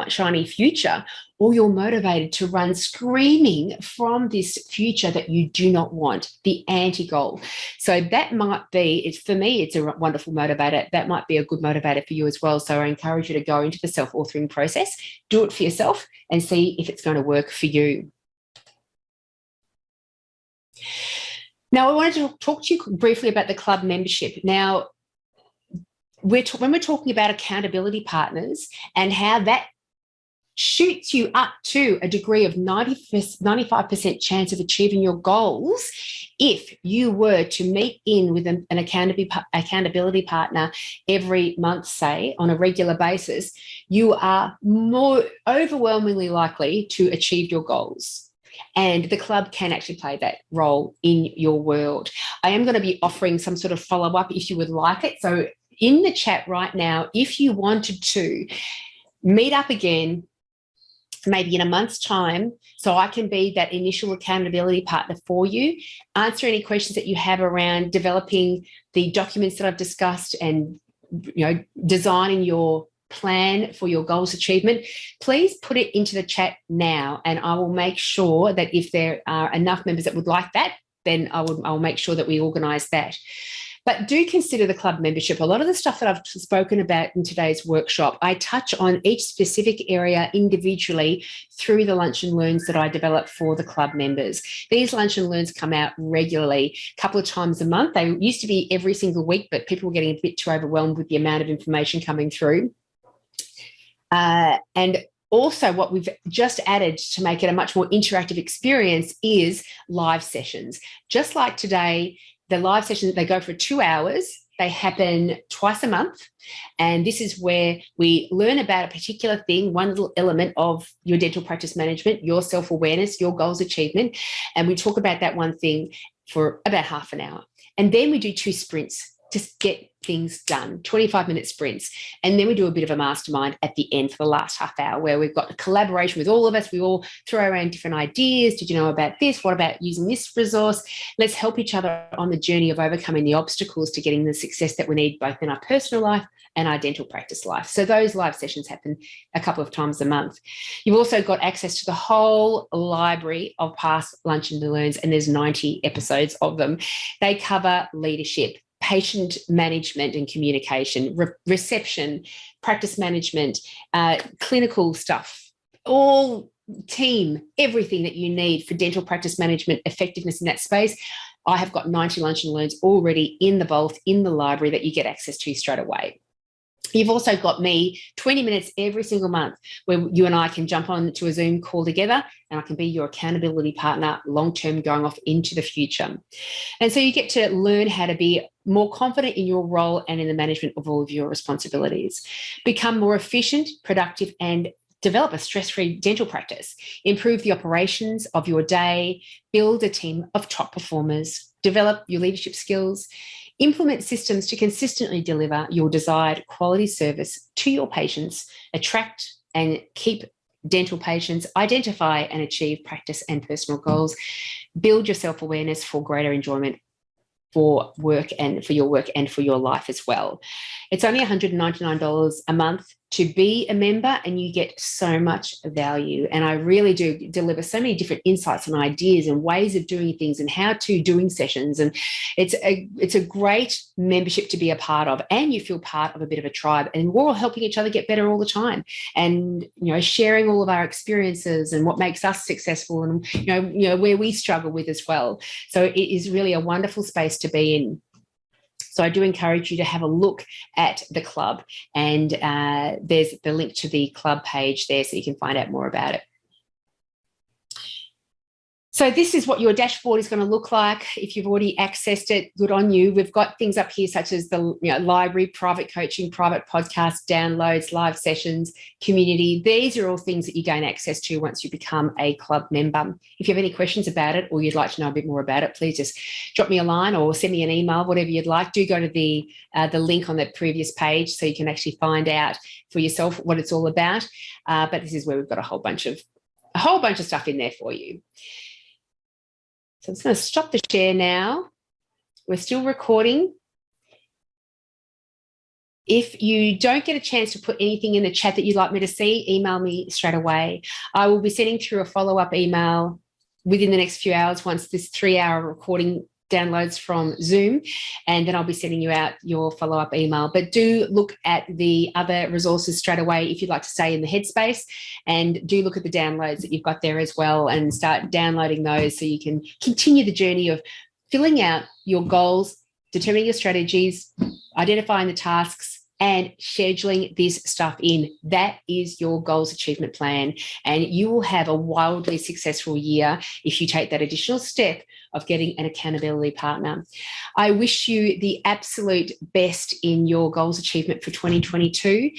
shiny future, or you're motivated to run screaming from this future that you do not want, the anti-goal. So that might be, for me, it's a wonderful motivator. That might be a good motivator for you as well. So I encourage you to go into the self-authoring process, do it for yourself, and see if it's going to work for you. Now, I wanted to talk to you briefly about the club membership. Now, when we're talking about accountability partners and how that shoots you up to a degree of 95% chance of achieving your goals if you were to meet in with an accountability partner every month, say, on a regular basis, you are more overwhelmingly likely to achieve your goals. And the club can actually play that role in your world. I am going to be offering some sort of follow-up if you would like it. So in the chat right now, if you wanted to meet up again, maybe in a month's time, so I can be that initial accountability partner for you, answer any questions that you have around developing the documents that I've discussed and designing your plan for your goals achievement, please put it into the chat now, and I will make sure that if there are enough members that would like that, then I'll make sure that we organise that. But do consider the club membership. A lot of the stuff that I've spoken about in today's workshop, I touch on each specific area individually through the Lunch and Learns that I develop for the club members. These Lunch and Learns come out regularly, a couple of times a month. They used to be every single week, but people were getting a bit too overwhelmed with the amount of information coming through. And also, what we've just added to make it a much more interactive experience is live sessions. Just like today, the live sessions, they go for 2 hours. They happen twice a month. And this is where we learn about a particular thing, one little element of your dental practice management, your self-awareness, your goals achievement. And we talk about that one thing for about half an hour. And then we do 2 sprints to get things done, 25-minute sprints. And then we do a bit of a mastermind at the end for the last half hour, where we've got a collaboration with all of us. We all throw around different ideas. Did you know about this? What about using this resource? Let's help each other on the journey of overcoming the obstacles to getting the success that we need, both in our personal life and our dental practice life. So those live sessions happen a couple of times a month. You've also got access to the whole library of past Lunch and Learns, and there's 90 episodes of them. They cover leadership, patient management and communication, reception, practice management, clinical stuff, all team, everything that you need for dental practice management, effectiveness in that space. I have got 90 Lunch and Learns already in the vault, in the library, that you get access to straight away. You've also got me 20 minutes every single month where you and I can jump on to a Zoom call together, and I can be your accountability partner long-term going off into the future. And so you get to learn how to be more confident in your role and in the management of all of your responsibilities. Become more efficient, productive, and develop a stress-free dental practice. Improve the operations of your day. Build a team of top performers. Develop your leadership skills. Implement systems to consistently deliver your desired quality service to your patients. Attract and keep dental patients. Identify and achieve practice and personal goals. Build your self-awareness for greater enjoyment for work and for your work and for your life as well. It's only $199 a month to be a member, and you get so much value. And I really do deliver so many different insights and ideas and ways of doing things and how to doing sessions. And it's a great membership to be a part of, and you feel part of a bit of a tribe, and we're all helping each other get better all the time, and sharing all of our experiences and what makes us successful, and where we struggle with as well. So it is really a wonderful space to be in. So I do encourage you to have a look at the club, and there's the link to the club page there so you can find out more about it. So this is what your dashboard is going to look like. If you've already accessed it, good on you. We've got things up here such as the library, private coaching, private podcast downloads, live sessions, community. These are all things that you gain access to once you become a club member. If you have any questions about it, or you'd like to know a bit more about it, please just drop me a line or send me an email, whatever you'd like. Do go to the link on the previous page so you can actually find out for yourself what it's all about. But this is where we've got a whole bunch of stuff in there for you. So I'm just going to stop the share now. We're still recording. If you don't get a chance to put anything in the chat that you'd like me to see, email me straight away. I will be sending through a follow-up email within the next few hours once this 3-hour recording downloads from Zoom, and then I'll be sending you out your follow-up email. But do look at the other resources straight away if you'd like to stay in the headspace, and do look at the downloads that you've got there as well, and start downloading those so you can continue the journey of filling out your goals, determining your strategies, identifying the tasks, and scheduling this stuff in. That is your goals achievement plan, and you will have a wildly successful year if you take that additional step of getting an accountability partner. I wish you the absolute best in your goals achievement for 2022.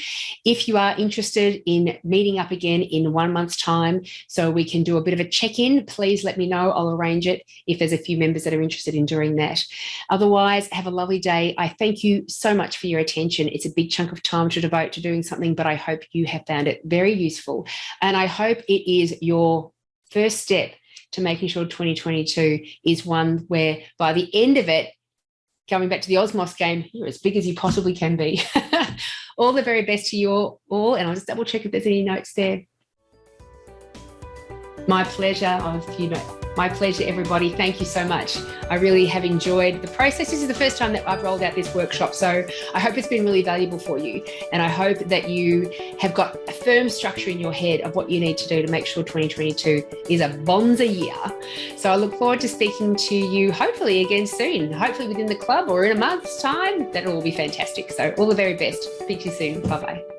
If you are interested in meeting up again in 1 month's time so we can do a bit of a check-in, please let me know. I'll arrange it if there's a few members that are interested in doing that. Otherwise, have a lovely day. I thank you so much for your attention. It's a big chunk of time to devote to doing something, but I hope you have found it very useful. And I hope it is your first step to making sure 2022 is one where by the end of it, going back to the Osmos game, you're as big as you possibly can be. All the very best to you all. And I'll just double check if there's any notes there. My pleasure. Oh, a few notes. My pleasure, everybody. Thank you so much. I really have enjoyed the process. This is the first time that I've rolled out this workshop, so I hope it's been really valuable for you. And I hope that you have got a firm structure in your head of what you need to do to make sure 2022 is a bonza year. So I look forward to speaking to you hopefully again soon, hopefully within the club or in a month's time. That'll all be fantastic. So all the very best. Speak to you soon. Bye-bye.